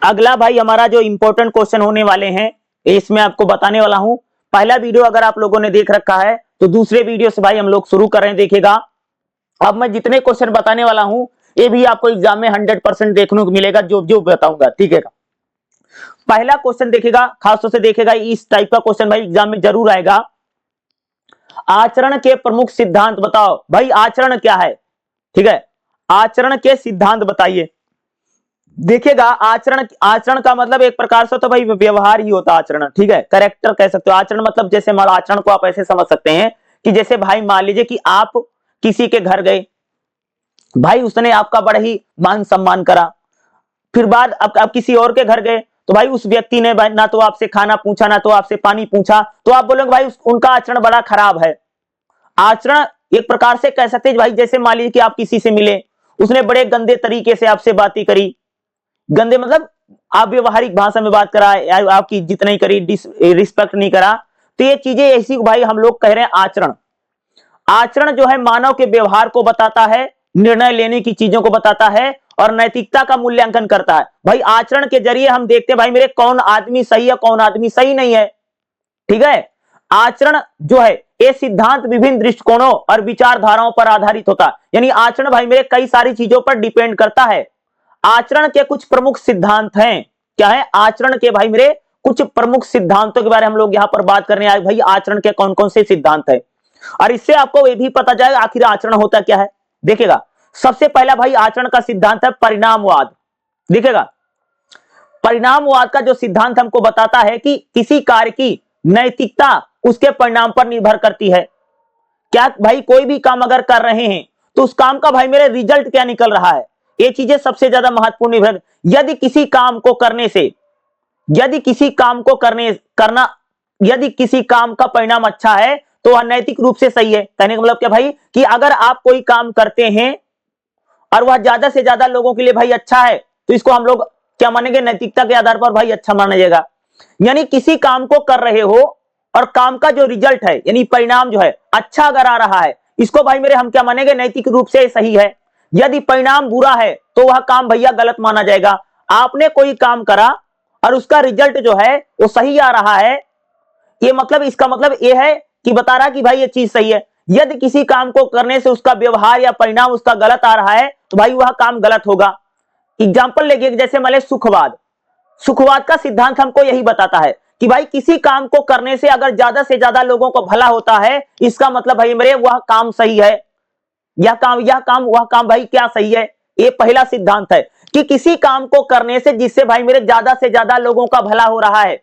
अगला भाई हमारा जो इंपॉर्टेंट क्वेश्चन होने वाले हैं इसमें आपको बताने वाला हूं। पहला वीडियो अगर आप लोगों ने देख रखा है तो दूसरे वीडियो से भाई हम लोग शुरू कर रहे हैं। देखिएगा अब मैं जितने क्वेश्चन बताने वाला हूं ये भी आपको एग्जाम में 100% देखने को मिलेगा जो जो बताऊंगा, ठीक है। पहला क्वेश्चन देखिएगा, खासतौर से देखिएगा, इस टाइप का क्वेश्चन भाई एग्जाम में जरूर आएगा। आचरण के प्रमुख सिद्धांत बताओ। भाई आचरण क्या है, ठीक है, आचरण के सिद्धांत बताइए। देखिएगा आचरण का मतलब एक प्रकार से तो भाई व्यवहार ही होता है आचरण, ठीक है, कैरेक्टर कह सकते हो। आचरण मतलब जैसे आचरण को आप ऐसे समझ सकते हैं कि जैसे भाई मान लीजिए कि आप किसी के घर गए, भाई उसने आपका बड़ा ही मान सम्मान करा। फिर बाद अब किसी और के घर गए तो भाई उस व्यक्ति ने ना तो आपसे खाना पूछा ना तो आपसे पानी पूछा, तो आप बोलोगे भाई उनका आचरण बड़ा खराब है। आचरण एक प्रकार से कह सकते हैं भाई जैसे मान लीजिए कि आप किसी से मिले, उसने बड़े गंदे तरीके से आपसे बातें करी, गंदे मतलब आप व्यवहारिक भाषा में बात करा, आपकी इज्जत नहीं करी, रिस्पेक्ट नहीं करा, तो ये चीजें ऐसी भाई हम लोग कह रहे हैं आचरण। आचरण जो है मानव के व्यवहार को बताता है, निर्णय लेने की चीजों को बताता है और नैतिकता का मूल्यांकन करता है। भाई आचरण के जरिए हम देखते हैं भाई मेरे कौन आदमी सही है कौन आदमी सही नहीं है, ठीक है। आचरण जो है ये सिद्धांत विभिन्न दृष्टिकोणों और विचारधाराओं पर आधारित होता है, यानी आचरण भाई मेरे कई सारी चीजों पर डिपेंड करता है। आचरण के कुछ प्रमुख सिद्धांत हैं, क्या है, आचरण के भाई मेरे कुछ प्रमुख सिद्धांतों के बारे में हम लोग यहां पर बात करने आए। भाई आचरण के कौन कौन से सिद्धांत है और इससे आपको यह भी पता जाएगा आखिर आचरण होता क्या है। देखिएगा सबसे पहला भाई आचरण का सिद्धांत है परिणामवाद। देखिएगा परिणामवाद का जो सिद्धांत हमको बताता है कि किसी कार्य की नैतिकता उसके परिणाम पर निर्भर करती है। क्या भाई कोई भी काम अगर कर रहे हैं तो उस काम का भाई मेरे रिजल्ट क्या निकल रहा है, ये चीजें सबसे ज्यादा महत्वपूर्ण निर्भर। यदि किसी काम को करने से यदि किसी काम को यदि किसी काम का परिणाम अच्छा है तो वह नैतिक रूप से सही है। कहने का मतलब क्या भाई कि अगर आप कोई काम करते हैं और वह ज्यादा से ज्यादा लोगों के लिए भाई अच्छा है तो इसको हम लोग क्या मानेंगे, नैतिकता के आधार पर भाई अच्छा माना जाएगा। यानी किसी काम को कर रहे हो और काम का जो रिजल्ट है यानी परिणाम जो है अच्छा अगर आ रहा है, इसको भाई मेरे हम क्या मानेंगे, नैतिक रूप से सही है। यदि परिणाम बुरा है तो वह काम भैया गलत माना जाएगा। आपने कोई काम करा और उसका रिजल्ट जो है वो सही आ रहा है, ये मतलब इसका मतलब ये है कि बता रहा कि भाई ये चीज सही है। यदि किसी काम को करने से उसका व्यवहार या परिणाम उसका गलत आ रहा है तो भाई वह काम गलत होगा। एग्जाम्पल लेके जैसे मान ले सुखवाद का सिद्धांत हमको यही बताता है कि भाई किसी काम को करने से अगर ज्यादा से ज्यादा लोगों को भला होता है, इसका मतलब भाई मेरे वह काम सही है। वह काम भाई क्या सही है, ये पहला सिद्धांत है कि किसी काम को करने से जिससे भाई मेरे ज्यादा से ज्यादा लोगों का भला हो रहा है,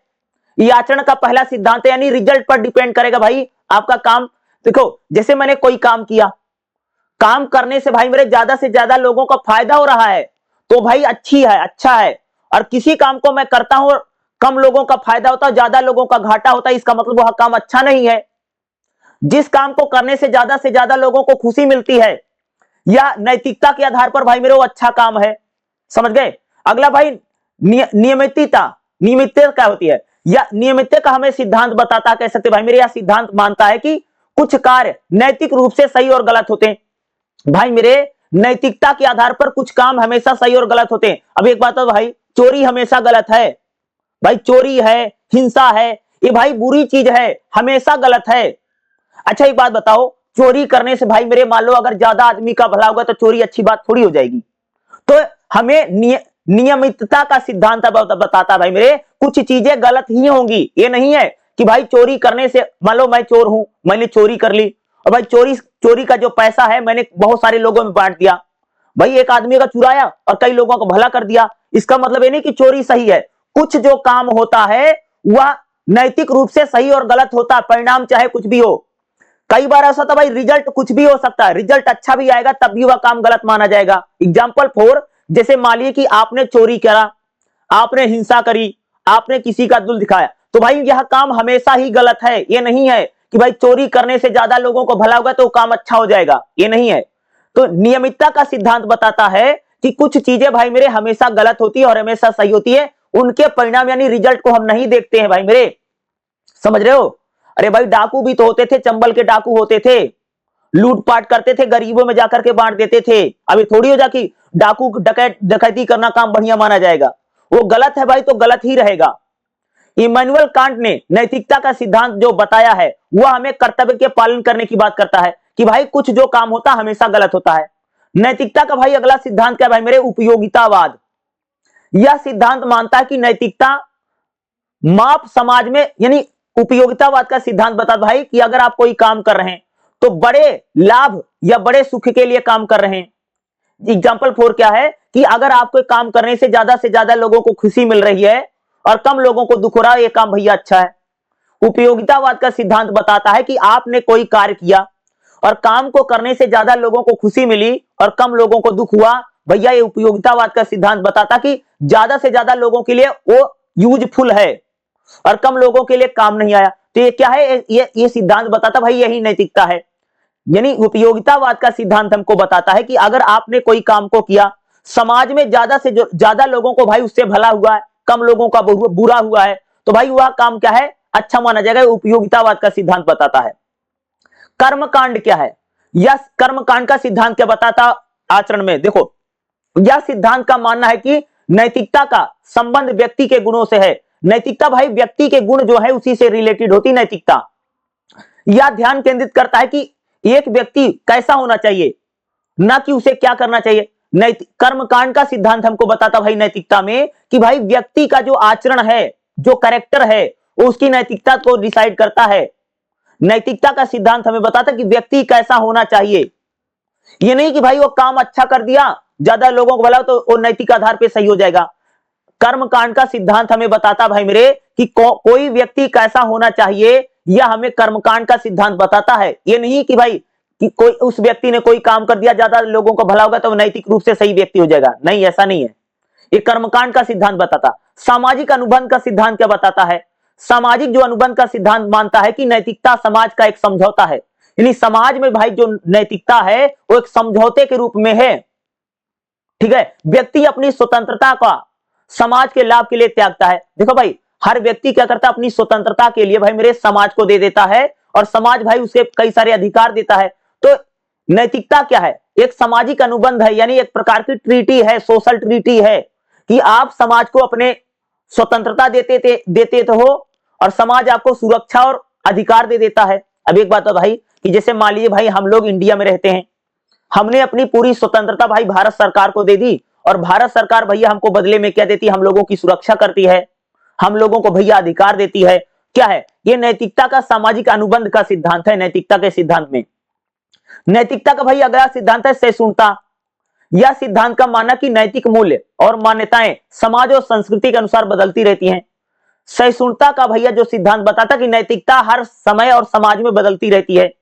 ये आचरण का पहला सिद्धांत है। यानी रिजल्ट पर डिपेंड करेगा भाई आपका काम। देखो जैसे मैंने कोई काम किया, काम करने से भाई मेरे ज्यादा से ज्यादा लोगों का फायदा हो रहा है तो भाई अच्छा है। और किसी काम को मैं करता हूं कम लोगों का फायदा होता है ज्यादा लोगों का घाटा होता है, इसका मतलब वह काम अच्छा नहीं है। जिस काम को करने से ज्यादा लोगों को खुशी मिलती है या नैतिकता के आधार पर भाई मेरे वो अच्छा काम है, समझ गए। अगला भाई नियमितता क्या होती है, या नियमितता का हमें सिद्धांत बताता, कह सकते भाई मेरे यह सिद्धांत मानता है कि कुछ कार्य नैतिक रूप से सही और गलत होते हैं। भाई मेरे नैतिकता के आधार पर कुछ काम हमेशा सही और गलत होते हैं। अब एक बात है भाई, चोरी हमेशा गलत है, भाई चोरी है, हिंसा है, ये भाई बुरी चीज है, हमेशा गलत है। अच्छा एक बात बताओ, चोरी करने से भाई मेरे मान लो अगर ज्यादा आदमी का भला होगा तो चोरी अच्छी बात थोड़ी हो जाएगी। तो हमें नियमितता का सिद्धांत बताता भाई मेरे कुछ चीजें गलत ही होंगी। ये नहीं है कि भाई चोरी करने से, मान लो मैं चोर हूं, मैंने चोरी कर ली और भाई चोरी का जो पैसा है मैंने बहुत सारे लोगों में बांट दिया, भाई एक आदमी का चुराया और कई लोगों को भला कर दिया, इसका मतलब ये नहीं कि चोरी सही है। कुछ जो काम होता है वह नैतिक रूप से सही और गलत होता है, परिणाम चाहे कुछ भी हो। कई बार ऐसा था भाई रिजल्ट कुछ भी हो सकता है, रिजल्ट अच्छा भी आएगा तब भी वह काम गलत माना जाएगा। एग्जाम्पल 4, जैसे मान लीजिए कि आपने चोरी करा, आपने हिंसा करी, आपने किसी का दिल दिखाया, तो भाई यह काम हमेशा ही गलत है। ये नहीं है कि भाई चोरी करने से ज्यादा लोगों को भला होगा तो काम अच्छा हो जाएगा, ये नहीं है। तो नियमितता का सिद्धांत बताता है कि कुछ चीजें भाई मेरे हमेशा गलत होती है और हमेशा सही होती है, उनके परिणाम यानी रिजल्ट को हम नहीं देखते हैं भाई मेरे, समझ रहे हो। अरे भाई डाकू भी तो होते थे, चंबल के डाकू होते थे, लूटपाट करते थे, गरीबों में जाकर के बांट देते थे। अभी थोड़ी हो जा कि डाकू डकैती करना काम बढ़िया माना जाएगा। वो गलत है भाई तो गलत ही रहेगा। इमैनुअल कांट ने नैतिकता का सिद्धांत जो बताया है वह हमें कर्तव्य के पालन करने की बात करता है कि भाई कुछ जो काम होता हमेशा गलत होता है। नैतिकता का भाई अगला सिद्धांत क्या है भाई मेरे, उपयोगितावाद। यह सिद्धांत मानता है कि नैतिकता माप समाज में, यानी उपयोगितावाद का सिद्धांत बताता भाई कि अगर आप कोई काम कर रहे हैं तो बड़े लाभ या बड़े सुख के लिए काम कर रहे हैं। एग्जाम्पल 4 क्या है कि अगर आपको काम करने से ज्यादा लोगों को खुशी मिल रही है और कम लोगों को दुख हो रहा है, ये काम भैया अच्छा है। उपयोगितावाद का सिद्धांत बताता है कि आपने कोई कार्य किया और काम को करने से ज्यादा लोगों को खुशी मिली और कम लोगों को दुख हुआ, भैया ये उपयोगितावाद का सिद्धांत बताता कि ज्यादा से ज्यादा लोगों के लिए वो यूजफुल है और कम लोगों के लिए काम नहीं आया। तो ये क्या है, ये सिद्धांत बताता भाई यही नैतिकता है। यानी उपयोगितावाद का सिद्धांत हमको बताता है कि अगर आपने कोई काम को किया, समाज में ज्यादा से ज्यादा लोगों को भाई उससे भला हुआ है, कम लोगों का बुरा हुआ है, तो भाई वह काम क्या है, अच्छा माना जाएगा। उपयोगितावाद का सिद्धांत बताता है। कर्मकांड क्या है, यह कर्मकांड का सिद्धांत क्या बताता आचरण में, देखो यह सिद्धांत का मानना है कि नैतिकता का संबंध व्यक्ति के गुणों से है। नैतिकता भाई व्यक्ति के गुण जो है उसी से रिलेटेड होती नैतिकता। यह ध्यान केंद्रित करता है कि एक व्यक्ति कैसा होना चाहिए, ना कि उसे क्या करना चाहिए। कर्मकांड का सिद्धांत हमको बताता भाई नैतिकता में कि भाई व्यक्ति का जो आचरण है, जो कैरेक्टर है, वो उसकी नैतिकता को डिसाइड करता है। नैतिकता का सिद्धांत हमें बताता कि व्यक्ति कैसा होना चाहिए। ये नहीं कि भाई वो काम अच्छा कर दिया, ज्यादा लोगों को भला तो वो नैतिक आधार पे सही हो जाएगा। कर्मकांड का सिद्धांत हमें बताता भाई मेरे कि कोई व्यक्ति कैसा होना चाहिए, यह हमें कर्मकांड का सिद्धांत बताता है। ये नहीं कि भाई कि कोई उस व्यक्ति ने कोई काम कर दिया, ज्यादा लोगों को भला होगा तो वो नैतिक रूप से सही व्यक्ति हो जाएगा, नहीं ऐसा नहीं है। ये कर्मकांड का सिद्धांत बताता। सामाजिक अनुबंध का सिद्धांत क्या बताता है, सामाजिक जो अनुबंध का सिद्धांत मानता है कि नैतिकता समाज का एक समझौता है। यानी समाज में भाई जो नैतिकता है वो एक समझौते के रूप में है, ठीक है। व्यक्ति अपनी स्वतंत्रता का समाज के लाभ के लिए त्यागता है। देखो भाई हर व्यक्ति क्या करता है, अपनी स्वतंत्रता के लिए भाई मेरे समाज को दे देता है और समाज भाई उसे कई सारे अधिकार देता है। तो नैतिकता क्या है, एक सामाजिक अनुबंध है, यानी एक प्रकार की ट्रीटी है, सोशल ट्रीटी है कि आप समाज को अपने स्वतंत्रता देते तो हो और समाज आपको सुरक्षा और अधिकार दे देता है। अब एक बात है भाई कि जैसे मान लीजिए भाई हम लोग इंडिया में रहते हैं, हमने अपनी पूरी स्वतंत्रता भाई भारत सरकार को दे दी और भारत सरकार भैया हमको बदले में क्या देती है, हम लोगों की सुरक्षा करती है, हम लोगों को भैया अधिकार देती है। क्या है ये, नैतिकता का सामाजिक अनुबंध का सिद्धांत है। नैतिकता के सिद्धांत में नैतिकता का भाई अगला सिद्धांत है सहिष्णुता। यह सिद्धांत का मानना कि नैतिक मूल्य और मान्यताएं समाज और संस्कृति के अनुसार बदलती रहती हैं। सहिष्णुता का भैया जो सिद्धांत बताता कि नैतिकता हर समय और समाज में बदलती रहती है।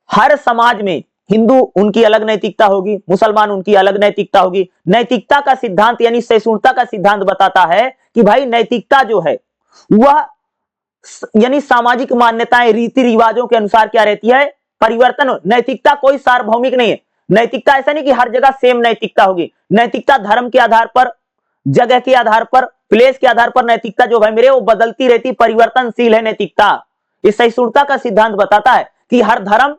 हर समाज में हिंदू उनकी अलग नैतिकता होगी, मुसलमान उनकी अलग नैतिकता होगी। नैतिकता का सिद्धांत यानी सहिष्णुता का सिद्धांत बताता है कि भाई नैतिकता जो है वह यानी सामाजिक मान्यताएं रीति रिवाजों के अनुसार क्या रहती है, परिवर्तन। नैतिकता कोई सार्वभौमिक नहीं है। नैतिकता ऐसा नहीं कि हर जगह सेम नैतिकता होगी। नैतिकता धर्म के आधार पर, जगह के आधार पर, प्लेस के आधार पर नैतिकता जो भाई मेरे वो बदलती रहती, परिवर्तनशील है नैतिकता। इस सहिष्णुता का सिद्धांत बताता है कि हर धर्म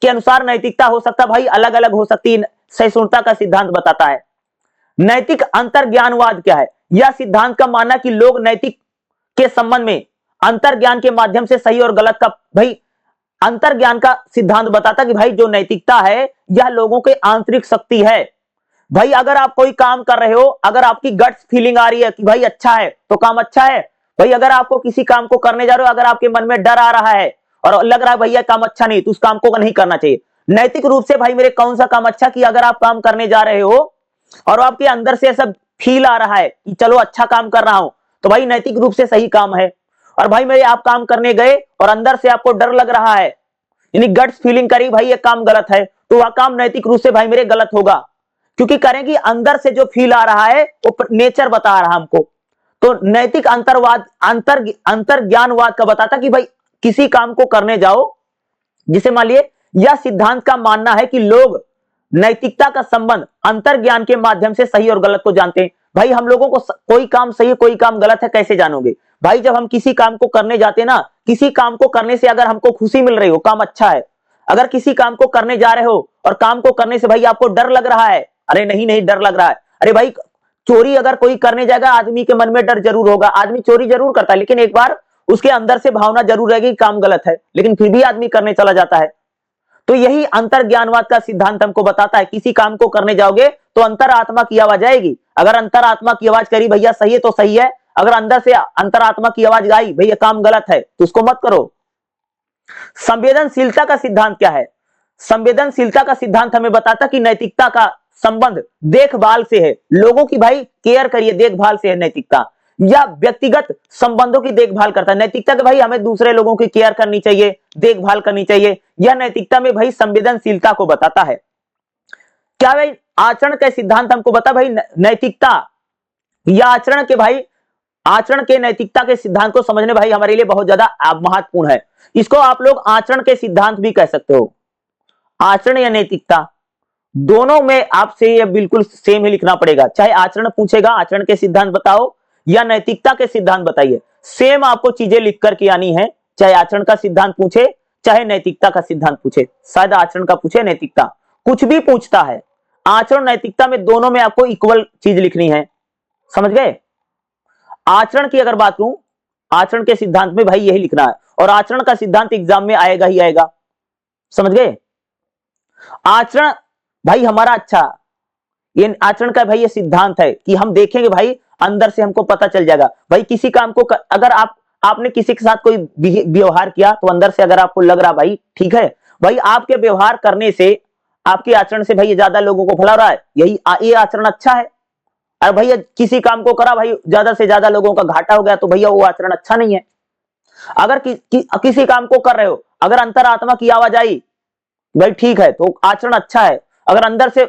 के अनुसार नैतिकता हो सकता भाई अलग अलग हो सकती है। सहिष्णुता का सिद्धांत बताता है। नैतिक अंतर्ज्ञानवाद क्या है, यह सिद्धांत का मानना कि लोग नैतिक के संबंध में अंतर्ज्ञान के माध्यम से सही और गलत का, भाई अंतर्ज्ञान का सिद्धांत बताता कि भाई जो नैतिकता है यह लोगों के आंतरिक शक्ति है। भाई अगर आप कोई काम कर रहे हो, अगर आपकी गट्स फीलिंग आ रही है कि भाई अच्छा है तो काम अच्छा है। भाई अगर आपको किसी काम को करने जा रहे हो, अगर आपके मन में डर आ रहा है और लग रहा है भैया काम अच्छा नहीं, तो उस काम को नहीं करना चाहिए। नैतिक रूप से भाई मेरे कौन सा काम अच्छा, कि अगर आप काम करने जा रहे हो और आपके अंदर से ऐसा फील आ रहा है कि चलो अच्छा काम कर रहा हूं, तो भाई नैतिक रूप से सही काम है। और भाई मेरे आप काम करने गए और अंदर से आपको डर लग रहा है, यानी गट्स फीलिंग करी भाई ये काम गलत है, तो वह काम नैतिक रूप से भाई मेरे गलत होगा, क्योंकि करेंगे अंदर से जो फील आ रहा है वो नेचर बता रहा हमको। तो नैतिक अंतर्ज्ञानवाद का बताता कि भाई किसी काम को करने जाओ, जिसे मान लिए यह सिद्धांत का मानना है कि लोग नैतिकता का संबंध अंतर्ज्ञान के माध्यम से सही और गलत को जानते हैं। भाई हम लोगों को कोई काम सही है कोई काम गलत है कैसे जानोगे भाई, जब हम किसी काम को करने जाते हैं ना, किसी काम को करने से अगर हमको खुशी मिल रही हो, काम अच्छा है। अगर किसी काम को करने जा रहे हो और काम को करने से भाई आपको डर लग रहा है, अरे नहीं नहीं डर लग रहा है, अरे भाई चोरी अगर कोई करने जाएगा, आदमी के मन में डर जरूर होगा, आदमी चोरी जरूर करता है, लेकिन एक बार उसके अंदर से भावना जरूर रहेगी काम गलत है, लेकिन फिर भी आदमी करने चला जाता है। तो यही अंतर ज्ञानवाद का सिद्धांत हमको बताता है, किसी काम को करने जाओगे तो अंतर आत्मा की आवाज आएगी। अगर अंतर आत्मा की आवाज करी भैया सही है तो सही है, अगर अंदर से अंतर आत्मा की आवाज गाई भैया काम गलत है तो उसको मत करो। संवेदनशीलता का सिद्धांत क्या है? संवेदनशीलता का सिद्धांत हमें बताता कि नैतिकता का संबंध देखभाल से है, लोगों की भाई केयर करिए, देखभाल से है नैतिकता, या व्यक्तिगत संबंधों की देखभाल करता है। नैतिकता के भाई हमें दूसरे लोगों की केयर करनी चाहिए, देखभाल करनी चाहिए, यह नैतिकता में भाई संवेदनशीलता को बताता है। क्या भाई आचरण के सिद्धांत हमको बता भाई नैतिकता या आचरण के भाई, आचरण के नैतिकता के सिद्धांत को समझने भाई हमारे लिए बहुत ज्यादा महत्वपूर्ण है। इसको आप लोग आचरण के सिद्धांत भी कह सकते हो। आचरण या नैतिकता दोनों में आपसे ये बिल्कुल सेम ही लिखना पड़ेगा, चाहे आचरण पूछेगा आचरण के सिद्धांत बताओ या नैतिकता के सिद्धांत बताइए, सेम आपको चीजें लिख करके आनी है, चाहे आचरण का सिद्धांत पूछे चाहे नैतिकता का सिद्धांत पूछे। शायद आचरण का पूछे, नैतिकता कुछ भी पूछता है, आचरण नैतिकता में दोनों में आपको इक्वल चीज लिखनी है, समझ गए। आचरण की अगर बात करूं, आचरण के सिद्धांत में भाई यही लिखना है, और आचरण का सिद्धांत एग्जाम में आएगा ही आएगा, समझ गए। आचरण भाई हमारा अच्छा, ये आचरण का भाई ये सिद्धांत है कि हम देखेंगे भाई अंदर से हमको पता चल जाएगा भाई किसी काम को अगर आपने किसी के साथ कोई व्यवहार किया तो अंदर से अगर आपको लग रहा भाई ठीक है, भाई आपके व्यवहार करने से, आपके आचरण से भाई ज्यादा लोगों को भला रहा है, ये आचरण अच्छा है। और भैया किसी काम को करा भाई ज्यादा से ज्यादा लोगों का घाटा हो गया तो भैया वो आचरण अच्छा नहीं है। अगर किसी काम को कर रहे हो, अगर अंतरात्मा की आवाज आई भाई ठीक है तो आचरण अच्छा है, अगर अंदर से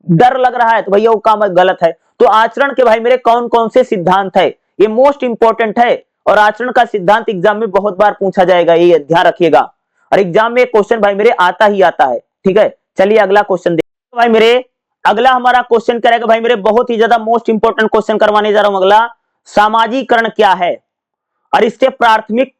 डर लग रहा है तो भैया वो काम गलत है। तो आचरण के भाई मेरे कौन कौन से सिद्धांत है, ये मोस्ट इंपॉर्टेंट है, और आचरण का सिद्धांत एग्जाम में बहुत बार पूछा जाएगा, ये ध्यान रखिएगा, और एग्जाम में क्वेश्चन भाई मेरे आता ही आता है, ठीक है। चलिए अगला क्वेश्चन देखिए भाई मेरे, अगला हमारा क्वेश्चन करेगा भाई मेरे बहुत ही ज्यादा मोस्ट इंपॉर्टेंट क्वेश्चन करवाने जा रहा हूं अगला, सामाजिकरण क्या है और इसके प्राथमिक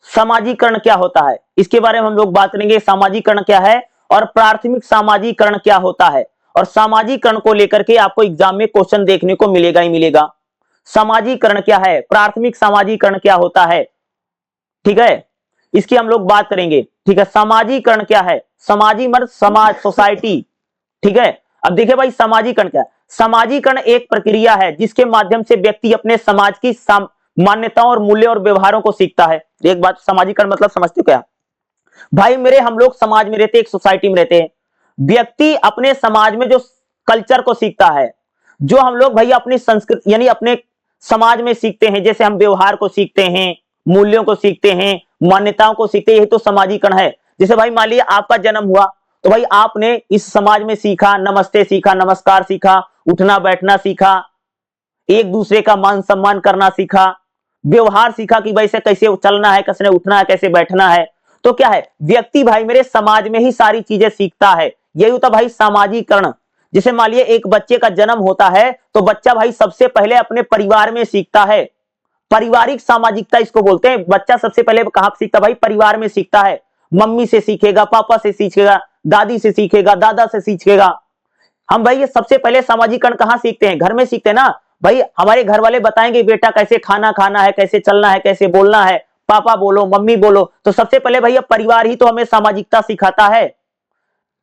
सामाजिकरण क्या होता है, इसके बारे में हम लोग बात करेंगे। सामाजिकरण क्या है और प्राथमिक सामाजिकरण क्या होता है, और सामाजिकरण को लेकर के आपको एग्जाम में क्वेश्चन देखने को मिलेगा ही मिलेगा। सामाजिकरण क्या है, प्राथमिक सामाजिकरण क्या होता है, ठीक है, इसकी हम लोग बात करेंगे, ठीक है। सामाजिकरण क्या है, समाजी मतलब समाज, सोसाइटी, ठीक है। अब देखिए भाई सामाजिकरण क्या है, सामाजिकरण एक प्रक्रिया है जिसके माध्यम से व्यक्ति अपने समाज की मान्यताओं और मूल्यों और व्यवहारों को सीखता है। एक बात, सामाजिकरण मतलब समझते हो क्या भाई मेरे, हम लोग समाज में रहते हैं, एक सोसाइटी में रहते हैं, व्यक्ति अपने समाज में जो कल्चर को सीखता है, जो हम लोग भाई अपनी संस्कृति यानी अपने समाज में सीखते हैं, जैसे हम व्यवहार को सीखते हैं, मूल्यों को सीखते हैं, मान्यताओं को सीखते हैं, यही तो सामाजिकरण है। जैसे भाई मान लिया आपका जन्म हुआ तो भाई आपने इस समाज में सीखा, नमस्ते सीखा, नमस्कार सीखा, उठना बैठना सीखा, एक दूसरे का मान सम्मान करना सीखा, व्यवहार सीखा कि भाई से कैसे चलना है, कैसे उठना है, कैसे बैठना है। तो क्या है, व्यक्ति भाई मेरे समाज में ही सारी चीजें सीखता है, यही होता भाई सामाजिकरण। जैसे मान लिया एक बच्चे का जन्म होता है तो बच्चा भाई सबसे पहले अपने परिवार में सीखता है, पारिवारिक सामाजिकता इसको बोलते हैं। बच्चा सबसे पहले कहां सीखता भाई, परिवार में सीखता है, मम्मी से सीखेगा, पापा से सीखेगा, दादी से सीखेगा, दादा से सीखेगा। हम भाई ये सबसे पहले सामाजिकरण कहां सीखते हैं, घर में सीखते हैं ना भाई। हमारे घर वाले बताएंगे बेटा कैसे खाना खाना है, कैसे चलना है, कैसे बोलना है, पापा बोलो, मम्मी बोलो। तो सबसे पहले भैया परिवार ही तो हमें सामाजिकता सिखाता है।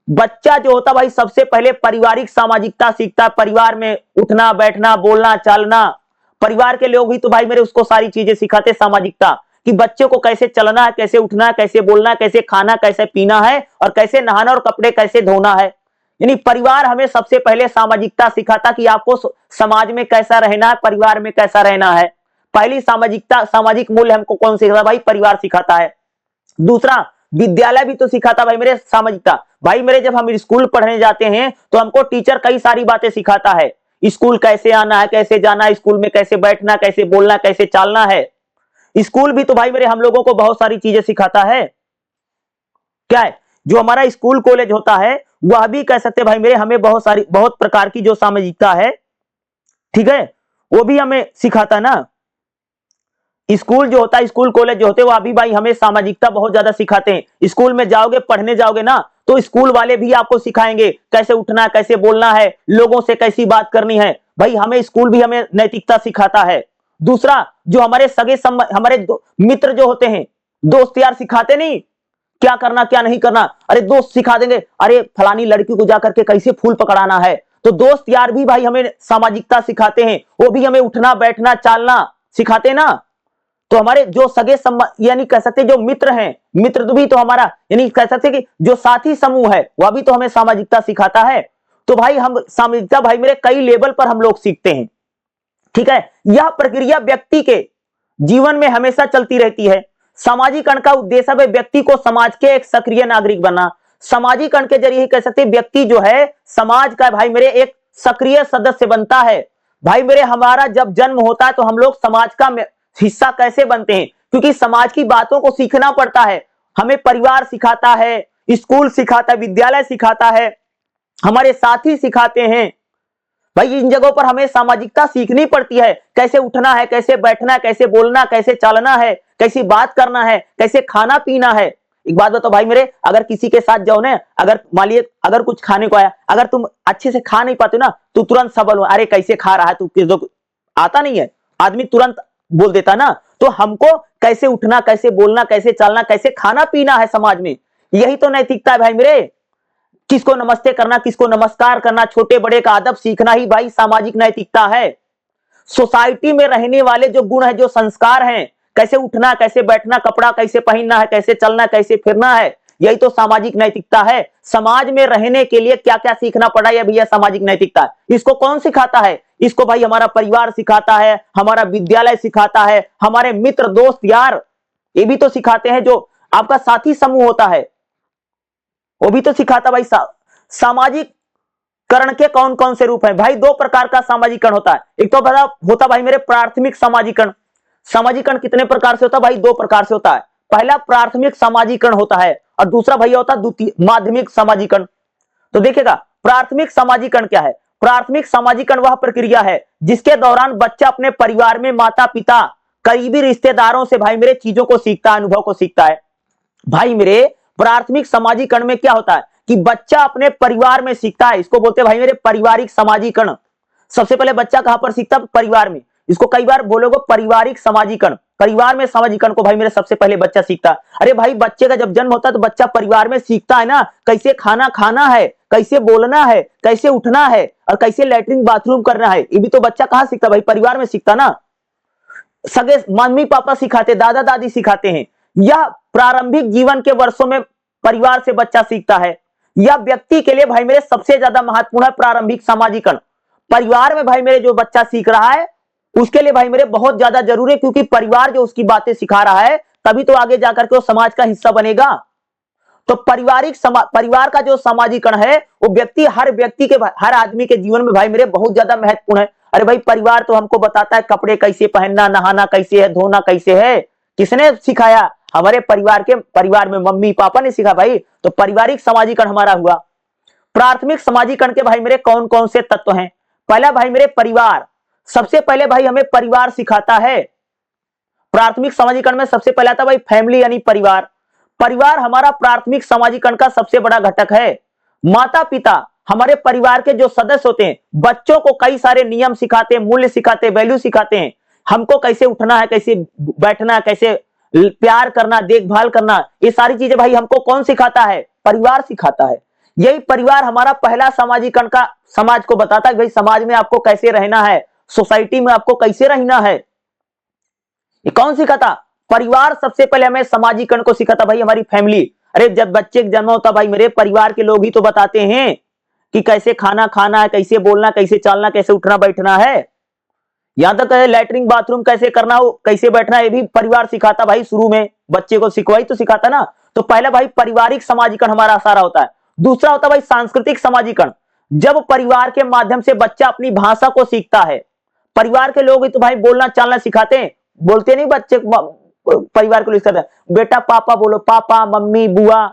बच्चा जो होता भाई सबसे पहले पारिवारिक सामाजिकता सीखता है, परिवार में उठना बैठना, बोलना चालना, परिवार के लोग ही तो भाई मेरे उसको सारी चीजें सिखाते, सामाजिकता, कि बच्चे को कैसे चलना है, कैसे उठना है, कैसे बोलना है, कैसे खाना, कैसे पीना है, और कैसे नहाना और कपड़े कैसे धोना है। यानी परिवार हमें सबसे पहले सामाजिकता सिखाता कि आपको समाज में कैसा रहना है, परिवार में कैसा रहना है। पहली सामाजिकता, सामाजिक मूल्य हमको कौन सिखाता भाई, परिवार सिखाता है। दूसरा, विद्यालय भी तो सिखाता भाई मेरे सामाजिकता। भाई मेरे जब हम स्कूल पढ़ने जाते हैं तो हमको टीचर कई सारी बातें सिखाता है, स्कूल कैसे आना है, कैसे जाना है, स्कूल में कैसे बैठना, कैसे बोलना, कैसे चालना है। स्कूल भी तो भाई मेरे हम लोगों को बहुत सारी चीजें सिखाता है। क्या है, जो हमारा स्कूल कॉलेज होता है वह भी कह सकते भाई मेरे हमें बहुत प्रकार की जो सामाजिकता है, ठीक है, वो भी हमें सिखाता ना। स्कूल जो होता है, स्कूल कॉलेज जो होते हैं वो अभी भाई हमें सामाजिकता बहुत ज्यादा सिखाते हैं। स्कूल में जाओगे, पढ़ने जाओगे ना तो स्कूल वाले भी आपको सिखाएंगे कैसे उठना, कैसे बोलना है, लोगों से कैसी बात करनी है। भाई हमें स्कूल भी हमें नैतिकता सिखाता है। दूसरा, जो हमारे हमारे मित्र जो होते हैं, दोस्त यार सिखाते नहीं क्या करना क्या नहीं करना। अरे दोस्त सिखा देंगे, अरे फलानी लड़की को जाकर के कैसे फूल पकड़ाना है। तो दोस्त यार भी भाई हमें सामाजिकता सिखाते हैं, वो भी हमें उठना बैठना चालना सिखाते ना। तो हमारे जो यानी कह सकते जो मित्र हैं, मित्र तो भी तो हमारा यानी कह सकते कि जो साथी समूह है वह भी तो हमें सामाजिकता सिखाता है। तो भाई हम सामाजिकता भाई मेरे कई लेवल पर हम लोग सीखते हैं। ठीक है, यह प्रक्रिया व्यक्ति के जीवन में हमेशा चलती रहती है। सामाजिकरण का उद्देश्य है व्यक्ति को समाज के एक सक्रिय नागरिक बनना। सामाजिकरण के जरिए ही कह सकते व्यक्ति जो है समाज का भाई मेरे एक सक्रिय सदस्य बनता है। भाई मेरे हमारा जब जन्म होता है तो हम लोग समाज का हिस्सा कैसे बनते हैं, क्योंकि समाज की बातों को सीखना पड़ता है। हमें परिवार सिखाता है, स्कूल सिखाता है, विद्यालय सिखाता है, हमारे साथी सिखाते हैं। भाई इन जगहों पर हमें सामाजिकता सीखनी पड़ती है, कैसे उठना है, कैसे बैठना है, कैसे बोलना, कैसे चलना है, कैसी बात करना है, कैसे खाना पीना है। एक बात बताओ भाई मेरे, अगर किसी के साथ जाओ ना, अगर मान लीजिए अगर कुछ खाने को आया, अगर तुम अच्छे से खा नहीं पाते ना तो तुरंत सबल हो, अरे कैसे खा रहा है तू, किसी को आता नहीं है, आदमी तुरंत बोल देता ना। तो हमको कैसे उठना, कैसे बोलना, कैसे चलना, कैसे खाना पीना है समाज में, यही तो नैतिकता है भाई मेरे। किसको नमस्ते करना, किसको नमस्कार करना, छोटे बड़े का अदब सीखना ही भाई सामाजिक नैतिकता है। सोसाइटी में रहने वाले जो गुण है, जो संस्कार हैं, कैसे उठना, कैसे बैठना, कपड़ा कैसे पहनना है, कैसे चलना, कैसे फिरना है, यही तो सामाजिक नैतिकता है। समाज में रहने के लिए क्या क्या सीखना पड़ा है भैया, सामाजिक नैतिकता। इसको कौन सिखाता है? इसको भाई हमारा परिवार सिखाता है, हमारा विद्यालय सिखाता है, हमारे मित्र दोस्त यार ये भी तो सिखाते हैं। जो आपका साथी समूह होता है वो भी तो सिखाता भाई। सामाजिकरण के कौन कौन से रूप हैं भाई? दो प्रकार का सामाजिकरण होता है। एक तो होता भाई मेरे प्राथमिक सामाजिकरण। सामाजिकरण कितने प्रकार से होता है भाई? दो प्रकार से होता है। पहला प्राथमिक सामाजिकरण होता है और दूसरा भैया होता है द्वितीय माध्यमिक सामाजिकरण। तो देखिएगा प्राथमिक सामाजिकरण क्या है। प्राथमिक सामाजिकरण वह प्रक्रिया है जिसके दौरान बच्चा अपने परिवार में माता पिता करीबी रिश्तेदारों से भाई मेरे चीजों को सीखता है, अनुभव को सीखता है। भाई मेरे प्राथमिक सामाजिकरण में क्या होता है कि बच्चा अपने परिवार में सीखता है, इसको बोलते हैं भाई मेरे पारिवारिक सामाजिकरण। सबसे पहले बच्चा कहां पर सीखता है? परिवार में। इसको कई बार बोलोगे पारिवारिक सामाजिकरण। परिवार में सामाजिकरण को भाई मेरे सबसे पहले बच्चा सीखता है। अरे भाई बच्चे का जब जन्म होता है तो बच्चा परिवार में सीखता है ना, कैसे खाना खाना है, कैसे बोलना है, कैसे उठना है और कैसे लैट्रिन बाथरूम करना है। ये भी तो बच्चा कहां सीखता भाई? परिवार में सीखता ना। सगे मम्मी पापा सिखाते, दादा दादी सिखाते हैं। यह प्रारंभिक जीवन के वर्षों में परिवार से बच्चा सीखता है। यह व्यक्ति के लिए भाई मेरे सबसे ज्यादा महत्वपूर्ण है प्रारंभिक सामाजिकरण। परिवार में भाई मेरे जो बच्चा सीख रहा है उसके लिए भाई मेरे बहुत ज्यादा जरूरी है, क्योंकि परिवार जो उसकी बातें सिखा रहा है तभी तो आगे जाकर के वो समाज का हिस्सा बनेगा। तो परिवार का जो सामाजिकरण है वो हर व्यक्ति के हर आदमी के जीवन में भाई मेरे बहुत ज्यादा महत्वपूर्ण है। अरे भाई परिवार तो हमको बताता है कपड़े कैसे पहनना, नहाना कैसे है, धोना कैसे है। किसने सिखाया? हमारे परिवार में मम्मी पापा ने सिखा भाई। तो पारिवारिक सामाजिकरण हमारा हुआ। प्राथमिक सामाजिकरण के भाई मेरे कौन कौन से तत्व हैं? पहला भाई मेरे परिवार। सबसे पहले भाई हमें परिवार सिखाता है। प्राथमिक सामाजिकरण में सबसे पहले आता भाई फैमिली यानी परिवार। परिवार हमारा प्राथमिक सामाजिकरण का सबसे बड़ा घटक है। माता पिता हमारे परिवार के जो सदस्य होते हैं बच्चों को कई सारे नियम सिखाते हैं, मूल्य सिखाते हैं, वैल्यू सिखाते हैं। हमको कैसे उठना है, कैसे बैठना है, कैसे प्यार करना, देखभाल करना, ये सारी चीजें भाई हमको कौन सिखाता है? परिवार सिखाता है। यही परिवार हमारा पहला सामाजिकरण का समाज को बताता है भाई समाज में आपको कैसे रहना है, सोसाइटी में आपको कैसे रहना है। ये कौन सिखाता? परिवार सबसे पहले हमें सामाजिकरण को सिखाता भाई, हमारी फैमिली। अरे जब बच्चे का जन्म होता भाई मेरे परिवार के लोग ही तो बताते हैं कि कैसे खाना खाना है, कैसे बोलना, कैसे चलना, कैसे उठना बैठना है। यहां तक लैट्रिन बाथरूम कैसे करना हो, कैसे बैठना, ये भी परिवार सिखाता भाई। शुरू में बच्चे को सिखवाई तो सिखाता ना। तो पहला भाई पारिवारिक सामाजिकरण हमारा सारा होता है। दूसरा होता भाई सांस्कृतिक सामाजिकरण। जब परिवार के माध्यम से बच्चा अपनी भाषा को सीखता है। परिवार के लोग ही तो भाई बोलना चालना सिखाते हैं। बोलते नहीं बच्चे परिवार को लिखते हैं बेटा पापा बोलो, पापा मम्मी बुआ।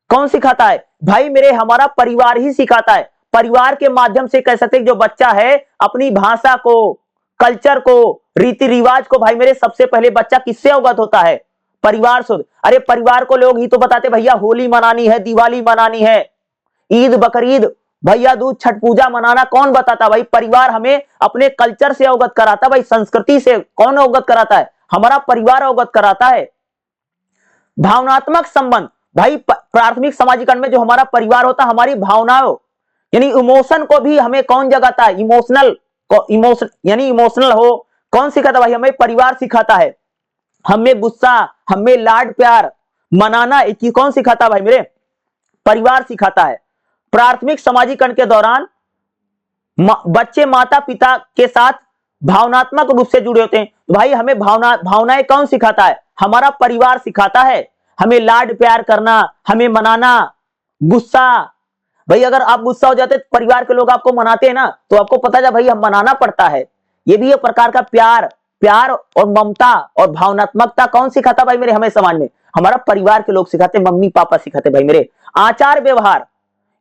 कौन सिखाता है भाई मेरे? हमारा परिवार ही सिखाता है। परिवार के माध्यम से कह सकते हैं जो बच्चा है अपनी भाषा को, कल्चर को, रीति रिवाज को भाई मेरे सबसे पहले बच्चा किससे अवगत होता है? परिवार से। अरे परिवार को लोग ही तो बताते भैया होली मनानी है, दिवाली मनानी है, ईद बकरीद भैया दूज, छठ पूजा मनाना कौन बताता भाई? परिवार हमें अपने कल्चर से अवगत कराता भाई, संस्कृति से कौन अवगत कराता है? हमारा परिवार अवगत कराता है। भावनात्मक संबंध भाई, प्राथमिक समाजीकरण में जो हमारा परिवार होता है, हमारी भावनाओं यानी इमोशन को भी हमें कौन जगाता है? इमोशन यानी इमोशनल हो कौन सिखाता भाई? हमें परिवार सिखाता है। हमें गुस्सा, हमें लाड प्यार मनाना एक कौन सिखाता भाई मेरे? परिवार सिखाता है। प्राथमिक समाजीकरण के दौरान बच्चे माता पिता के साथ भावनात्मक रूप से जुड़े होते हैं। तो भाई हमें भावनाएं कौन सिखाता है? हमारा परिवार सिखाता है। हमें लाड प्यार करना, हमें मनाना, गुस्सा। भाई अगर आप गुस्सा हो जाते तो परिवार के लोग आपको मनाते हैं ना, तो आपको पता है भाई हम मनाना पड़ता है। ये भी एक प्रकार का प्यार और ममता और भावनात्मकता कौन सिखाता भाई मेरे? हमें समाज में हमारा परिवार के लोग सिखाते, मम्मी पापा सिखाते भाई मेरे। आचार व्यवहार,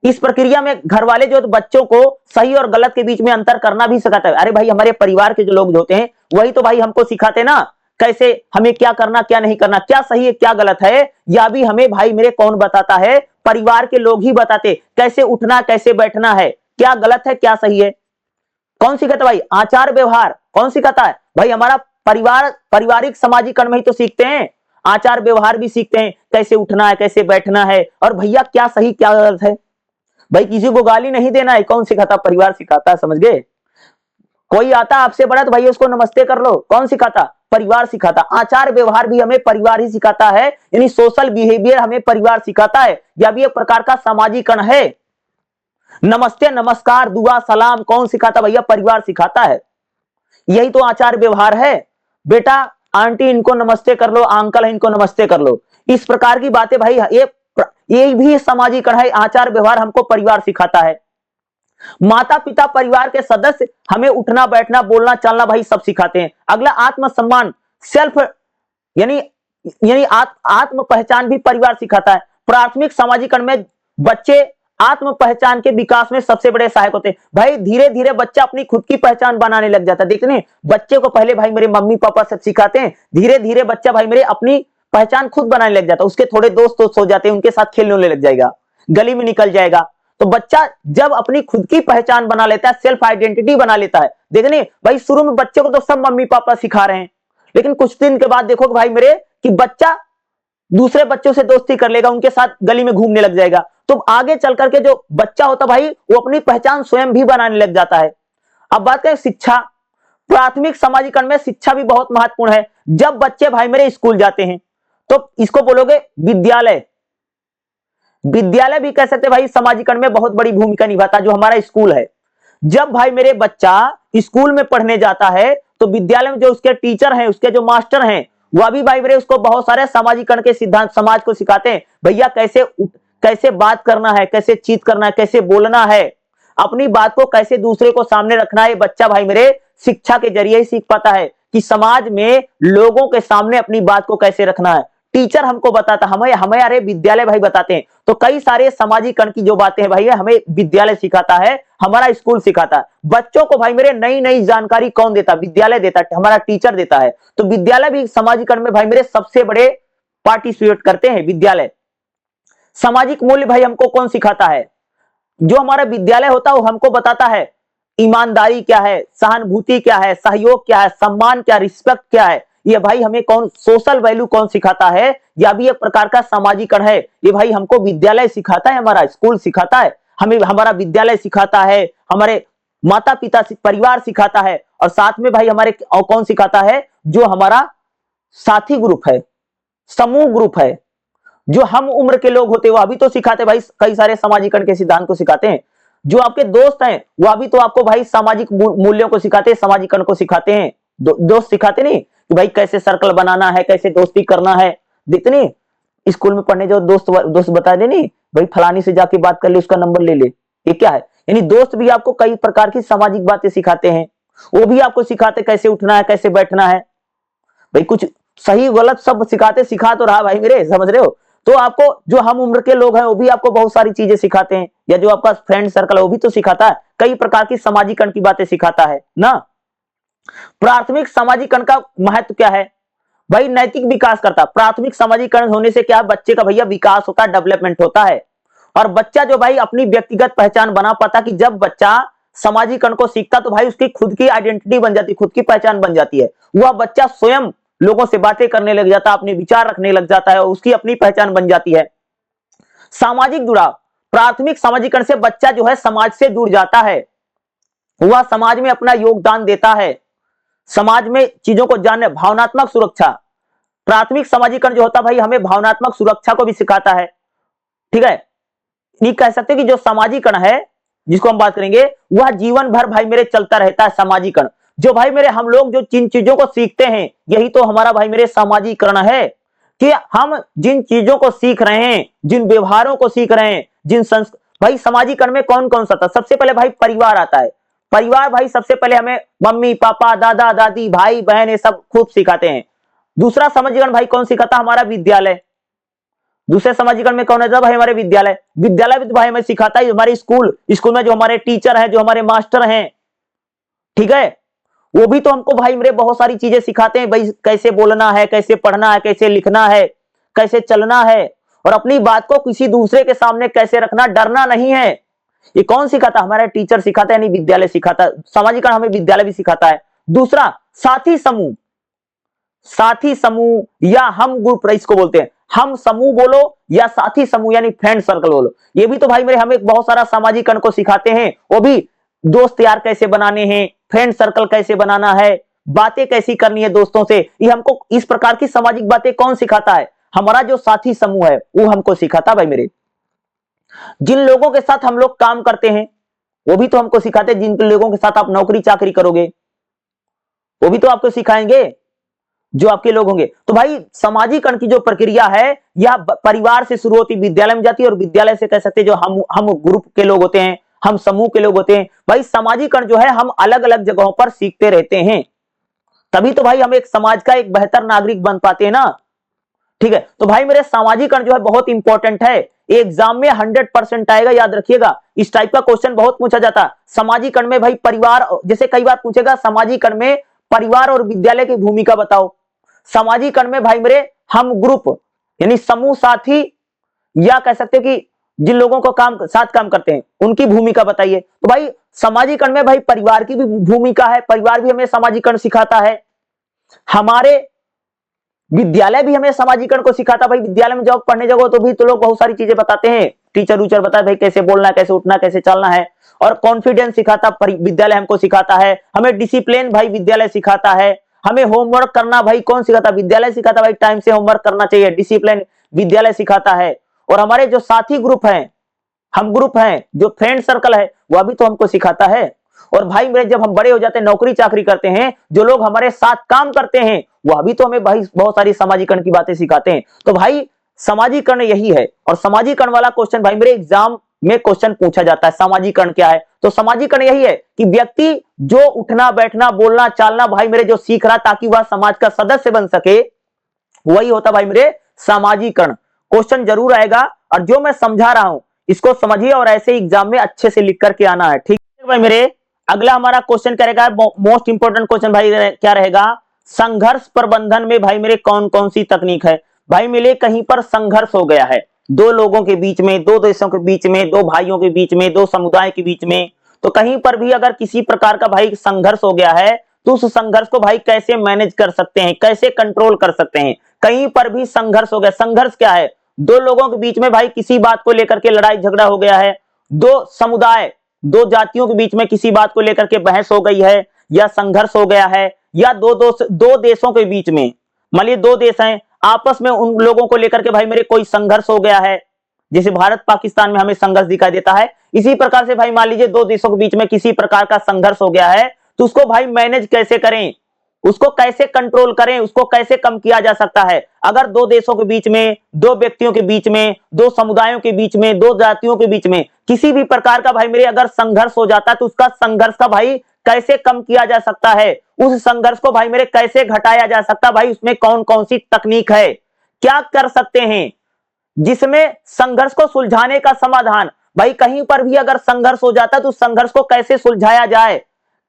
इस प्रक्रिया में घर वाले जो बच्चों को सही और गलत के बीच में अंतर करना भी सिखाता है। अरे भाई हमारे परिवार के जो लोग होते हैं वही तो भाई हमको सिखाते ना, कैसे हमें क्या करना क्या नहीं करना, क्या सही है क्या गलत है, या भी हमें भाई मेरे कौन बताता है? परिवार के लोग ही बताते। कैसे उठना कैसे बैठना है, क्या गलत है क्या सही है, कौन सिखाता भाई? आचार व्यवहार कौन सिखाता है भाई? हमारा पारिवारिक सामाजिकरण में ही तो सीखते हैं। आचार व्यवहार भी सीखते हैं, कैसे उठना है कैसे बैठना है, और भैया क्या सही क्या गलत है। भाई किसी को गाली नहीं देना है, कौन सिखाता? परिवार सिखाता है, समझ गए? कोई आता आपसे बड़ा तो भाई उसको नमस्ते कर लो, कौन सिखाता? परिवार सिखाता। आचार व्यवहार भी हमें परिवार ही सिखाता है, यानी सोशल बिहेवियर हमें परिवार सिखाता है। यह भी एक प्रकार का सामाजिकरण है। नमस्ते नमस्कार दुआ सलाम कौन सिखाता? भैया परिवार सिखाता है। यही तो आचार व्यवहार है। बेटा आंटी इनको नमस्ते कर लो, अंकल है इनको नमस्ते कर लो, इस प्रकार की बातें भाई ये भी सामाजिकरण है। आचार व्यवहार हमको परिवार सिखाता है। माता पिता परिवार के सदस्य हमें उठना बैठना बोलना चलना भाई सब सिखाते हैं। अगला आत्मसम्मान, सेल्फ यानी आत्म पहचान भी परिवार सिखाता है। प्राथमिक सामाजिकरण में बच्चे आत्म पहचान के विकास में सबसे बड़े सहायक होते हैं। भाई धीरे धीरे बच्चा अपनी खुद की पहचान बनाने लग जाता है। देखने बच्चे को पहले भाई मेरे मम्मी पापा सब सिखाते हैं, धीरे धीरे बच्चा भाई मेरे अपनी पहचान खुद बनाने लग जाता है। उसके थोड़े दोस्त हो जाते हैं, उनके साथ खेलने लग जाएगा, गली में निकल जाएगा। तो बच्चा जब अपनी खुद की पहचान बना लेता है, सेल्फ आइडेंटिटी बना लेता है। देखने भाई शुरू में बच्चे को तो सब मम्मी पापा सिखा रहे हैं, लेकिन कुछ दिन के बाद देखो भाई मेरे कि बच्चा दूसरे बच्चों से दोस्ती कर लेगा, उनके साथ गली में घूमने लग जाएगा। तो आगे चल करके जो बच्चा होता भाई वो अपनी पहचान स्वयं भी बनाने लग जाता है। अब बात करें शिक्षा, प्राथमिक सामाजिकरण में शिक्षा भी बहुत महत्वपूर्ण है। जब बच्चे भाई मेरे स्कूल जाते हैं तो इसको बोलोगे विद्यालय। विद्यालय भी कह सकते भाई सामाजिकरण में बहुत बड़ी भूमिका निभाता है, जो हमारा स्कूल है। जब भाई मेरे बच्चा स्कूल में पढ़ने जाता है तो विद्यालय में जो उसके टीचर हैं, उसके जो मास्टर हैं, वह भी भाई मेरे उसको बहुत सारे सामाजिकरण के सिद्धांत समाज को सिखाते हैं। भैया कैसे बात करना है, कैसे चीत करना है, कैसे बोलना है, अपनी बात को कैसे दूसरे को सामने रखना है। बच्चा भाई मेरे शिक्षा के जरिए ही सीख पाता है कि समाज में लोगों के सामने अपनी बात को कैसे रखना है। टीचर हमको बताता, हमें अरे विद्यालय भाई बताते हैं। तो कई सारे सामाजिकरण की जो बातें हैं भाई हमें विद्यालय सिखाता है, हमारा स्कूल सिखाता है। बच्चों को भाई मेरे नई नई जानकारी कौन देता? विद्यालय देता है, हमारा टीचर देता है। तो विद्यालय भी सामाजिकरण में भाई मेरे सबसे बड़े पार्टिसिपेट करते हैं। विद्यालय सामाजिक मूल्य भाई हमको कौन सिखाता है? जो हमारा विद्यालय होता है वो हमको बताता है ईमानदारी क्या है, सहानुभूति क्या है, सहयोग क्या है, सम्मान क्या, रिस्पेक्ट क्या है। ये भाई हमें कौन सोशल वैल्यू कौन सिखाता है? या भी एक प्रकार का सामाजिकरण है। ये भाई हमको विद्यालय सिखाता है, हमारा स्कूल सिखाता है, हमें हमारा विद्यालय सिखाता है, हमारे माता पिता परिवार सिखाता है, और साथ में भाई हमारे और कौन सिखाता है? जो हमारा साथी ग्रुप है, समूह ग्रुप है, जो हम उम्र के लोग होते हैं वह भी तो सिखाते भाई, कई सारे सामाजिकरण के सिद्धांत को सिखाते हैं। जो आपके दोस्त हैं वह भी तो आपको भाई सामाजिक मूल्यों को सिखाते हैं, सामाजिकरण को सिखाते हैं। दोस्त सिखाते नहीं कि भाई कैसे सर्कल बनाना है, कैसे दोस्ती करना है। देखते नहीं स्कूल में पढ़ने जो दोस्त बता दे नहीं भाई फलानी से जाके बात कर ले, उसका नंबर ले ले, ये क्या है? यानी दोस्त भी आपको कई प्रकार की सामाजिक बातें सिखाते हैं। वो भी आपको सिखाते कैसे उठना है कैसे बैठना है। भाई कुछ सही गलत सब सिखाते, सिखा तो रहा भाई मेरे, समझ रहे हो? तो आपको जो हम उम्र के लोग हैं वो भी आपको बहुत सारी चीजें सिखाते हैं, या जो आपका फ्रेंड सर्कल है वो भी तो सिखाता है, कई प्रकार की सामाजिकरण की बातें सिखाता है ना। प्राथमिक सामाजिकरण का महत्व क्या है भाई? नैतिक विकास करता। प्राथमिक सामाजिकरण होने से क्या है? बच्चे का भैया विकास होता है, डेवलपमेंट होता है। और बच्चा जो भाई अपनी व्यक्तिगत पहचान बना पाता, कि जब बच्चा सामाजिकरण को सीखता तो भाई उसकी खुद की आइडेंटिटी बन जाती, खुद की पहचान बन जाती है। वह बच्चा स्वयं लोगों से बातें करने लग जाता, अपने विचार रखने लग जाता है, उसकी अपनी पहचान बन जाती है। सामाजिक जुड़ाव, प्राथमिक सामाजिकरण से बच्चा जो है समाज से जुड़ जाता है, वह समाज में अपना योगदान देता है, समाज में चीजों को जानने। भावनात्मक सुरक्षा, प्राथमिक सामाजिकरण जो होता है भाई हमें भावनात्मक सुरक्षा को भी सिखाता है, ठीक है। नहीं कह सकते कि जो सामाजिकरण है जिसको हम बात करेंगे वह जीवन भर भाई मेरे चलता रहता है। सामाजिकरण जो भाई मेरे हम लोग जो जिन चीजों को सीखते हैं यही तो हमारा भाई मेरे सामाजिकरण है, कि हम जिन चीजों को सीख रहे हैं, जिन व्यवहारों को सीख रहे हैं, भाई सामाजिकरण में कौन कौन सा था। सबसे पहले भाई परिवार आता है। परिवार भाई सबसे पहले हमें मम्मी पापा दादा दादी भाई बहन ये सब खूब सिखाते हैं। दूसरा सामाजिकरण भाई कौन सिखाता, हमारा विद्यालय। दूसरे सामाजिकरण में कौन है भाई, हमारे विद्यालय। विद्यालय भी तो भाई हमें सिखाता है, हमारे स्कूल में जो हमारे टीचर हैं, जो हमारे मास्टर हैं, ठीक है, वो भी तो हमको भाई मेरे बहुत सारी चीजें सिखाते हैं भाई, कैसे बोलना है, कैसे पढ़ना है, कैसे लिखना है, कैसे चलना है, और अपनी बात को किसी दूसरे के सामने कैसे रखना, डरना नहीं है। ये कौन सिखाता, हमारा टीचर सिखाता है, नहीं विद्यालय सिखाता है। सामाजिकरण हमें विद्यालय भी सिखाता है। दूसरा साथी समूह, साथी समूह या हम ग्रुप इसको बोलते हैं, हम समूह बोलो या साथी समूह यानी फ्रेंड सर्कल बोलो, ये भी तो भाई मेरे हमें बहुत सारा सामाजिकरण को सिखाते हैं। वो भी दोस्त यार कैसे बनाने हैं, फ्रेंड सर्कल कैसे बनाना है, बातें कैसी करनी है दोस्तों से, ये हमको इस प्रकार की सामाजिक बातें कौन सिखाता है, हमारा जो साथी समूह है वो हमको सिखाता भाई मेरे। जिन लोगों के साथ हम लोग काम करते हैं वो भी तो हमको सिखाते हैं, जिन लोगों के साथ आप नौकरी चाकरी करोगे वो भी तो आपको सिखाएंगे, जो आपके लोग होंगे। तो भाई सामाजिकरण की जो प्रक्रिया है यह परिवार से शुरू होती, विद्यालय में जाती है, और विद्यालय से कह सकते हैं जो हम ग्रुप के लोग होते हैं, हम समूह के लोग होते हैं। भाई सामाजिकरण जो है हम अलग अलग जगहों पर सीखते रहते हैं, तभी तो भाई हम एक समाज का एक बेहतर नागरिक बन पाते हैं ना, ठीक है। तो भाई मेरे सामाजिकरण जो है बहुत इंपॉर्टेंट है, एग्जाम में 100% आएगा, याद रखिएगा। इस टाइप का क्वेश्चन बहुत पूछा जाता है। सामाजिकरण में भाई परिवार, जैसे कई बार पूछेगा सामाजिकरण में परिवार और विद्यालय की भूमिका बताओ। सामाजिकरण में भाई मेरे हम ग्रुप यानी समूह साथी, या कह सकते कि जिन लोगों को साथ काम करते हैं उनकी भूमिका बताइए। तो भाई सामाजिकरण में भाई परिवार की भी भूमिका है, परिवार भी हमें सामाजिकरण सिखाता है। हमारे विद्यालय भी हमें सामाजिकरण को सिखाता। भाई विद्यालय में जब पढ़ने जाओ तो भी तो लोग बहुत सारी चीजें बताते हैं, टीचर उचर बताए भाई कैसे बोलना है, कैसे उठना, कैसे चलना है, और कॉन्फिडेंस सिखाता विद्यालय हमको सिखाता है। हमें डिसिप्लिन भाई विद्यालय सिखाता है। हमें होमवर्क करना भाई कौन सिखाता, विद्यालय सिखाता। भाई टाइम से होमवर्क करना चाहिए, डिसिप्लिन विद्यालय सिखाता है। और हमारे जो साथी ग्रुप हैं, हम ग्रुप हैं, जो फ्रेंड सर्कल है वह भी तो हमको सिखाता है। और भाई मेरे जब हम बड़े हो जाते हैं, नौकरी चाकरी करते हैं, जो लोग हमारे साथ काम करते हैं वह भी तो हमें भाई बहुत सारी सामाजिकरण की बातें सिखाते हैं। तो भाई सामाजिकरण यही है, और सामाजिकरण वाला क्वेश्चन भाई मेरे एग्जाम में क्वेश्चन पूछा जाता है। सामाजिकरण क्या है, तो सामाजिकरण यही है कि व्यक्ति जो उठना बैठना बोलना चालना भाई मेरे जो सीख रहा ताकि वह समाज का सदस्य बन सके, वही होता भाई मेरे सामाजिकरण। क्वेश्चन जरूर आएगा, और जो मैं समझा रहा हूं इसको समझिए और ऐसे एग्जाम में अच्छे से लिख करके आना है, ठीक है भाई मेरे। अगला हमारा क्वेश्चन क्या रहेगा, मोस्ट इंपोर्टेंट क्वेश्चन भाई क्या रहेगा, संघर्ष प्रबंधन में भाई मेरे कौन कौन सी तकनीक है। भाई मेरे कहीं पर संघर्ष हो गया है, दो लोगों के बीच में, दो देशों के बीच में, दो भाइयों के बीच में, दो समुदाय के बीच में, तो कहीं पर भी अगर किसी प्रकार का भाई संघर्ष हो गया है तो उस संघर्ष को भाई कैसे मैनेज कर सकते हैं, कैसे कंट्रोल कर सकते हैं। कहीं पर भी संघर्ष हो गया, संघर्ष क्या है, दो लोगों के बीच में भाई किसी बात को लेकर के लड़ाई झगड़ा हो गया है, दो समुदाय दो जातियों के बीच में किसी बात को लेकर के बहस हो गई है या संघर्ष हो गया है, या दो देशों के बीच में, मान लीजिए दो देश हैं आपस में, उन लोगों को लेकर के भाई मेरे कोई संघर्ष हो गया है, जैसे भारत पाकिस्तान में हमें संघर्ष दिखाई देता है, इसी प्रकार से भाई मान लीजिए दो देशों के बीच में किसी प्रकार का संघर्ष हो गया है, तो उसको भाई मैनेज कैसे करें, उसको कैसे कंट्रोल करें, उसको कैसे कम किया जा सकता है। अगर दो देशों के बीच में, दो व्यक्तियों के बीच में, दो समुदायों के बीच में, दो जातियों के बीच में किसी भी प्रकार का भाई मेरे अगर संघर्ष हो जाता है तो उसका संघर्ष का भाई कैसे कम किया जा सकता है, उस संघर्ष को भाई मेरे कैसे घटाया जा सकता है, भाई उसमें कौन कौन सी तकनीक है, क्या कर सकते हैं जिसमें संघर्ष को सुलझाने का समाधान। भाई कहीं पर भी अगर संघर्ष हो जाता है तो संघर्ष को कैसे सुलझाया जाए,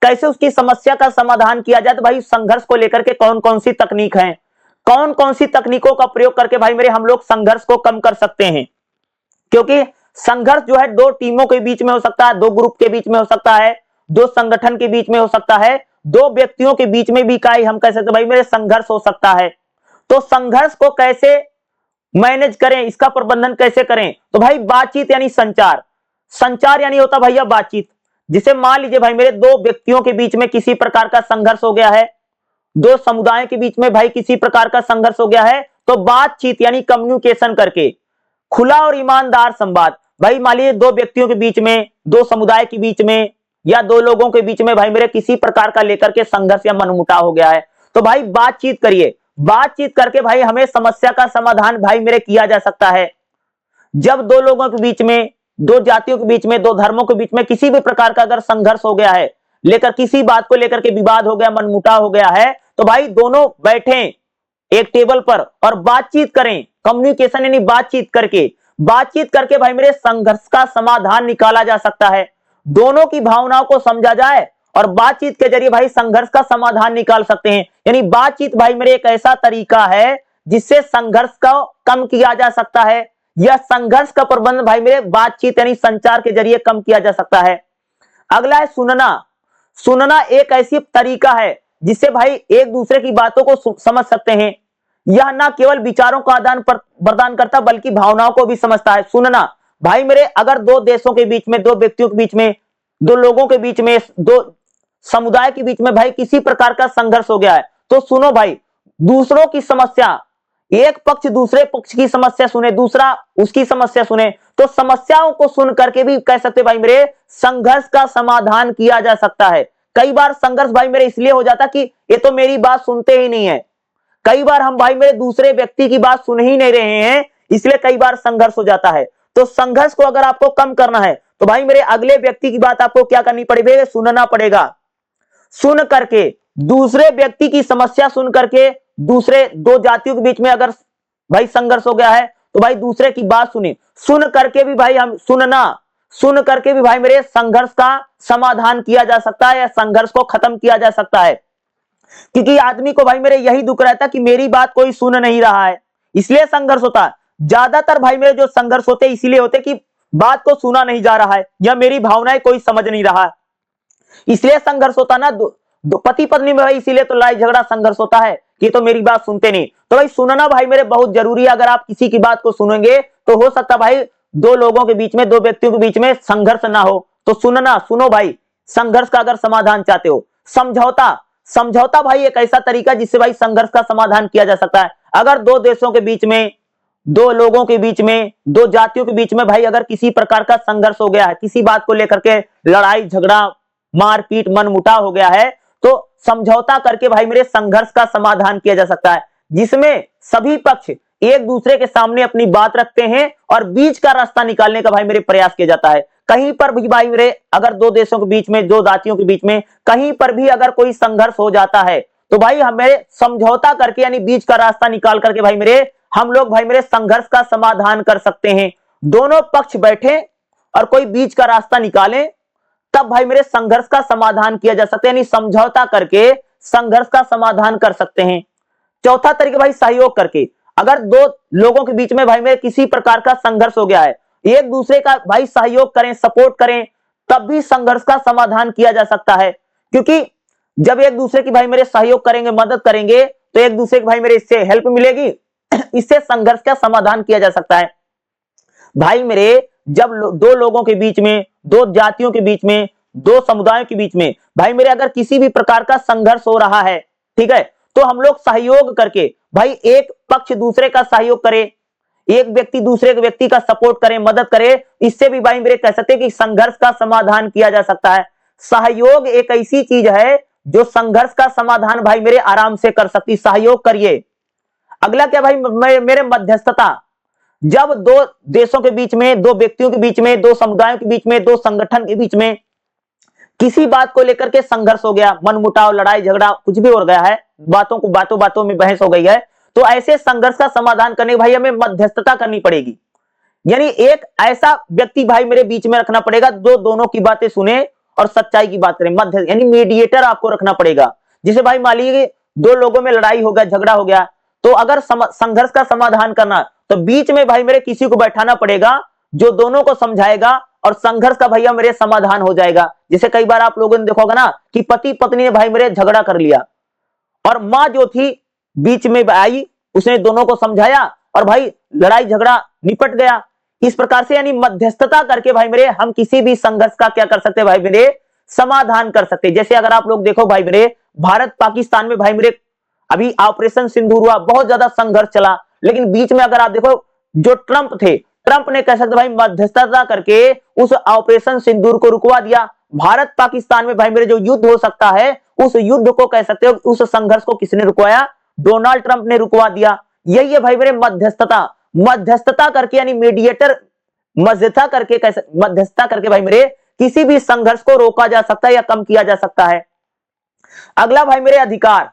कैसे उसकी समस्या का समाधान किया जाए। तो भाई संघर्ष को लेकर के कौन कौन सी तकनीक है, कौन कौन सी तकनीकों का प्रयोग करके भाई मेरे हम लोग संघर्ष को कम कर सकते हैं, क्योंकि संघर्ष जो है दो टीमों के बीच में हो सकता है, दो ग्रुप के बीच में हो सकता है, दो संगठन के बीच में हो सकता है, दो व्यक्तियों के बीच में भी काई हम कह सकते भाई मेरे संघर्ष हो सकता है। तो संघर्ष को कैसे मैनेज करें, इसका प्रबंधन कैसे करें? तो भाई बातचीत यानी संचार। संचार यानी होता भैया बातचीत। जिसे मान लीजिए भाई मेरे दो व्यक्तियों के बीच में किसी प्रकार का संघर्ष हो गया है, दो समुदायों के बीच में भाई किसी प्रकार का संघर्ष हो गया है, तो बातचीत यानी कम्युनिकेशन करके, खुला और ईमानदार संवाद। भाई मान लीजिए दो व्यक्तियों के बीच में, दो समुदाय के बीच में या दो लोगों के बीच में भाई मेरे किसी प्रकार का लेकर के संघर्ष या मनमुटाव हो गया है, तो भाई बातचीत करिए। बातचीत करके भाई हमें समस्या का समाधान भाई मेरे किया जा सकता है। जब दो लोगों के बीच में, दो जातियों के बीच में, दो धर्मों के बीच में किसी भी प्रकार का अगर संघर्ष हो गया है, लेकर किसी बात को लेकर के विवाद हो गया, मनमुटाव हो गया है, तो भाई दोनों बैठे एक टेबल पर और बातचीत करें। कम्युनिकेशन यानी बातचीत करके भाई मेरे संघर्ष का समाधान निकाला जा सकता है। दोनों की भावनाओं को समझा जाए और बातचीत के जरिए भाई संघर्ष का समाधान निकाल सकते हैं। यानी बातचीत भाई मेरे एक ऐसा तरीका है जिससे संघर्ष को कम किया जा सकता है, या संघर्ष का प्रबंधन भाई मेरे बातचीत यानी संचार के जरिए कम किया जा सकता है। अगला है सुनना। सुनना एक ऐसी तरीका है जिससे भाई एक दूसरे की बातों को समझ सकते हैं। यह ना केवल विचारों का आदान प्रदान करता बल्कि भावनाओं को भी समझता है। सुनना भाई मेरे अगर दो देशों के बीच में, दो व्यक्तियों के बीच में, दो लोगों के बीच में, दो समुदाय के बीच में भाई किसी प्रकार का संघर्ष हो गया है, तो सुनो भाई, दूसरों की समस्या, एक पक्ष दूसरे पक्ष की समस्या सुने, दूसरा उसकी समस्या सुने, तो समस्याओं को सुन करके भी कह सकते भाई मेरे संघर्ष का समाधान किया जा सकता है। कई बार संघर्ष भाई मेरे इसलिए हो जाता कि ये तो मेरी बात सुनते ही नहीं है। कई बार हम भाई मेरे दूसरे व्यक्ति की बात सुन ही नहीं रहे हैं, इसलिए कई बार संघर्ष हो जाता है। तो संघर्ष को अगर आपको कम करना है तो भाई मेरे अगले व्यक्ति की बात आपको क्या करनी पड़ेगी? सुनना पड़ेगा। सुन करके, दूसरे व्यक्ति की समस्या सुन करके, दूसरे दो जातियों के बीच में अगर भाई संघर्ष हो गया है तो भाई दूसरे की बात सुने। सुन करके भी भाई हम सुन करके भी भाई मेरे संघर्ष का समाधान किया जा सकता है या संघर्ष को खत्म किया जा सकता है। क्योंकि आदमी को भाई मेरे यही दुख रहता है कि मेरी बात कोई सुन नहीं रहा है, इसलिए संघर्ष होता है। ज्यादातर भाई मेरे जो संघर्ष होते इसलिए होते कि बात को सुना नहीं जा रहा है या मेरी भावनाएं कोई समझ नहीं रहा है, इसलिए संघर्ष होता ना। पति पत्नी में भाई इसीलिए तो लड़ाई झगड़ा संघर्ष होता है कि तो मेरी बात सुनते नहीं। तो भाई सुनना भाई मेरे बहुत जरूरी है। अगर आप किसी की बात को सुनेंगे तो हो सकता भाई दो लोगों के बीच में, दो व्यक्तियों के बीच में संघर्ष ना हो। तो सुनो भाई, संघर्ष का अगर समाधान चाहते हो। समझौता भाई एक ऐसा तरीका जिससे भाई संघर्ष का समाधान किया जा सकता है। अगर दो देशों के बीच में, दो लोगों के बीच में, दो जातियों के बीच में भाई अगर किसी प्रकार का संघर्ष हो गया है, किसी बात को लेकर के लड़ाई झगड़ा, मारपीट, मनमुटाव हो गया है, तो समझौता करके भाई मेरे संघर्ष का समाधान किया जा सकता है, जिसमें सभी पक्ष एक दूसरे के सामने अपनी बात रखते हैं और बीच का रास्ता निकालने का भाई मेरे प्रयास किया जाता है। कहीं पर भी भाई मेरे अगर दो देशों के बीच में, दो जातियों के बीच में कहीं पर भी अगर कोई संघर्ष हो जाता है तो भाई हमें समझौता करके यानी बीच का रास्ता निकाल करके भाई मेरे हम लोग भाई मेरे संघर्ष का समाधान कर सकते हैं। दोनों पक्ष बैठे और कोई बीच का रास्ता निकाले, तब भाई मेरे संघर्ष का समाधान किया जा सकता है, यानी समझौता करके संघर्ष का समाधान कर सकते हैं। चौथा तरीका भाई सहयोग करके। अगर दो लोगों के बीच में भाई मेरे किसी प्रकार का संघर्ष हो गया है, एक दूसरे का भाई सहयोग करें, सपोर्ट करें, तब भी संघर्ष का समाधान किया जा सकता है। क्योंकि जब एक दूसरे की भाई मेरे सहयोग करेंगे, मदद करेंगे, तो एक दूसरे की भाई मेरे इससे हेल्प मिलेगी, इससे संघर्ष का समाधान किया जा सकता है। भाई मेरे जब दो लोगों के बीच में, दो जातियों के बीच में, दो समुदायों के बीच में भाई मेरे अगर किसी भी प्रकार का संघर्ष हो रहा है, ठीक है, तो हम लोग सहयोग करके भाई एक पक्ष दूसरे का सहयोग करे, एक व्यक्ति दूसरे व्यक्ति का सपोर्ट करे, मदद करे, इससे भी भाई मेरे कह सकते हैं कि संघर्ष का समाधान किया जा सकता है। सहयोग एक ऐसी चीज है जो संघर्ष का समाधान भाई मेरे आराम से कर सकती, सहयोग करिए। अगला क्या भाई मेरे मध्यस्थता। जब दो देशों के बीच में, दो व्यक्तियों के बीच में, दो समुदायों के बीच में, दो संगठन के बीच में किसी बात को लेकर के संघर्ष हो गया, मनमुटाव, लड़ाई झगड़ा कुछ भी हो गया है, बातों में बहस हो गई है, तो ऐसे संघर्ष का समाधान करने भाई हमें मध्यस्थता करनी पड़ेगी। यानी एक ऐसा व्यक्ति भाई मेरे बीच में रखना पड़ेगा जो दोनों की बातें सुने और सच्चाई की बात करें, मध्य यानी मीडिएटर आपको रखना पड़ेगा। जिसे भाई मान लीजिए दो लोगों में लड़ाई हो गया, झगड़ा हो गया, तो अगर संघर्ष का समाधान करना तो बीच में भाई मेरे किसी को बैठाना पड़ेगा जो दोनों को समझाएगा और संघर्ष का भैया मेरे समाधान हो जाएगा। जैसे कई बार आप लोगों ने देखा होगा ना कि पति पत्नी ने भाई मेरे झगड़ा कर लिया और मां जो थी बीच में आई, उसने दोनों को समझाया और भाई लड़ाई झगड़ा निपट गया। इस प्रकार से यानी मध्यस्थता करके भाई मेरे हम किसी भी संघर्ष का क्या कर सकते हैं भाई मेरे, समाधान कर सकते हैं। जैसे अगर आप लोग देखो भाई मेरे, भारत पाकिस्तान में भाई मेरे अभी ऑपरेशन सिंदूर हुआ, बहुत ज्यादा संघर्ष चला, लेकिन बीच में अगर आप देखो जो ट्रंप थे, ट्रंप ने कह सकते भाई मध्यस्थता करके उस ऑपरेशन सिंदूर को रुकवा दिया। भारत पाकिस्तान में भाई मेरे जो युद्ध हो सकता है, उस युद्ध को कह सकते हो, उस संघर्ष को किसने रुकवाया, डोनाल्ड ट्रंप ने रुकवा दिया। यही है भाई मेरे मध्यस्थता। मध्यस्थता करके यानी मीडिएटर, मध्यस्थता करके भाई मेरे किसी भी संघर्ष को रोका जा सकता है या कम किया जा सकता है। अगला भाई मेरे अधिकार।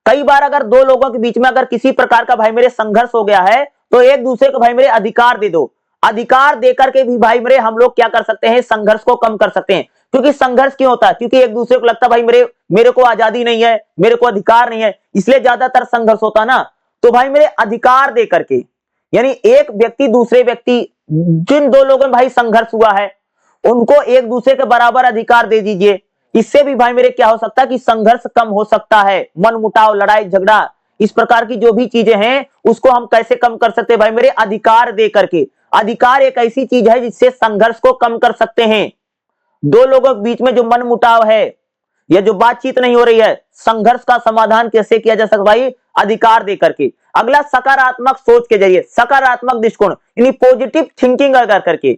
कई बार अगर दो लोगों के बीच में अगर किसी प्रकार का भाई मेरे संघर्ष हो गया है तो एक दूसरे को भाई मेरे अधिकार दे दो। अधिकार देकर के भी भाई मेरे हम लोग क्या कर सकते हैं, संघर्ष को कम कर सकते हैं। क्योंकि संघर्ष क्यों होता है, क्योंकि एक दूसरे को लगता है भाई मेरे को आजादी नहीं है, मेरे को अधिकार नहीं है, इसलिए ज्यादातर संघर्ष होता ना। तो भाई मेरे अधिकार दे करके यानी एक व्यक्ति दूसरे व्यक्ति, जिन दो लोगों में भाई संघर्ष हुआ है उनको एक दूसरे के बराबर अधिकार दे दीजिए। इससे भी भाई मेरे क्या हो सकता है कि संघर्ष कम हो सकता है। मन मुटाव, लड़ाई झगड़ा, इस प्रकार की जो भी चीजें हैं उसको हम कैसे कम कर सकते हैं भाई मेरे, अधिकार दे करके। अधिकार एक ऐसी चीज है जिससे संघर्ष को कम कर सकते हैं। दो लोगों के बीच में जो मन मुटाव है या जो बातचीत नहीं हो रही है, संघर्ष का समाधान कैसे किया जा सकता भाई, अधिकार दे करके। अगला सकारात्मक सोच के जरिए, सकारात्मक दृष्टिकोण यानी पॉजिटिव थिंकिंग अगर करके।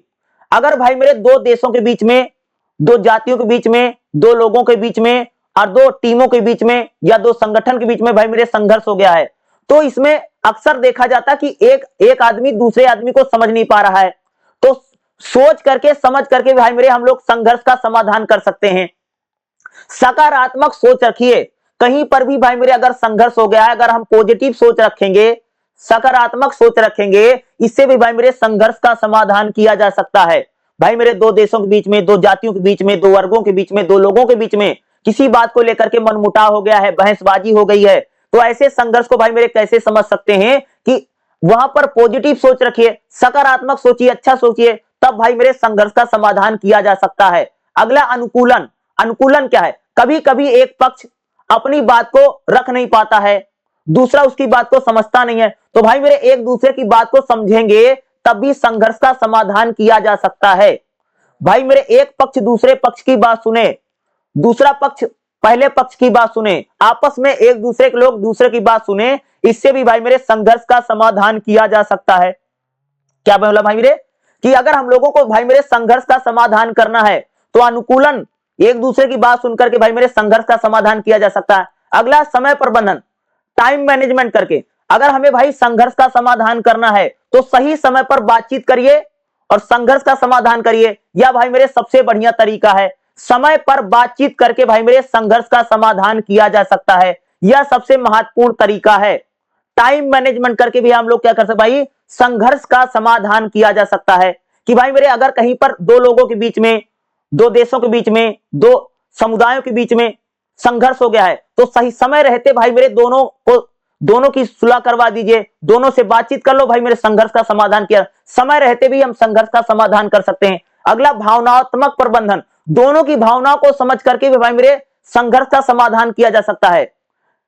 अगर भाई मेरे दो देशों के बीच में, दो जातियों के बीच में, दो लोगों के बीच में और दो टीमों के बीच में या दो संगठन के बीच में भाई मेरे संघर्ष हो गया है, तो इसमें अक्सर देखा जाता है कि एक आदमी दूसरे आदमी को समझ नहीं पा रहा है। तो सोच करके, समझ करके भाई मेरे हम लोग संघर्ष का समाधान कर सकते हैं। सकारात्मक सोच रखिए। कहीं पर भी भाई मेरे अगर संघर्ष हो गया है, अगर हम पॉजिटिव सोच रखेंगे, सकारात्मक सोच रखेंगे, इससे भी भाई मेरे संघर्ष का समाधान किया जा सकता है। भाई मेरे दो देशों के बीच में, दो जातियों के बीच में, दो वर्गों के बीच में, दो लोगों के बीच में किसी बात को लेकर के मनमुटाव हो गया है, बहसबाजी हो गई है, तो ऐसे संघर्ष को भाई मेरे कैसे समझ सकते हैं कि वहां पर पॉजिटिव सोच रखिए, सकारात्मक सोचिए, अच्छा सोचिए, तब भाई मेरे संघर्ष का समाधान किया जा सकता है। अगला अनुकूलन। अनुकूलन क्या है, कभी कभी एक पक्ष अपनी बात को रख नहीं पाता है, दूसरा उसकी बात को समझता नहीं है, तो भाई मेरे एक दूसरे की बात को समझेंगे तब भी संघर्ष का समाधान किया जा सकता है। भाई मेरे एक पक्ष दूसरे पक्ष की बात सुने, दूसरा पक्ष पहले पक्ष की बात सुने, आपस में एक दूसरे के लोग दूसरे की बात सुने, इससे भी भाई मेरे संघर्ष का समाधान किया जा सकता है। क्या बोला भाई मेरे कि अगर हम लोगों को भाई मेरे संघर्ष का समाधान करना है तो अनुकूलन, एक दूसरे की बात सुनकर के भाई मेरे संघर्ष का समाधान किया जा सकता है। अगला समय प्रबंधन, टाइम मैनेजमेंट करके। अगर हमें भाई संघर्ष का समाधान करना है तो सही समय पर बातचीत करिए और संघर्ष का समाधान करिए। यह भाई मेरे सबसे बढ़िया तरीका है। समय पर बातचीत करके भाई मेरे संघर्ष का समाधान किया जा सकता है, यह सबसे महत्वपूर्ण तरीका है। टाइम मैनेजमेंट करके भी हम लोग क्या कर सकते भाई, संघर्ष का समाधान किया जा सकता है। कि भाई मेरे अगर कहीं पर दो लोगों के बीच में, दो देशों के बीच में, दो समुदायों के बीच में संघर्ष हो गया है तो सही समय रहते भाई मेरे दोनों की सुलह करवा दीजिए, दोनों से बातचीत कर लो, भाई मेरे संघर्ष का समाधान किया। समय रहते भी हम संघर्ष का समाधान कर सकते हैं। अगला भावनात्मक प्रबंधन, दोनों की भावनाओं को समझ करके भी भाई मेरे संघर्ष का समाधान किया जा सकता है।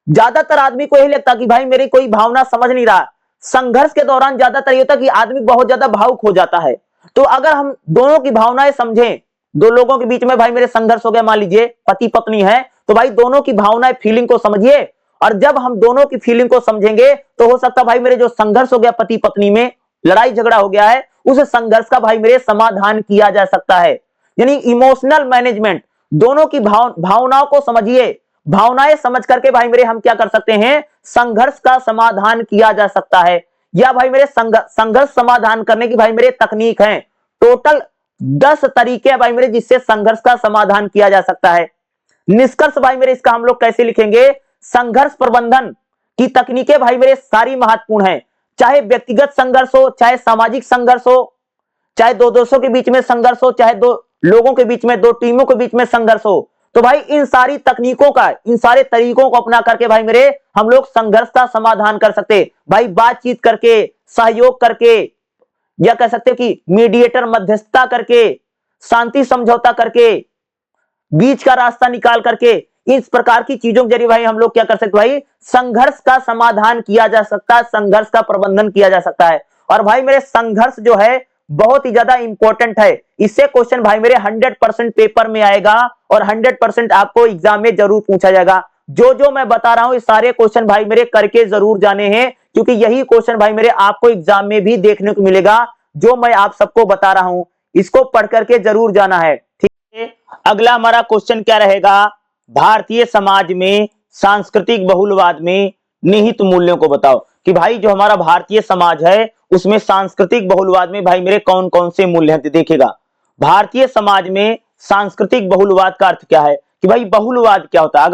ज्यादातर आदमी को यही लगता कि भाई मेरी कोई भावना समझ नहीं रहा। संघर्ष के दौरान ज्यादातर ये होता कि आदमी बहुत ज्यादा भावुक हो जाता है। तो अगर हम दोनों की भावनाएं समझें, दो लोगों के बीच में भाई मेरे संघर्ष हो गया, मान लीजिए पति पत्नी है, तो भाई दोनों की भावनाएं, फीलिंग को समझिए। और जब हम दोनों की फीलिंग को समझेंगे तो हो सकता भाई मेरे जो संघर्ष हो गया पति पत्नी में, लड़ाई झगड़ा हो गया है, उस संघर्ष का भाई मेरे समाधान किया जा सकता है। यानी इमोशनल मैनेजमेंट, दोनों की भावनाओं को समझिए, भावनाएं समझ करके भाई मेरे हम क्या कर सकते हैं, संघर्ष का समाधान किया जा सकता है। या भाई मेरे संघर्ष समाधान करने की भाई मेरे तकनीक हैं। टोटल 10 तरीके हैं भाई मेरे जिससे संघर्ष का समाधान किया जा सकता है। निष्कर्ष भाई मेरे इसका हम लोग कैसे लिखेंगे, संघर्ष प्रबंधन की तकनीकें भाई मेरे सारी महत्वपूर्ण हैं। चाहे व्यक्तिगत संघर्ष हो, चाहे सामाजिक संघर्ष हो, चाहे दो देशों के बीच में संघर्ष हो, चाहे दो लोगों के बीच में, दो टीमों के बीच में संघर्ष हो, तो भाई इन सारी तकनीकों का, इन सारे तरीकों को अपना करके भाई मेरे हम लोग संघर्ष का समाधान कर सकते। भाई बातचीत करके, सहयोग करके, या कह सकते हो कि मीडिएटर, मध्यस्थता करके, शांति समझौता करके, बीच का रास्ता निकाल करके, इस प्रकार की चीजों के जरिए भाई हम लोग क्या कर सकते भाई, संघर्ष का समाधान किया जा सकता है, संघर्ष का प्रबंधन किया जा सकता है। और भाई मेरे संघर्ष जो है बहुत ही ज्यादा इंपॉर्टेंट है। इससे क्वेश्चन भाई मेरे 100% पेपर में आएगा और 100% आपको एग्जाम में जरूर पूछा जाएगा। जो जो मैं बता रहा हूं, ये सारे क्वेश्चन भाई मेरे करके जरूर जाने हैं, क्योंकि यही क्वेश्चन भाई मेरे आपको एग्जाम में भी देखने को मिलेगा। जो मैं आप सबको बता रहा हूं, इसको पढ़ करके जरूर जाना है। ठीक है, अगला हमारा क्वेश्चन क्या रहेगा, भारतीय समाज में सांस्कृतिक बहुलवाद में निहित मूल्यों को बताओ। कि भाई जो हमारा भारतीय समाज है उसमें सांस्कृतिक बहुलवाद में भाई मेरे कौन कौन से मूल्य हैं। देखिएगा, भारतीय समाज में सांस्कृतिक बहुलवाद का अर्थ क्या है, कि भाई बहुलवाद क्या होता है।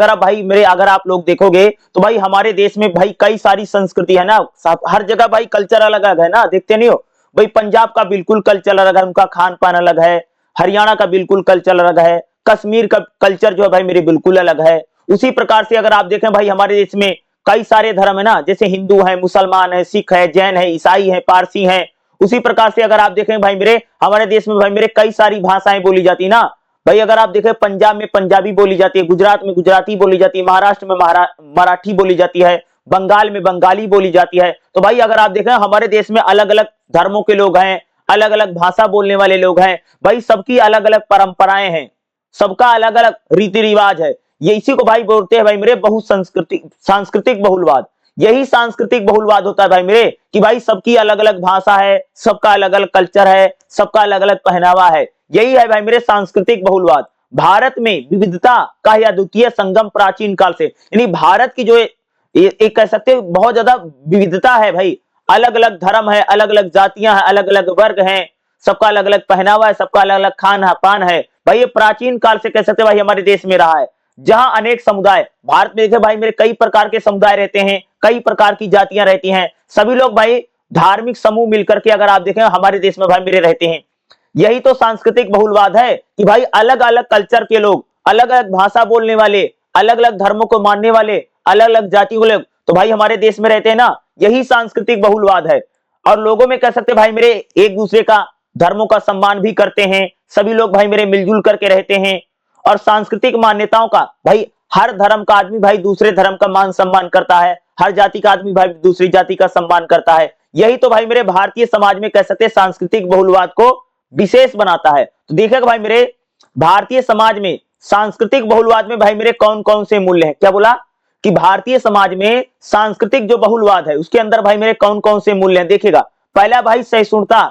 अगर आप लोग देखोगे तो भाई हमारे देश में भाई कई सारी संस्कृति है ना, हर जगह भाई कल्चर अलग अलग है ना, देखते नहीं हो भाई, पंजाब का बिल्कुल कल्चर अलग है, उनका खान पान अलग है, हरियाणा का बिल्कुल कल्चर अलग है, कश्मीर का कल्चर जो है भाई मेरे बिल्कुल अलग है। उसी प्रकार से अगर आप देखें भाई हमारे देश में कई सारे धर्म है ना, जैसे हिंदू है, मुसलमान है, सिख है, जैन है, ईसाई है, पारसी है। उसी प्रकार से अगर आप देखें भाई मेरे हमारे देश में भाई मेरे कई सारी भाषाएं बोली जाती ना भाई। अगर आप देखें पंजाब में पंजाबी बोली जाती है, गुजरात में गुजराती बोली जाती है, महाराष्ट्र में मराठी बोली जाती है, बंगाल में बंगाली बोली जाती है। तो भाई अगर आप देखें हमारे देश में अलग अलग धर्मों के लोग हैं, अलग अलग भाषा बोलने वाले लोग हैं भाई, सबकी अलग अलग परंपराएं हैं, सबका अलग अलग रीति रिवाज है। ये इसी को भाई बोलते हैं भाई मेरे सांस्कृतिक बहुलवाद। यही सांस्कृतिक बहुलवाद होता है भाई मेरे, कि भाई सबकी अलग अलग भाषा है, सबका अलग अलग कल्चर है, सबका अलग अलग पहनावा है। यही है भाई मेरे सांस्कृतिक बहुलवाद। भारत में विविधता का यह अद्वितीय संगम प्राचीन काल से, यानी भारत की जो एक कह सकते हैं बहुत ज्यादा विविधता है भाई, अलग अलग धर्म है, अलग अलग जातियां हैं, अलग अलग वर्ग हैं, सबका अलग अलग पहनावा है, सबका अलग अलग खान पान है भाई। ये प्राचीन काल से कह सकते हैं भाई हमारे देश में रहा है, जहां अनेक समुदाय, भारत में देखे भाई मेरे कई प्रकार के समुदाय रहते हैं, कई प्रकार की जातियां रहती हैं, सभी लोग भाई धार्मिक समूह मिलकर के अगर आप देखें हमारे देश में भाई मेरे रहते हैं। यही तो सांस्कृतिक बहुलवाद है, कि भाई अलग अलग कल्चर के लोग, अलग अलग भाषा बोलने वाले, अलग अलग धर्मों को मानने वाले, अलग अलग जाति के लोग तो भाई हमारे देश में रहते हैं ना। यही सांस्कृतिक बहुलवाद है। और लोगों में कह सकते भाई मेरे एक दूसरे का धर्मों का सम्मान भी करते हैं, सभी लोग भाई मेरे मिलजुल करके रहते हैं। और सांस्कृतिक मान्यताओं का भाई, हर धर्म का आदमी भाई दूसरे धर्म का मान सम्मान करता है, हर जाति का आदमी भाई दूसरी जाति का सम्मान करता है। यही तो भाई मेरे भारतीय समाज में कह सकते हैं सांस्कृतिक बहुलवाद को विशेष बनाता है। तो देखिएगा भाई मेरे भारतीय समाज में सांस्कृतिक बहुलवाद में भाई मेरे कौन कौन से मूल्य हैं। क्या बोला कि भारतीय समाज में सांस्कृतिक जो बहुलवाद है उसके अंदर भाई मेरे कौन कौन से मूल्य हैं। देखिएगा, पहला भाई सहिष्णुता।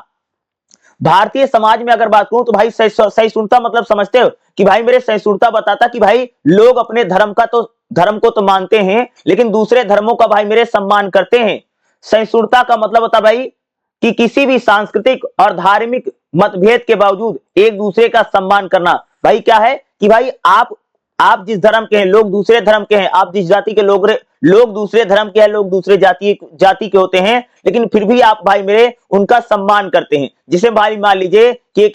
भारतीय समाज में अगर बात करूं तो भाई सहिष्णुता मतलब समझते हो कि भाई मेरे सहिष्णुता बताता कि भाई लोग अपने धर्म को तो मानते हैं, लेकिन दूसरे धर्मों का भाई मेरे सम्मान करते हैं। सहिष्णुता का मतलब होता भाई कि किसी भी सांस्कृतिक और धार्मिक मतभेद के बावजूद एक दूसरे का सम्मान करना। भाई क्या है कि भाई आप जिस धर्म के हैं, लोग दूसरे धर्म के हैं, आप जिस जाति के लोग दूसरे धर्म के हैं, लोग दूसरे जाति के होते हैं, लेकिन फिर भी आप भाई मेरे उनका सम्मान करते हैं। जिसे भाई मान लीजिए कि एक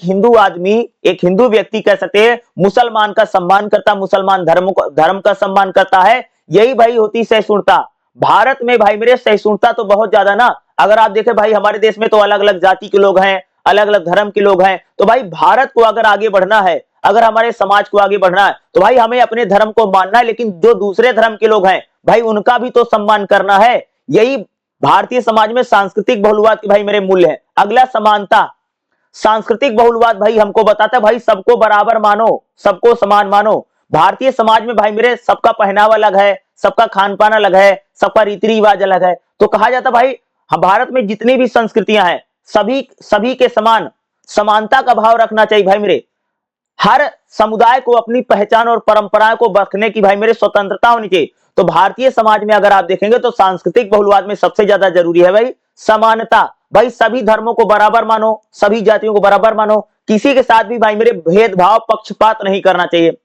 हिंदू व्यक्ति कह सकते हैं मुसलमान का सम्मान करता, मुसलमान धर्म का सम्मान करता है। यही भाई होती सहिष्णुता। भारत में भाई मेरे सहिष्णुता तो बहुत ज्यादा ना। अगर आप देखें भाई हमारे देश में तो अलग अलग जाति के लोग हैं, अलग अलग धर्म के लोग हैं। तो भाई भारत को अगर आगे बढ़ना है, अगर हमारे समाज को आगे बढ़ना है, तो भाई हमें अपने धर्म को मानना है, लेकिन जो दूसरे धर्म के लोग हैं भाई उनका भी तो सम्मान करना है। यही भारतीय समाज में सांस्कृतिक बहुलवाद की भाई मेरे मूल्य है। अगला समानता। सांस्कृतिक बहुलवाद भाई हमको बताता है भाई सबको बराबर मानो, सबको समान मानो। भारतीय समाज में भाई मेरे सबका पहनावा अलग है, सबका खान पान अलग है, सबका रीति रिवाज अलग है। तो कहा जाता भाई भारत में जितनी भी संस्कृतियां हैं सभी के समानता का भाव रखना चाहिए। भाई मेरे हर समुदाय को अपनी पहचान और परंपराओं को रखने की भाई मेरे स्वतंत्रता होनी चाहिए। तो भारतीय समाज में अगर आप देखेंगे तो सांस्कृतिक बहुलवाद में सबसे ज्यादा जरूरी है भाई समानता। भाई सभी धर्मों को बराबर मानो, सभी जातियों को बराबर मानो, किसी के साथ भी भाई मेरे भेदभाव पक्षपात नहीं करना चाहिए।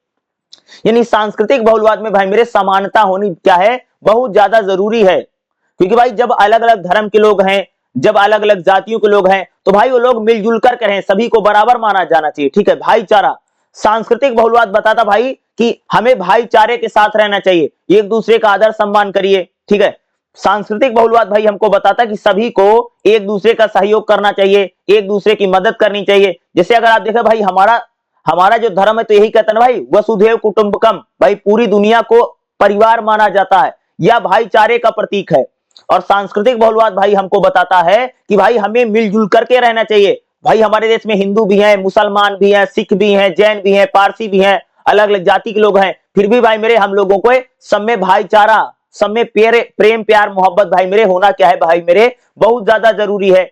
यानी सांस्कृतिक बहुलवाद में भाई मेरे समानता होनी क्या है, बहुत ज्यादा जरूरी है। क्योंकि भाई जब अलग अलग धर्म के लोग हैं, जब अलग अलग जातियों के लोग हैं, तो भाई वो लोग मिलजुल कर रहें, सभी को बराबर माना जाना चाहिए। ठीक है, भाईचारा। सांस्कृतिक बहुलवाद बताता भाई कि हमें भाईचारे के साथ रहना चाहिए, एक दूसरे का आदर सम्मान करिए। ठीक है, सांस्कृतिक बहुलवाद भाई हमको बताता है कि सभी को एक दूसरे का सहयोग करना चाहिए, एक दूसरे की मदद करनी चाहिए। जैसे अगर आप देखें भाई हमारा हमारा जो धर्म है तो यही कहता है ना भाई, वसुधैव कुटुंबकम, भाई पूरी दुनिया को परिवार माना जाता है, यह भाईचारे का प्रतीक है। और सांस्कृतिक बहुलवाद भाई हमको बताता है कि भाई हमें मिलजुल करके रहना चाहिए। भाई हमारे देश में हिंदू भी हैं, मुसलमान भी हैं, सिख भी हैं, जैन भी हैं, पारसी भी हैं, अलग अलग जाति के लोग हैं, फिर भी भाई मेरे हम लोगों को सब में भाईचारा, सब में प्रेम प्यार मोहब्बत भाई मेरे होना क्या है भाई मेरे बहुत ज्यादा जरूरी है।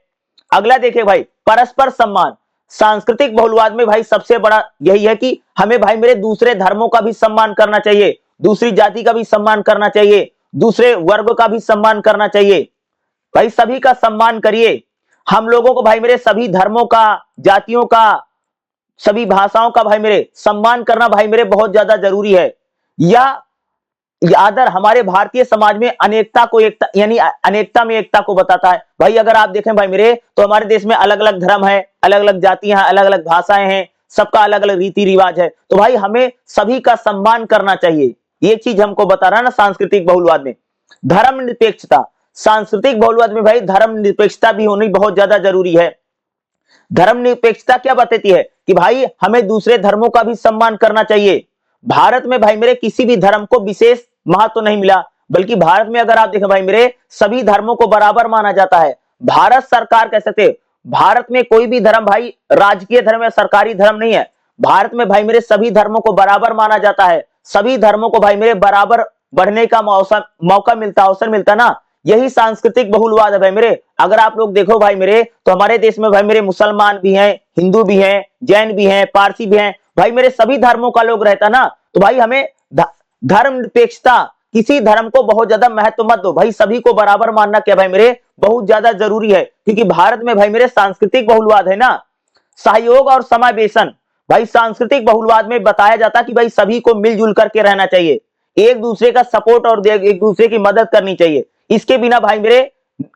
अगला देखिए भाई, परस्पर सम्मान। सांस्कृतिक बहुलवाद में भाई सबसे बड़ा यही है कि हमें भाई मेरे दूसरे धर्मों का भी सम्मान करना चाहिए, दूसरी जाति का भी सम्मान करना चाहिए, दूसरे वर्ग का भी सम्मान करना चाहिए। भाई सभी का सम्मान करिए। हम लोगों को भाई मेरे सभी धर्मों का, जातियों का, सभी भाषाओं का भाई मेरे सम्मान करना भाई मेरे बहुत ज्यादा जरूरी है। यह आदर हमारे भारतीय समाज में अनेकता को एकता, यानी अनेकता में एकता को बताता है। भाई अगर आप देखें भाई मेरे तो हमारे देश में अलग अलग धर्म है, अलग अलग जातियां, अलग अलग भाषाएं हैं, सबका अलग अलग रीति रिवाज है, तो भाई हमें सभी का सम्मान करना चाहिए। ये चीज हमको बता रहा है ना सांस्कृतिक बहुलवाद में। धर्मनिरपेक्षता, सांस्कृतिक बहुलवाद में भाई धर्मनिरपेक्षता भी होनी बहुत ज्यादा जरूरी है। धर्मनिरपेक्षता क्या बताती है कि भाई हमें दूसरे धर्मों का भी सम्मान करना चाहिए। भारत में भाई मेरे किसी भी धर्म को विशेष महत्व नहीं मिला, बल्कि भारत में अगर आप देखें भाई मेरे सभी धर्मों को बराबर माना जाता है। भारत सरकार कह सकते, भारत में कोई भी धर्म भाई राजकीय धर्म या सरकारी धर्म नहीं है। भारत में भाई मेरे सभी धर्मों को बराबर माना जाता है, सभी धर्मों को भाई मेरे बराबर बढ़ने का मौका मिलता, अवसर मिलता ना, यही सांस्कृतिक बहुलवाद है भाई मेरे। अगर आप लोग देखो भाई मेरे तो हमारे देश में भाई मेरे मुसलमान भी हैं, हिंदू भी हैं, जैन भी हैं, पारसी भी हैं, भाई मेरे सभी धर्मों का लोग रहता ना, तो भाई हमें धर्मनिरपेक्षता, किसी धर्म को बहुत ज्यादा महत्व मत दो, भाई सभी को बराबर मानना क्या भाई मेरे बहुत ज्यादा जरूरी है। क्योंकि भारत में भाई मेरे सांस्कृतिक बहुलवाद है ना। सहयोग और समावेशन, भाई सांस्कृतिक बहुलवाद में बताया जाता कि भाई सभी को मिलजुल करके रहना चाहिए, एक दूसरे का सपोर्ट और एक दूसरे की मदद करनी चाहिए। इसके बिना भाई मेरे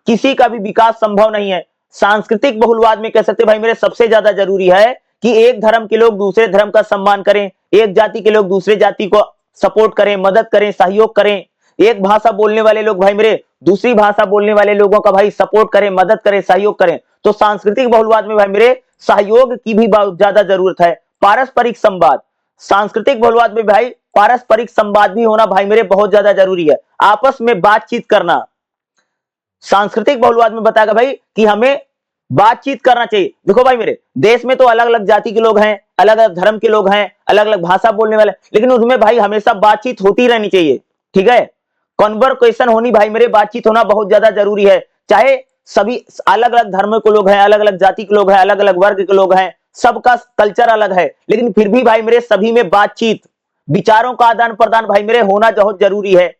किसी का भी विकास संभव नहीं है। सांस्कृतिक बहुलवाद में कह सकते भाई मेरे सबसे ज्यादा जरूरी है कि एक धर्म के लोग दूसरे धर्म का सम्मान करें, एक जाति के लोग दूसरे जाति को सपोर्ट करें, मदद करें, सहयोग करें। एक भाषा बोलने वाले लोग भाई मेरे दूसरी भाषा बोलने वाले लोगों का भाई सपोर्ट करें, मदद करें, सहयोग करें। तो सांस्कृतिक बहुलवाद में भाई मेरे सहयोग की भी बहुत ज्यादा जरूरत है। पारस्परिक संवाद, सांस्कृतिक बहुलवाद में भाई पारस्परिक संवाद भी होना भाई मेरे बहुत ज्यादा जरूरी है, आपस में बातचीत करना। सांस्कृतिक बहुलवाद में बताएगा भाई कि हमें बातचीत करना चाहिए। देखो भाई मेरे देश में तो अलग अलग जाति के लोग हैं, अलग अलग धर्म के लोग हैं, अलग अलग भाषा बोलने वाले, लेकिन उसमें भाई हमेशा बातचीत होती रहनी चाहिए, ठीक है। कॉन्वर्सेशन होनी भाई मेरे, बातचीत होना बहुत ज्यादा जरूरी है। चाहे सभी अलग अलग धर्म के लोग हैं, अलग अलग जाति के लोग हैं, अलग अलग वर्ग के लोग हैं, सबका कल्चर अलग है, लेकिन फिर भी भाई मेरे सभी में बातचीत, विचारों का आदान प्रदान भाई मेरे होना बहुत जरूरी है।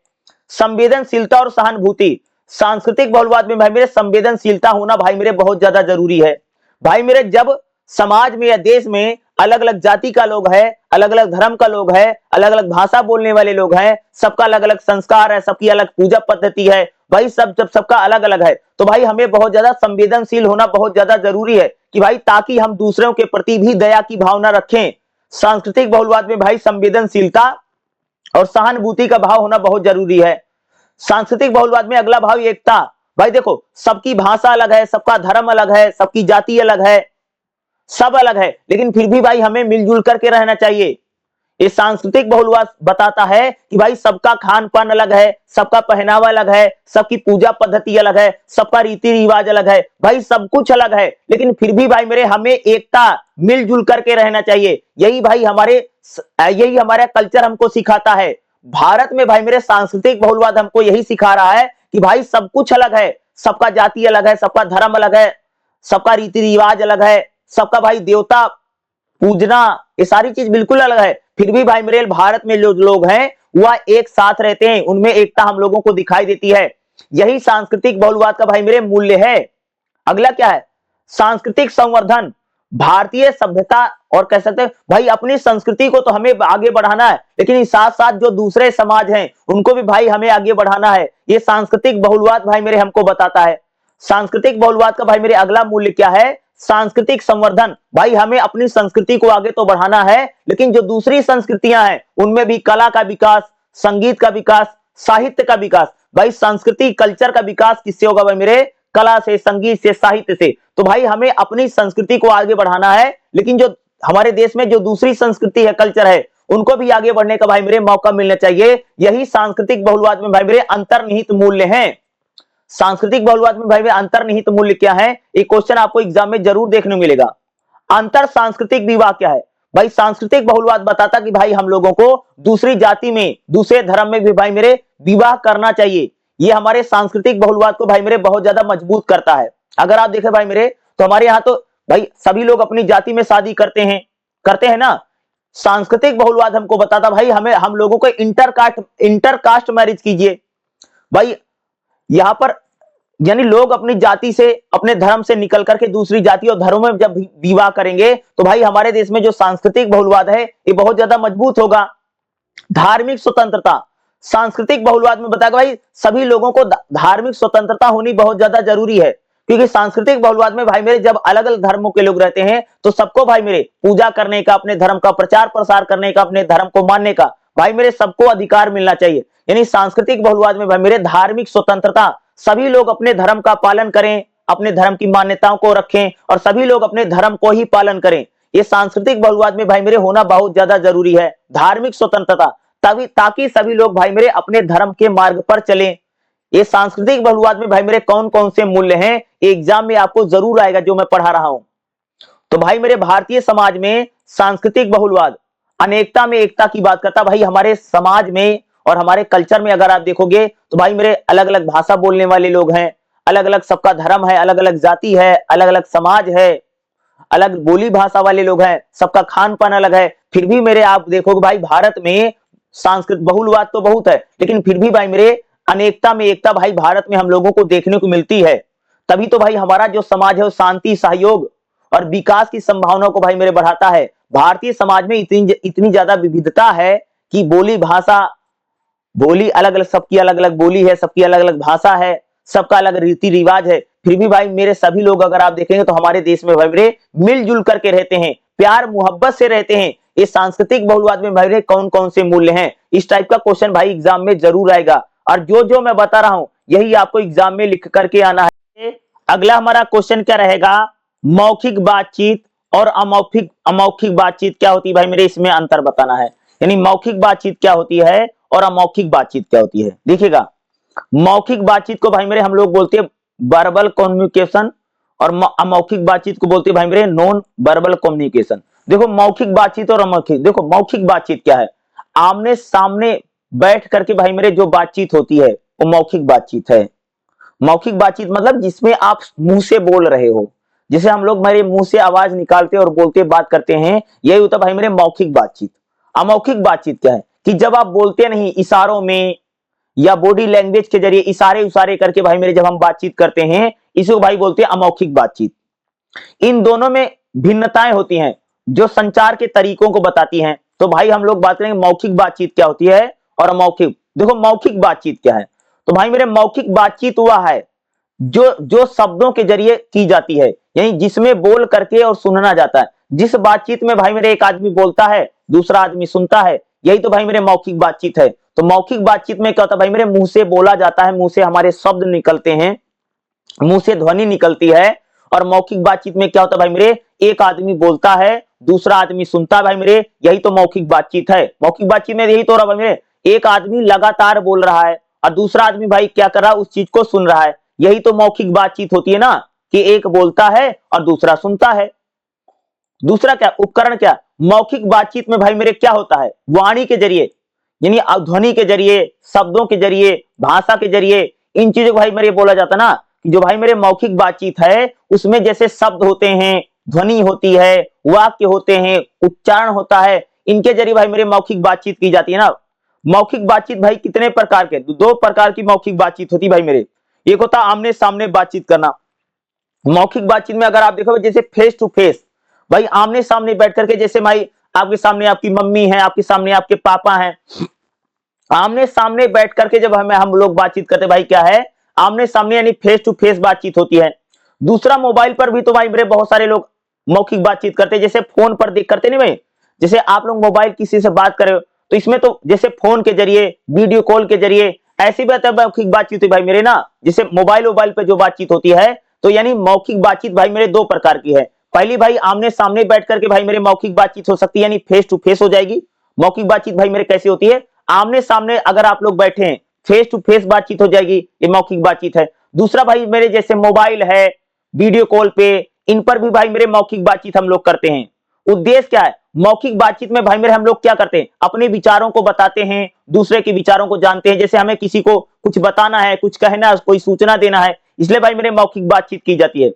संवेदनशीलता और सहानुभूति, सांस्कृतिक बहुलवाद में भाई मेरे संवेदनशीलता होना भाई मेरे बहुत ज्यादा जरूरी है। भाई मेरे जब समाज में या देश में अलग अलग जाति का लोग है, अलग अलग धर्म का लोग है, अलग अलग भाषा बोलने वाले लोग हैं, सबका अलग अलग संस्कार है, सबकी अलग पूजा पद्धति है, भाई सबका अलग अलग है, तो भाई हमें बहुत ज्यादा संवेदनशील होना बहुत ज्यादा जरूरी है कि भाई ताकि हम दूसरों के प्रति भी दया की भावना रखें। सांस्कृतिक बहुलवाद में भाई संवेदनशीलता और सहानुभूति का भाव होना बहुत जरूरी है। सांस्कृतिक बहुलवाद में अगला भाव एकता, भाई देखो सबकी भाषा अलग है, सबका धर्म अलग है, सबकी जाति अलग है, सब अलग है, लेकिन फिर भी भाई हमें मिलजुल करके रहना चाहिए। ये सांस्कृतिक बहुलवाद बताता है कि भाई सबका खान पान अलग है, सबका पहनावा अलग है, सबकी पूजा पद्धति अलग है, सबका रीति रिवाज अलग है, भाई सब कुछ अलग है, लेकिन फिर भी भाई मेरे हमें एकता मिलजुल करके रहना चाहिए। यही हमारा कल्चर हमको सिखाता है। भारत में भाई मेरे सांस्कृतिक बहुलवाद हमको यही सिखा रहा है कि भाई सब कुछ अलग है, सबका जाति अलग है, सबका धर्म अलग है, सबका रीति रिवाज अलग है, सबका भाई देवता पूजना, ये सारी चीज बिल्कुल अलग है, फिर भी भाई मेरे भारत में जो लोग हैं वह एक साथ रहते हैं, उनमें एकता हम लोगों को दिखाई देती है। यही सांस्कृतिक बहुलवाद का भाई मेरे मूल्य है। अगला क्या है, सांस्कृतिक संवर्धन। भारतीय सभ्यता और कह सकते हैं भाई अपनी संस्कृति को तो हमें आगे बढ़ाना है, लेकिन साथ साथ जो दूसरे समाज हैं उनको भी भाई हमें आगे बढ़ाना है। ये सांस्कृतिक बहुलवाद भाई मेरे हमको बताता है। सांस्कृतिक बहुलवाद का भाई मेरे अगला मूल्य क्या है, सांस्कृतिक संवर्धन। भाई हमें अपनी संस्कृति को आगे तो बढ़ाना है, लेकिन जो दूसरी संस्कृतियां हैं उनमें भी कला का विकास, संगीत का विकास, साहित्य का विकास। भाई संस्कृति कल्चर का विकास किससे होगा भाई मेरे? कला से, संगीत से, साहित्य से। तो भाई हमें अपनी संस्कृति को आगे बढ़ाना है, लेकिन जो हमारे देश में जो दूसरी संस्कृति है, कल्चर है, उनको भी आगे बढ़ने का भाई मेरे मौका मिलना चाहिए। यही सांस्कृतिक बहुलवाद में भाई मेरे अंतर्निहित मूल्य हैं। सांस्कृतिक बहुलवाद में भाई मेरे अंतर्निहित मूल्य क्या है? एक क्वेश्चन आपको एग्जाम में जरूर देखने को मिलेगा। अंतर सांस्कृतिक विवाह क्या है? भाई सांस्कृतिक बहुलवाद बताता कि भाई हम लोगों को दूसरी जाति में, दूसरे धर्म में भी भाई मेरे विवाह करना चाहिए। ये हमारे सांस्कृतिक बहुलवाद को भाई मेरे बहुत ज्यादा मजबूत करता है। अगर आप देखें भाई मेरे, तो हमारे यहाँ तो भाई सभी लोग अपनी जाति में शादी करते हैं ना। सांस्कृतिक बहुलवाद हमको बताता भाई हम लोगों को इंटरकास्ट मैरिज कीजिए। भाई यहां पर यानी लोग अपनी जाति से, अपने धर्म से निकल करके दूसरी जाति और धर्मों में जब विवाह करेंगे, तो भाई हमारे देश में जो सांस्कृतिक बहुलवाद है ये बहुत ज्यादा मजबूत होगा। धार्मिक स्वतंत्रता, सांस्कृतिक बहुलवाद में बताया भाई सभी लोगों को धार्मिक स्वतंत्रता होनी बहुत ज्यादा जरूरी है, क्योंकि सांस्कृतिक बहुलवाद में भाई मेरे जब अलग अलग धर्मों के लोग रहते हैं, तो सबको भाई मेरे पूजा करने का, अपने धर्म का प्रचार प्रसार करने का, अपने धर्म को मानने का भाई मेरे सबको अधिकार मिलना चाहिए। यानी सांस्कृतिक बहुलवाद में भाई मेरे धार्मिक स्वतंत्रता, सभी लोग अपने धर्म का पालन करें, अपने धर्म की मान्यताओं को रखें और सभी लोग अपने धर्म को ही पालन करें। ये सांस्कृतिक बहुलवाद में भाई मेरे होना बहुत ज्यादा जरूरी है। धार्मिक स्वतंत्रता, तभी ताकि सभी लोग भाई मेरे अपने धर्म के मार्ग पर चलें। ये सांस्कृतिक बहुलवाद में भाई मेरे कौन कौन से मूल्य हैं, एग्जाम में आपको जरूर आएगा जो मैं पढ़ा रहा हूं। तो भाई मेरे भारतीय समाज में सांस्कृतिक बहुलवाद अनेकता में एकता की बात करता। भाई हमारे समाज में और हमारे कल्चर में अगर आप देखोगे तो भाई मेरे अलग अलग भाषा बोलने वाले लोग हैं, अलग अलग सबका धर्म है, अलग अलग जाति है, अलग अलग समाज है, अलग बोली भाषा वाले लोग हैं, सबका खान पान अलग है। फिर भी मेरे आप देखोगे भाई भारत में सांस्कृतिक बहुलवाद तो बहुत है, लेकिन फिर भी भाई मेरे अनेकता में एकता भाई भारत में हम लोगों को देखने को मिलती है। तभी तो भाई हमारा जो समाज है वो शांति, सहयोग और विकास की संभावनाओं को भाई मेरे बढ़ाता है। भारतीय समाज में इतनी ज्यादा विविधता है कि बोली अलग अलग, सबकी अलग अलग बोली है, सबकी अलग अलग भाषा है, सबका अलग रीति रिवाज है। फिर भी भाई मेरे सभी लोग अगर आप देखेंगे तो हमारे देश में भाई मेरे मिलजुल करके रहते हैं, प्यार मोहब्बत से रहते हैं। इस सांस्कृतिक बहुलवाद में भाई मेरे कौन कौन से मूल्य हैं, इस टाइप का क्वेश्चन भाई एग्जाम में जरूर आएगा। और जो जो मैं बता रहा हूं यही आपको एग्जाम में लिख करके आना है। अगला हमारा क्वेश्चन क्या रहेगा? मौखिक बातचीत और अमौखिक बातचीत क्या होती है भाई मेरे, इसमें अंतर बताना है। यानी मौखिक बातचीत क्या होती है और अमौखिक बातचीत क्या होती है। देखिएगा, मौखिक बातचीत को भाई मेरे हम लोग बोलते हैं वर्बल कम्युनिकेशन और अमौखिक बातचीत को बोलते हैं भाई मेरे नॉन वर्बल कम्युनिकेशन। देखो मौखिक बातचीत और अमौखिक, देखो मौखिक बातचीत क्या है? आमने सामने बैठ करके भाई मेरे जो बातचीत होती है वो मौखिक बातचीत है। मौखिक बातचीत मतलब जिसमें आप मुंह से बोल रहे हो, जिसे हम लोग मेरे मुंह से आवाज निकालते और बोलते बात करते हैं, यही होता है भाई मेरे मौखिक बातचीत। अमौखिक बातचीत क्या है? कि जब आप बोलते नहीं, इशारों में या बॉडी लैंग्वेज के जरिए इशारे करके भाई मेरे जब हम बातचीत करते हैं, इसी को भाई बोलते हैं अमौखिक बातचीत। इन दोनों में भिन्नताएं होती हैं जो संचार के तरीकों को बताती हैं। तो भाई हम लोग बात करेंगे मौखिक बातचीत क्या होती है और अमौखिक। देखो मौखिक बातचीत क्या है, तो भाई मेरे मौखिक बातचीत वह है जो शब्दों के जरिए की जाती है, यानी जिसमें बोल करके और सुनना जाता है। जिस बातचीत में भाई मेरे एक आदमी बोलता है, दूसरा आदमी सुनता है, यही तो भाई मेरे मौखिक बातचीत है। तो मौखिक बातचीत में क्या होता है भाई मेरे, मुंह से बोला जाता है, मुंह से हमारे शब्द निकलते हैं, मुंह से ध्वनि निकलती है। और मौखिक बातचीत में क्या होता है भाई मेरे, एक आदमी बोलता है, दूसरा आदमी सुनता है भाई मेरे, यही तो मौखिक बातचीत है। मौखिक बातचीत में यही तो रहा भाई मेरे, एक आदमी लगातार बोल रहा है और दूसरा आदमी भाई क्या कर रहा है, उस चीज को सुन रहा है। यही तो मौखिक बातचीत होती है ना, कि एक बोलता है और दूसरा सुनता है। दूसरा क्या उपकरण, क्या मौखिक बातचीत में भाई मेरे क्या होता है, वाणी के जरिए, यानी ध्वनि के जरिए, शब्दों के जरिए, भाषा के जरिए, इन चीजों को भाई मेरे बोला जाता ना। जो भाई मेरे मौखिक बातचीत है उसमें जैसे शब्द होते हैं, ध्वनि होती है, वाक्य होते हैं, उच्चारण होता है, इनके जरिए भाई मेरे मौखिक बातचीत की जाती है ना। मौखिक बातचीत भाई कितने प्रकार के, दो प्रकार की मौखिक बातचीत होती है भाई मेरे। एक होता आमने सामने बातचीत करना। मौखिक बातचीत में अगर आप देखो जैसे फेस टू फेस, भाई आमने सामने बैठ करके, जैसे भाई आपके सामने आपकी मम्मी है, आपके सामने आपके पापा हैं, आमने सामने बैठ करके जब हम लोग बातचीत करते भाई क्या है, आमने सामने यानी फेस टू फेस बातचीत होती है। दूसरा मोबाइल पर भी तो भाई मेरे बहुत सारे लोग मौखिक बातचीत करते हैं, जैसे फोन पर देख करते नहीं भाई, जैसे आप लोग मोबाइल किसी से बात कर रहे हो तो इसमें तो जैसे फोन के जरिए, वीडियो कॉल के जरिए ऐसी बात है मौखिक बातचीत भाई मेरे ना, जैसे मोबाइल पे जो बातचीत होती है, तो यानी मौखिक बातचीत भाई मेरे दो प्रकार की है। पहली भाई आमने सामने बैठ करके भाई मेरे मौखिक बातचीत हो सकती है, यानी फेस टू फेस हो जाएगी। मौखिक बातचीत भाई मेरे कैसी होती है, आमने सामने अगर आप लोग बैठे हैं, फेस टू फेस बातचीत हो जाएगी, ये मौखिक बातचीत है। दूसरा भाई मेरे जैसे मोबाइल है, वीडियो कॉल पे, इन पर भी भाई मेरे मौखिक बातचीत हम लोग करते हैं। उद्देश्य क्या है, मौखिक बातचीत में भाई मेरे हम लोग क्या करते हैं, अपने विचारों को बताते हैं, दूसरे के विचारों को जानते हैं। जैसे हमें किसी को कुछ बताना है, कुछ कहना है, कोई सूचना देना है, इसलिए भाई मेरे मौखिक बातचीत की जाती है।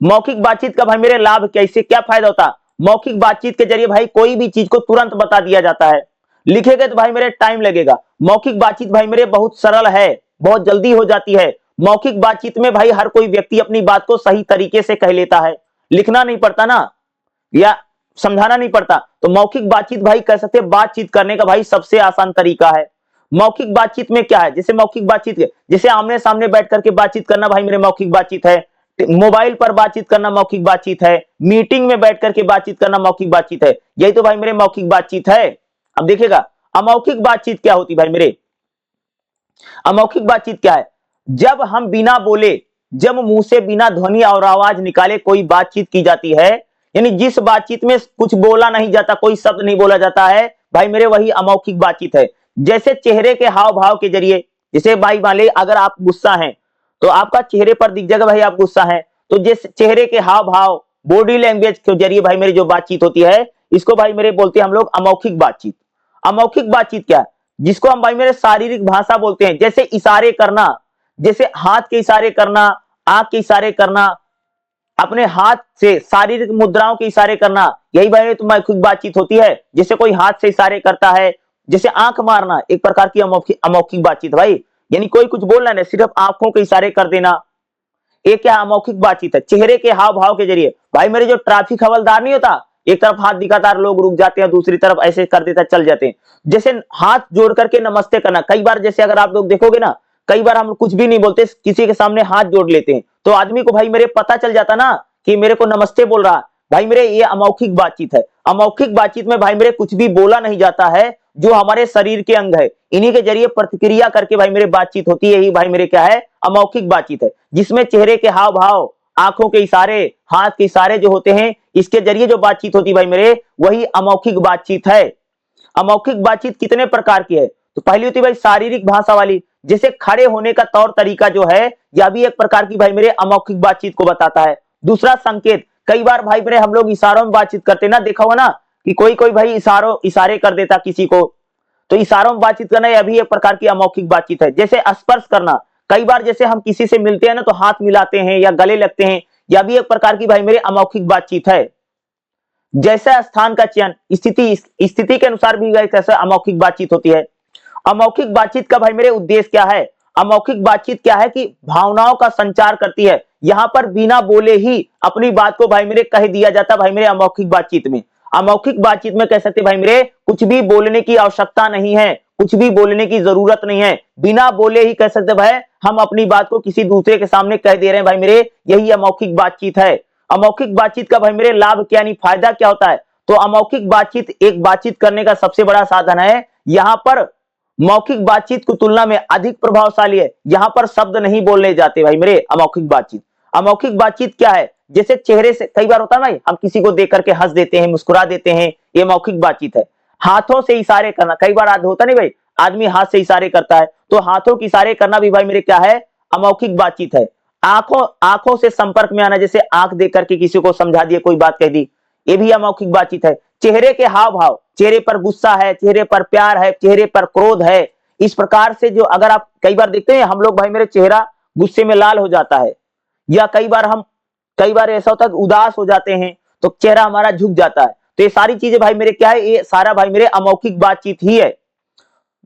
मौखिक बातचीत का भाई मेरे लाभ क्या, इससे क्या फायदा होता है, मौखिक बातचीत के जरिए भाई कोई भी चीज को तुरंत बता दिया जाता है। लिखेंगे तो भाई मेरे टाइम लगेगा। मौखिक बातचीत भाई मेरे बहुत सरल है, बहुत जल्दी हो जाती है। मौखिक बातचीत में भाई हर कोई व्यक्ति अपनी बात को सही तरीके से कह लेता है, लिखना नहीं पड़ता ना, या समझाना नहीं पड़ता। तो मौखिक बातचीत भाई कह सकते हैं बातचीत करने का भाई सबसे आसान तरीका है। मौखिक बातचीत में क्या है, जैसे मौखिक बातचीत जैसे आमने सामने बैठ करके बातचीत करना भाई मेरे मौखिक बातचीत है, मोबाइल पर बातचीत करना मौखिक बातचीत है, मीटिंग में बैठ करके बातचीत करना मौखिक बातचीत है। यही तो भाई मेरे मौखिक बातचीत है। अब देखिएगा अमौखिक बातचीत क्या होती भाई मेरे, अमौखिक बातचीत क्या है, जब हम बिना बोले, जब मुंह से बिना ध्वनि और आवाज निकाले कोई बातचीत की जाती है, यानी जिस बातचीत में कुछ बोला नहीं जाता, कोई शब्द नहीं बोला जाता है भाई मेरे, वही अमौखिक बातचीत है। जैसे चेहरे के हाव भाव के जरिए, जैसे भाई मान लीजिए अगर आप गुस्सा हैं तो आपका चेहरे पर दिख जाएगा भाई आप गुस्सा हैं, तो जिस चेहरे के हाव भाव, बॉडी लैंग्वेज के जरिए भाई मेरी जो बातचीत होती है, इसको भाई मेरे बोलते हैं हम लोग अमौखिक बातचीत। अमौखिक बातचीत क्या है, जिसको हम भाई मेरे शारीरिक भाषा बोलते हैं, जैसे इशारे करना, जैसे हाथ के इशारे करना, आंख के इशारे करना, अपने हाथ से शारीरिक मुद्राओं के इशारे करना, यही भाई तो मौखिक बातचीत होती है। जैसे कोई हाथ से इशारे करता है, जैसे आंख मारना एक प्रकार की अमौखिक बातचीत भाई, यानी कोई कुछ बोलना नहीं, सिर्फ आंखों के इशारे कर देना, एक क्या अमौखिक बातचीत है। चेहरे के हाव भाव के जरिए भाई मेरे जो ट्रैफिक हवलदार नहीं होता, एक तरफ हाथ दिखाता है लोग रुक जाते हैं, दूसरी तरफ ऐसे कर देता चल जाते हैं। जैसे हाथ जोड़ करके नमस्ते करना, कई बार जैसे अगर आप लोग देखोगे ना, कई बार हम कुछ भी नहीं बोलते, किसी के सामने हाथ जोड़ लेते हैं, तो आदमी को भाई मेरे पता चल जाता ना कि मेरे को नमस्ते बोल रहा भाई मेरे, ये अमौखिक बातचीत है। अमौखिक बातचीत में भाई मेरे कुछ भी बोला नहीं जाता है, जो हमारे शरीर के अंग है इन्हीं के जरिए प्रतिक्रिया करके भाई मेरे बातचीत होती है, यही भाई मेरे क्या है अमौखिक बातचीत है। जिसमें चेहरे के हाव भाव, आंखों के इशारे, हाथ के इशारे जो होते हैं, इसके जरिए जो बातचीत होती है भाई मेरे, वही अमौखिक बातचीत है। अमौखिक बातचीत कितने प्रकार की है, तो पहली होती है भाई शारीरिक भाषा वाली, जैसे खड़े होने का तौर तरीका जो है, यह भी एक प्रकार की भाई मेरे अमौखिक बातचीत को बताता है। दूसरा संकेत, कई बार भाई मेरे हम लोग इशारों में बातचीत करते हैं ना, देखा होगा ना कि कोई कोई भाई इशारे कर देता किसी को, तो इशारों में बातचीत करना यह भी एक प्रकार की अमौखिक बातचीत है। जैसे स्पर्श करना, कई बार जैसे हम किसी से मिलते हैं ना तो हाथ मिलाते हैं या गले लगते हैं, यह भी एक प्रकार की भाई मेरे अमौखिक बातचीत है। जैसे स्थान का चयन, स्थिति के अनुसार भी कैसे अमौखिक बातचीत होती है। अमौखिक बातचीत का भाई मेरे उद्देश्य क्या है, अमौखिक बातचीत क्या है कि भावनाओं का संचार करती है। यहां पर बिना बोले ही अपनी बात को भाई मेरे कह दिया जाता है भाई मेरे अमौखिक बातचीत में। अमौखिक बातचीत में कह सकते भाई मेरे कुछ भी बोलने की आवश्यकता नहीं है, कुछ भी बोलने की जरूरत नहीं है, बिना बोले ही कह सकते भाई हम अपनी बात को किसी दूसरे के सामने कह दे रहे हैं भाई मेरे, यही अमौखिक बातचीत है। अमौखिक बातचीत का भाई मेरे लाभ क्या नहीं फायदा क्या होता है, तो अमौखिक बातचीत एक बातचीत करने का सबसे बड़ा साधन है। यहां पर मौखिक बातचीत की तुलना में अधिक प्रभावशाली है, यहां पर शब्द नहीं बोलने जाते भाई मेरे अमौखिक बातचीत। अमौखिक बातचीत क्या है, जैसे चेहरे से, कई बार होता है भाई हम किसी को देख करके हंस देते हैं, मुस्कुरा देते हैं, ये मौखिक बातचीत है। हाथों से इशारे करना, कई बार होता नहीं भाई आदमी हाथ से इशारे करता है, तो हाथों के इशारे करना भी भाई मेरे क्या है अमौखिक बातचीत है। आंखों से संपर्क में आना, जैसे आंख देख करके किसी को समझा दिए, कोई बात कह दी, ये भी अमौखिक बातचीत है। चेहरे के हाव भाव, चेहरे पर गुस्सा है, चेहरे पर प्यार है, चेहरे पर क्रोध है, इस प्रकार से जो अगर आप कई बार देखते हैं हम लोग भाई मेरे चेहरा गुस्से में लाल हो जाता है, या कई बार ऐसा होता है उदास हो जाते हैं तो चेहरा हमारा झुक जाता है, तो ये सारी चीजें भाई मेरे क्या है, ये सारा भाई मेरे अमौखिक बातचीत ही है।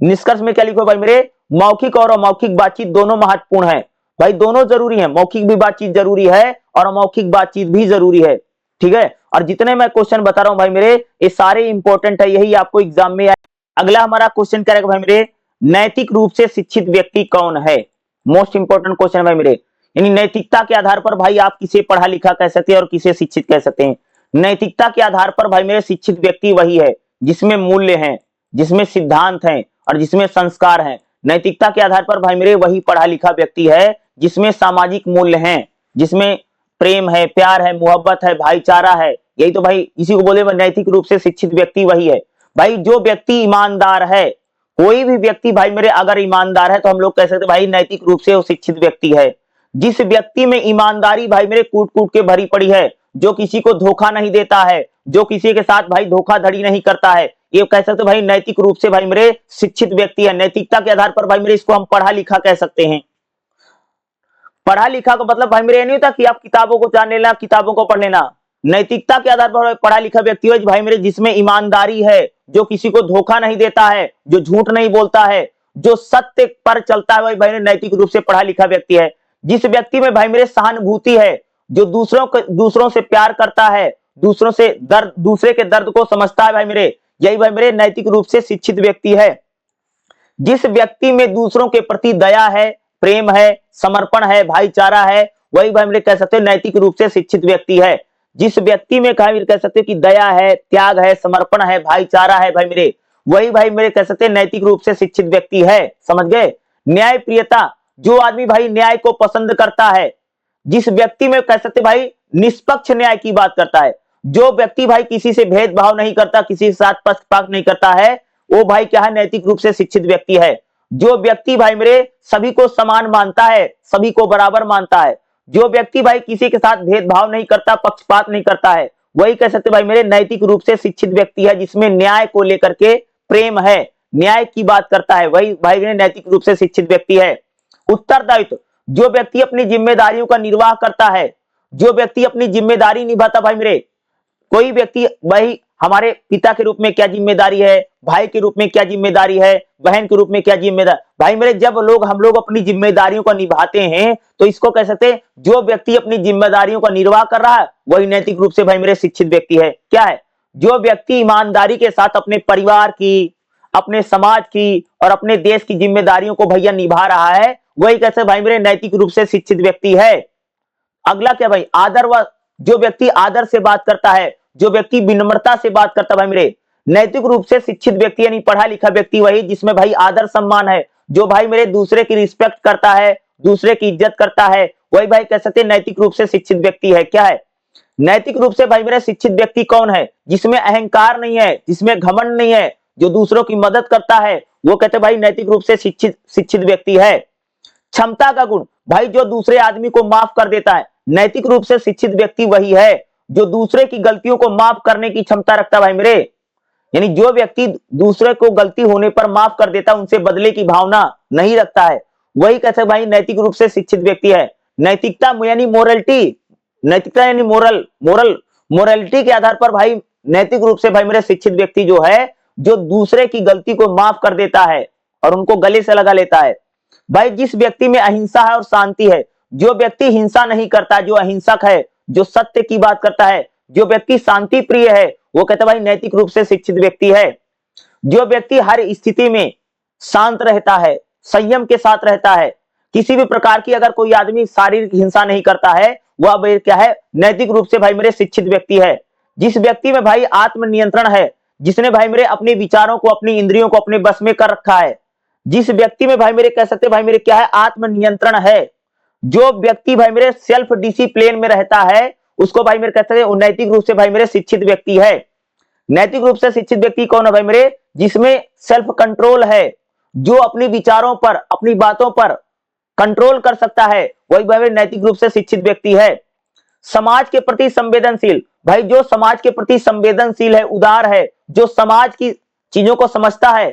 निष्कर्ष में क्या लिखो भाई मेरे, मौखिक और अमौखिक बातचीत दोनों महत्वपूर्ण है भाई, दोनों जरूरी है, मौखिक भी बातचीत जरूरी है और अमौखिक बातचीत भी जरूरी है, ठीक है। और जितने मैं क्वेश्चन बता रहा हूं भाई मेरे ये सारे इंपॉर्टेंट है, यही आपको एग्जाम में आए। अगला हमारा क्वेश्चन क्या रहेगा भाई मेरे, नैतिक रूप से शिक्षित व्यक्ति कौन है। मोस्ट इंपॉर्टेंट क्वेश्चन भाई मेरे, यानी नैतिकता के आधार पर भाई आप किसे पढ़ा लिखा कह सकते हैं और किसे शिक्षित कह सकते हैं। नैतिकता के आधार पर भाई मेरे शिक्षित व्यक्ति वही है जिसमें मूल्य हैं, जिसमें सिद्धांत हैं और जिसमें संस्कार हैं। नैतिकता के आधार पर भाई मेरे वही पढ़ा लिखा व्यक्ति है जिसमें सामाजिक मूल्य हैं, जिसमें प्रेम है, प्यार है, मोहब्बत है, भाईचारा है। यही तो भाई इसी को बोले नैतिक रूप से शिक्षित व्यक्ति वही है। भाई जो व्यक्ति ईमानदार है, कोई भी व्यक्ति भाई मेरे अगर ईमानदार है तो हम लोग कह सकते भाई नैतिक रूप से वो शिक्षित व्यक्ति है। जिस व्यक्ति में ईमानदारी भाई मेरे कूट कूट के भरी पड़ी है, जो किसी को धोखा नहीं देता है, जो किसी के साथ भाई धोखाधड़ी नहीं करता है, ये कह सकते भाई नैतिक रूप से भाई मेरे शिक्षित व्यक्ति है। नैतिकता के आधार पर भाई मेरे इसको हम पढ़ा लिखा कह सकते हैं। पढ़ा लिखा का मतलब भाई मेरे ये नहीं होता कि आप किताबों को जान लेना, किताबों को पढ़ लेना। नैतिकता के आधार पर पढ़ा लिखा व्यक्ति है भाई मेरे जिसमें ईमानदारी है, जो किसी को धोखा नहीं देता है, जो झूठ नहीं बोलता है, जो सत्य पर चलता है, भाई मेरे नैतिक रूप से पढ़ा लिखा व्यक्ति है। जिस व्यक्ति में भाई मेरे सहानुभूति है, जो दूसरों से प्यार करता है, दूसरे के दर्द को समझता है, भाई मेरे यही भाई मेरे नैतिक रूप से शिक्षित व्यक्ति है। जिस व्यक्ति में दूसरों के प्रति दया है, प्रेम है, समर्पण है, भाईचारा है, वही भाई मेरे कह सकते हैं नैतिक रूप से शिक्षित व्यक्ति है। जिस व्यक्ति में कह सकते हैं कि दया है, त्याग है, समर्पण है, भाईचारा है, भाई मेरे वही भाई मेरे कह सकते हैं नैतिक रूप से शिक्षित व्यक्ति है। समझ गए? न्याय प्रियता, जो आदमी भाई न्याय को पसंद करता है, जिस व्यक्ति में कह सकते भाई निष्पक्ष न्याय की बात करता है, जो व्यक्ति भाई किसी से भेदभाव नहीं करता, किसी के साथ पक्षपात नहीं करता है, वो भाई क्या है नैतिक रूप से शिक्षित व्यक्ति है। जो व्यक्ति भाई मेरे सभी को समान मानता है, सभी को बराबर मानता है, जो व्यक्ति भाई किसी के साथ भेदभाव नहीं करता, पक्षपात नहीं करता है, वही कह सकते भाई मेरे नैतिक रूप से शिक्षित व्यक्ति है। जिसमें न्याय को लेकर के प्रेम है, न्याय की बात करता है, वही भाई मेरे नैतिक रूप से शिक्षित व्यक्ति है। उत्तरदायित्व, जो व्यक्ति अपनी जिम्मेदारियों का निर्वाह करता है, जो व्यक्ति अपनी जिम्मेदारी निभाता, भाई मेरे कोई व्यक्ति भाई हमारे पिता के रूप में क्या जिम्मेदारी है, भाई के रूप में क्या जिम्मेदारी है, बहन के रूप में क्या जिम्मेदारी, भाई मेरे जब हम लोग अपनी जिम्मेदारियों को निभाते हैं तो इसको कह सकते हैं जो व्यक्ति अपनी जिम्मेदारियों का निर्वाह कर रहा है वही नैतिक रूप से भाई मेरे शिक्षित व्यक्ति है। क्या है? जो व्यक्ति ईमानदारी के साथ अपने परिवार की, अपने समाज की और अपने देश की जिम्मेदारियों को भैया निभा रहा है, वही कैसे भाई मेरे नैतिक रूप से शिक्षित व्यक्ति है। अगला क्या भाई? आदर, व जो व्यक्ति आदर से बात करता है, जो व्यक्ति विनम्रता से बात करता है, भाई मेरे नैतिक रूप से शिक्षित व्यक्ति यानी पढ़ा लिखा व्यक्ति वही जिसमें भाई आदर सम्मान है, जो भाई मेरे दूसरे की रिस्पेक्ट करता है, दूसरे की इज्जत करता है, वही भाई कह सकते हैं नैतिक रूप से शिक्षित व्यक्ति है। क्या है? नैतिक रूप से भाई मेरा शिक्षित व्यक्ति कौन है? जिसमें अहंकार नहीं है, जिसमें घमंड नहीं है, जो दूसरों की मदद करता है, वो कहते भाई नैतिक रूप से शिक्षित व्यक्ति है। क्षमता का गुण, भाई जो दूसरे आदमी को माफ कर देता है, नैतिक रूप से शिक्षित व्यक्ति वही है जो दूसरे की गलतियों को माफ करने की क्षमता रखता है। भाई मेरे यानी जो व्यक्ति दूसरे को गलती होने पर माफ कर देता है, उनसे बदले की भावना नहीं रखता है, वही कैसे भाई नैतिक रूप से शिक्षित व्यक्ति है। नैतिकता यानी मोरलिटी, नैतिकता यानी मोरलिटी के आधार पर भाई नैतिक रूप से भाई मेरे शिक्षित व्यक्ति जो है, जो दूसरे की गलती को माफ कर देता है और उनको गले से लगा लेता है। भाई जिस व्यक्ति में अहिंसा है और शांति है, जो व्यक्ति हिंसा नहीं करता, जो अहिंसक है, जो सत्य की बात करता है, जो व्यक्ति शांति प्रिय है, वो कहता है भाई नैतिक रूप से शिक्षित व्यक्ति है। जो व्यक्ति हर स्थिति में शांत रहता है, संयम के साथ रहता है, किसी भी प्रकार की अगर कोई आदमी शारीरिक हिंसा नहीं करता है, वह क्या है? नैतिक रूप से भाई मेरे शिक्षित व्यक्ति है। जिस व्यक्ति में भाई आत्मनियंत्रण है, जिसने भाई मेरे अपने विचारों को, अपनी इंद्रियों को अपने बस में कर रखा है, जिस व्यक्ति में भाई मेरे कह सकते भाई मेरे क्या है? आत्मनियंत्रण है। जो व्यक्ति भाई मेरे सेल्फ डिसिप्लिन में रहता है, उसको भाई मेरे कहते हैं वो नैतिक रूप से भाई मेरे शिक्षित व्यक्ति है। नैतिक रूप से शिक्षित व्यक्ति कौन है भाई मेरे? जिसमें सेल्फ कंट्रोल है, जो अपने विचारों पर, अपनी बातों पर कंट्रोल कर सकता है, वही भाई मेरे नैतिक रूप से शिक्षित व्यक्ति है। समाज के प्रति संवेदनशील, भाई जो समाज के प्रति संवेदनशील है, उदार है, जो समाज की चीजों को समझता है,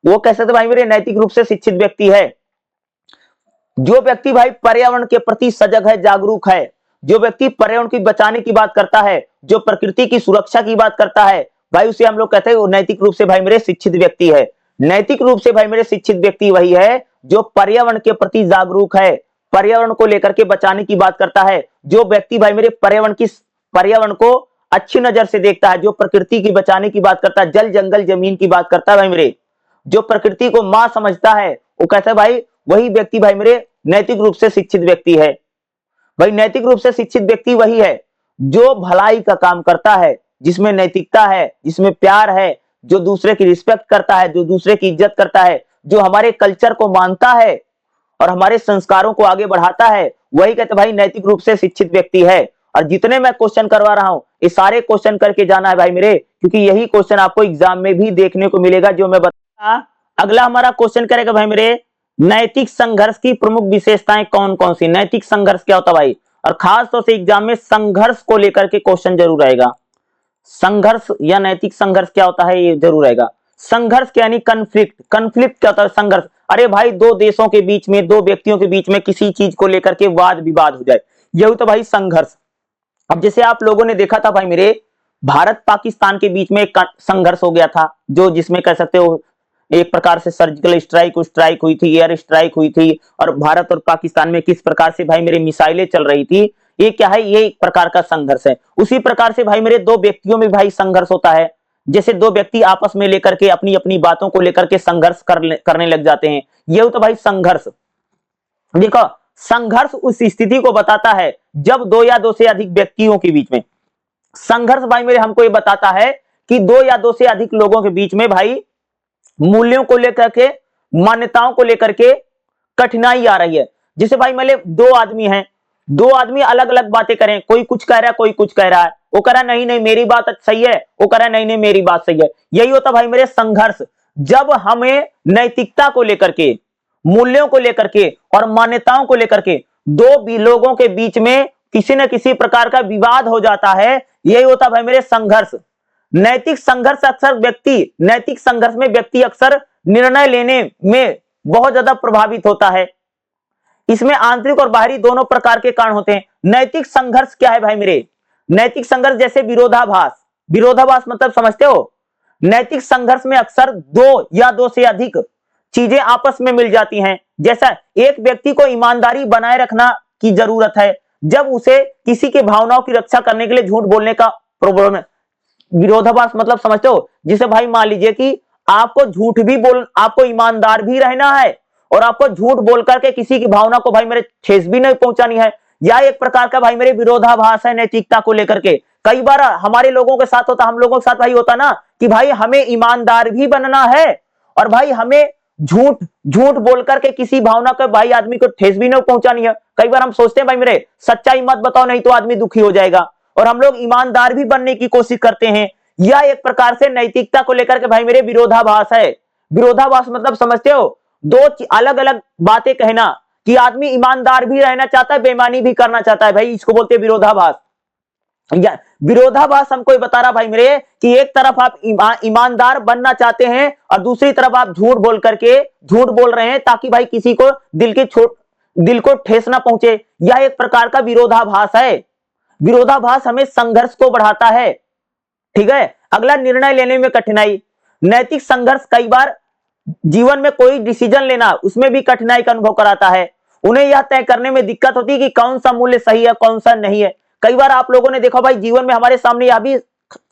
वो कह सकते भाई मेरे नैतिक रूप से शिक्षित व्यक्ति है। जो व्यक्ति भाई पर्यावरण के प्रति सजग है, जागरूक है, जो व्यक्ति पर्यावरण की बचाने की बात करता है, जो प्रकृति की सुरक्षा की बात करता है, भाई उसे हम लोग कहते हैं वो नैतिक रूप से भाई मेरे शिक्षित व्यक्ति है। नैतिक रूप से भाई मेरे शिक्षित व्यक्ति वही है जो पर्यावरण के प्रति जागरूक है, पर्यावरण को लेकर के बचाने की बात करता है, जो व्यक्ति भाई मेरे पर्यावरण को अच्छी नजर से देखता है, जो प्रकृति की बचाने की बात करता है, जल जंगल जमीन की बात करता है, भाई मेरे जो प्रकृति को मां समझता है, वो कहता है भाई वही व्यक्ति भाई मेरे नैतिक रूप से शिक्षित व्यक्ति है। भाई नैतिक रूप से शिक्षित व्यक्ति वही है जो भलाई का काम करता है, जिसमें नैतिकता है, जिसमें प्यार है, जो दूसरे की रिस्पेक्ट करता है, जो दूसरे की इज्जत करता है, जो हमारे कल्चर को मानता है और हमारे संस्कारों को आगे बढ़ाता है, वही कहते भाई नैतिक रूप से शिक्षित व्यक्ति है। और जितने मैं क्वेश्चन करवा रहा हूं ये सारे क्वेश्चन करके जाना है भाई मेरे, क्योंकि यही क्वेश्चन आपको एग्जाम में भी देखने को मिलेगा जो मैं बता। अगला हमारा क्वेश्चन करेगा भाई मेरे, नैतिक संघर्ष की प्रमुख विशेषताएं कौन कौन सी। नैतिक संघर्ष क्या होता है भाई, और खास तौर से एग्जाम में संघर्ष को लेकर के क्वेश्चन जरूर आएगा। संघर्ष या नैतिक संघर्ष क्या होता है ये जरूर आएगा। संघर्ष क्या यानी कन्फ्लिक्ट। कन्फ्लिक्ट क्या होता है, संघर्ष। अरे भाई दो देशों के बीच में, दो व्यक्तियों के बीच में किसी चीज को लेकर के वाद विवाद हो जाए, यही तो भाई संघर्ष। अब जैसे आप लोगों ने देखा था भाई मेरे, भारत पाकिस्तान के बीच में एक संघर्ष हो गया था, जो जिसमें कह सकते हो एक प्रकार से सर्जिकल स्ट्राइक हुई थी, एयर स्ट्राइक हुई थी, और भारत और पाकिस्तान में किस प्रकार से भाई मेरे मिसाइलें चल रही थी। ये क्या है, ये एक प्रकार का संघर्ष है। उसी प्रकार से भाई मेरे दो व्यक्तियों में भाई संघर्ष होता है, जैसे दो व्यक्ति आपस में लेकर के अपनी अपनी बातों को लेकर के संघर्ष करने लग जाते हैं, ये तो भाई संघर्ष। देखो संघर्ष उस स्थिति को बताता है जब दो या दो से अधिक व्यक्तियों के बीच में, संघर्ष भाई मेरे हमको ये बताता है कि दो या दो से अधिक लोगों के बीच में भाई मूल्यों को लेकर के, मान्यताओं को लेकर के कठिनाई आ रही है। जैसे भाई मान ले दो आदमी हैं, दो आदमी अलग अलग बातें करें, कोई कुछ कह रहा है कोई कुछ कह रहा है, वो कह रहा है नहीं नहीं मेरी बात सही है, वो कह रहा है नहीं नहीं मेरी बात सही है। यही होता भाई मेरे संघर्ष, जब हमें नैतिकता को लेकर के, मूल्यों को लेकर के और मान्यताओं को लेकर के दो भी लोगों के बीच में किसी न किसी प्रकार का विवाद हो जाता है, यही होता भाई मेरे संघर्ष। नैतिक संघर्ष अक्सर व्यक्ति, नैतिक संघर्ष में व्यक्ति अक्सर निर्णय लेने में बहुत ज्यादा प्रभावित होता है। इसमें आंतरिक और बाहरी दोनों प्रकार के कारण होते हैं। नैतिक संघर्ष क्या है भाई मेरे, नैतिक संघर्ष जैसे विरोधाभास। विरोधाभास मतलब समझते हो, नैतिक संघर्ष में अक्सर दो या दो से अधिक चीजें आपस में मिल जाती हैं। जैसा एक व्यक्ति को ईमानदारी बनाए रखना की जरूरत है, जब उसे किसी की भावनाओं की रक्षा करने के लिए झूठ बोलने का प्रॉब्लम है। विरोधाभास मतलब समझते हो, जिसे भाई मान लीजिए कि आपको झूठ भी बोल, आपको ईमानदार भी रहना है और आपको झूठ बोल करके किसी की भावना को भाई मेरे ठेस भी नहीं पहुंचानी है। या एक प्रकार का भाई मेरे विरोधाभास है नैतिकता को लेकर के। कई बार हमारे लोगों के साथ होता, हम लोगों के साथ भाई होता ना कि भाई हमें ईमानदार भी बनना है और भाई हमें झूठ बोल करके किसी भावना को भाई आदमी को ठेस भी नहीं पहुंचानी है। कई बार हम सोचते हैं भाई मेरे सच्चाई मत बताओ नहीं तो आदमी दुखी हो जाएगा, और हम लोग ईमानदार भी बनने की कोशिश करते हैं। यह एक प्रकार से नैतिकता को लेकर के भाई मेरे विरोधाभास है। विरोधाभास मतलब समझते हो, दो अलग अलग बातें कहना कि आदमी ईमानदार भी रहना चाहता है, बेईमानी भी करना चाहता है, भाई इसको बोलते हैं विरोधाभास। विरोधाभास हमको ये बता रहा भाई मेरे कि एक तरफ आप ईमानदार बनना चाहते हैं और दूसरी तरफ आप झूठ बोल रहे हैं ताकि भाई किसी को दिल को ठेस ना पहुंचे। यह एक प्रकार का विरोधाभास है। विरोधाभास हमें संघर्ष को बढ़ाता है। ठीक है, अगला निर्णय लेने में कठिनाई। नैतिक संघर्ष कई बार जीवन में कोई डिसीजन लेना, उसमें भी कठिनाई का अनुभव कराता है। उन्हें यह तय करने में दिक्कत होती है कि कौन सा मूल्य सही है कौन सा नहीं है। कई बार आप लोगों ने देखा भाई जीवन में हमारे सामने यह भी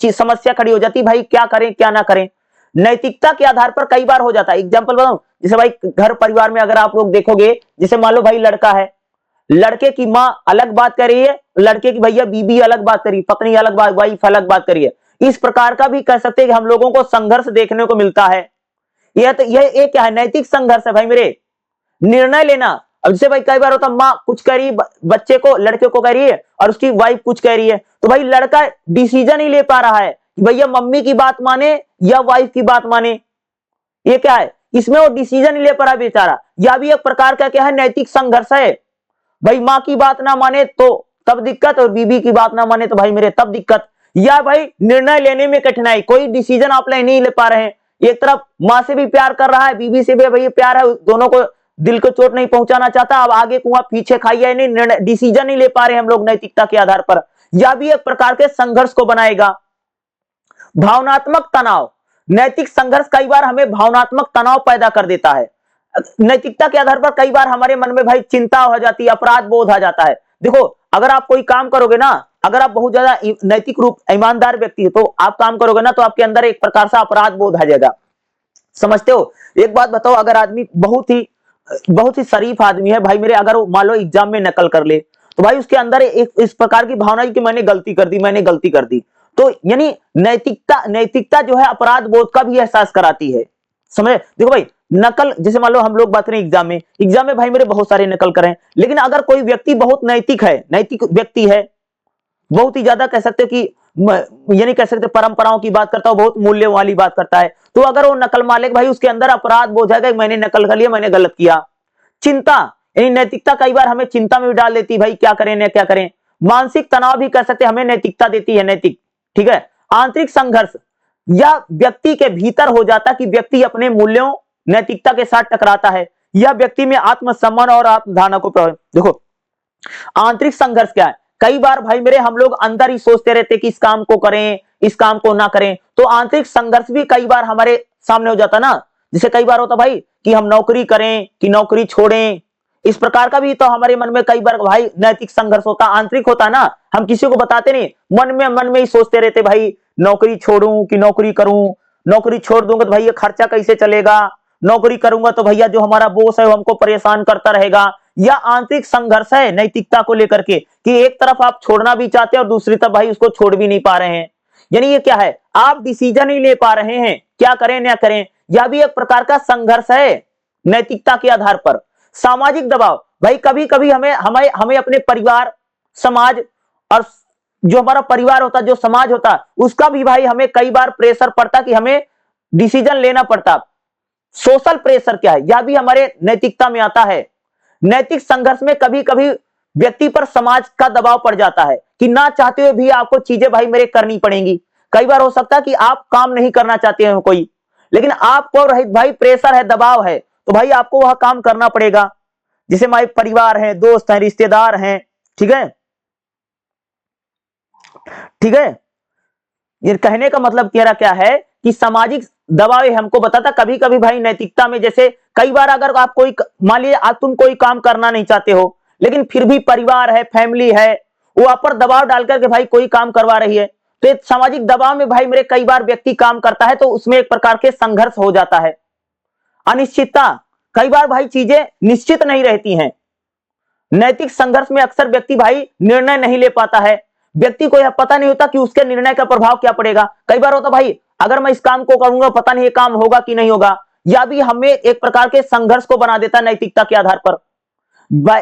समस्या खड़ी हो जाती है, भाई क्या करें क्या ना करें। नैतिकता के आधार पर कई बार हो जाता है। एग्जाम्पल बताऊं, जैसे भाई घर परिवार में अगर आप लोग देखोगे, जैसे मान लो भाई लड़का है, लड़के की माँ अलग बात कर रही है, लड़के की भैया बीबी अलग बात करी, पत्नी अलग बात, वाइफ अलग बात करी है। इस प्रकार का भी कह सकते हैं कि हम लोगों को संघर्ष देखने को मिलता है। यह क्या है, नैतिक संघर्ष है भाई मेरे। निर्णय लेना, अब जैसे भाई कई बार होता माँ कुछ कह रही है बच्चे को, लड़के को कह रही है और उसकी वाइफ कुछ कह रही है, तो भाई लड़का डिसीजन ही ले पा रहा है कि भैया मम्मी की बात माने या वाइफ की बात माने। ये क्या है, इसमें वो डिसीजन ही ले पा रहा है बेचारा। यह भी एक प्रकार का क्या है, नैतिक संघर्ष है। भाई माँ की बात ना माने तो तब दिक्कत, और बीबी की बात ना माने तो भाई मेरे तब दिक्कत। या भाई निर्णय लेने में कठिनाई, कोई डिसीजन आप नहीं ले पा रहे हैं। एक तरफ माँ से भी प्यार कर रहा है, बीबी से भी भाई प्यार है, दोनों को दिल को चोट नहीं पहुंचाना चाहता, अब आगे कुआं पीछे खाइए नहीं, डिसीजन नहीं ले पा रहे हम लोग नैतिकता के आधार पर। यह भी एक प्रकार के संघर्ष को बनाएगा। भावनात्मक तनाव, नैतिक संघर्ष कई बार हमें भावनात्मक तनाव पैदा कर देता है। नैतिकता के आधार पर कई बार हमारे मन में भाई चिंता हो जाती है, अपराध बोध आ जाता है। देखो अगर आप कोई काम करोगे ना, अगर आप बहुत ज्यादा नैतिक रूप ईमानदार व्यक्ति है, तो आप काम करोगे ना तो आपके अंदर एक प्रकार से अपराध बोध आ जाएगा। समझते हो? एक बात बताओ, अगर आदमी बहुत ही शरीफ आदमी है भाई मेरे, अगर वो मान लो एग्जाम में नकल कर ले, तो भाई उसके अंदर एक इस प्रकार की भावना है कि मैंने गलती कर दी। तो यानी नैतिकता जो है अपराध बोध का भी एहसास कराती है। समझे? देखो भाई नकल, जैसे मान लो हम लोग बात करें एग्जाम में भाई मेरे बहुत सारे नकल करें, लेकिन अगर कोई व्यक्ति बहुत नैतिक है, नैतिक व्यक्ति है, बहुत ही ज्यादा कह सकते हो कि ये नहीं कह सकते परंपराओं की बात करता हो, बहुत मूल्य वाली बात करता है, तो अगर वो नकल मार भाई उसके अंदर अपराध बोझ जाएगा, मैंने नकल कर लिया, मैंने गलत किया। चिंता, यानी नैतिकता कई बार हमें चिंता में भी डाल देती, भाई क्या करें ना क्या करें। मानसिक तनाव भी कर सकते हमें नैतिकता देती है, नैतिक, ठीक है। आंतरिक संघर्ष, या व्यक्ति के भीतर हो जाता कि व्यक्ति अपने मूल्यों नैतिकता के साथ टकराता है, या व्यक्ति में आत्मसम्मान और आत्मधारणा को देखो आंतरिक संघर्ष क्या है, कई बार भाई मेरे हम लोग अंदर ही सोचते रहते कि इस काम को करें, इस काम को ना करें, तो आंतरिक संघर्ष भी कई बार हमारे सामने हो जाता ना। जैसे कई बार होता भाई कि हम नौकरी करें कि नौकरी छोड़ें, इस प्रकार का भी तो हमारे मन में कई बार भाई नैतिक संघर्ष होता, आंतरिक होता ना, हम किसी को बताते नहीं, मन में ही सोचते रहते भाई नौकरी छोड़ूं कि नौकरी करूं, नौकरी छोड़ दूंगा तो भाई ये खर्चा कैसे चलेगा, नौकरी करूंगा तो भैया जो हमारा बॉस है वो हमको परेशान करता रहेगा। या आंतरिक संघर्ष है नैतिकता को लेकर के कि एक तरफ आप छोड़ना भी चाहते हैं और दूसरी तरफ भाई उसको छोड़ भी नहीं पा रहे हैं, यानी ये क्या है, आप डिसीजन ही ले पा रहे हैं क्या करें ना करें, यह भी एक प्रकार का संघर्ष है नैतिकता के आधार पर। सामाजिक दबाव, भाई कभी कभी हमें हमें हमें अपने परिवार, समाज, और जो हमारा परिवार होता, जो समाज होता, उसका भी भाई हमें कई बार प्रेशर पड़ता कि हमें डिसीजन लेना पड़ता। सोशल प्रेशर क्या है, यह भी हमारे नैतिकता में आता है। नैतिक संघर्ष में कभी कभी व्यक्ति पर समाज का दबाव पड़ जाता है कि ना चाहते हुए भी आपको चीजें भाई मेरे करनी पड़ेंगी। कई बार हो सकता है कि आप काम नहीं करना चाहते हैं कोई, लेकिन आपको भाई प्रेशर है, दबाव है, तो भाई आपको वह काम करना पड़ेगा। जैसे हमारे परिवार है, दोस्त है, रिश्तेदार हैं, ठीक है, ठीक है। ये कहने का मतलब क्या है कि सामाजिक दबाव हमको बताता कभी कभी भाई नैतिकता में, जैसे कई बार अगर आप कोई मान लीजिए आप तुम कोई काम करना नहीं चाहते हो, लेकिन फिर भी परिवार है, फैमिली है, वो आप पर दबाव डालकर के भाई कोई काम करवा रही है, तो सामाजिक दबाव में भाई मेरे कई बार व्यक्ति काम करता है, तो उसमें एक प्रकार के संघर्ष हो जाता है। अनिश्चितता, कई बार भाई चीजें निश्चित नहीं रहती हैं। नैतिक संघर्ष में अक्सर व्यक्ति भाई निर्णय नहीं ले पाता है, व्यक्ति को यह पता नहीं होता कि उसके निर्णय का प्रभाव क्या पड़ेगा। कई बार होता भाई अगर मैं इस काम को करूंगा पता नहीं ये काम होगा कि नहीं होगा, या भी हमें एक प्रकार के संघर्ष को बना देता नैतिकता के आधार पर।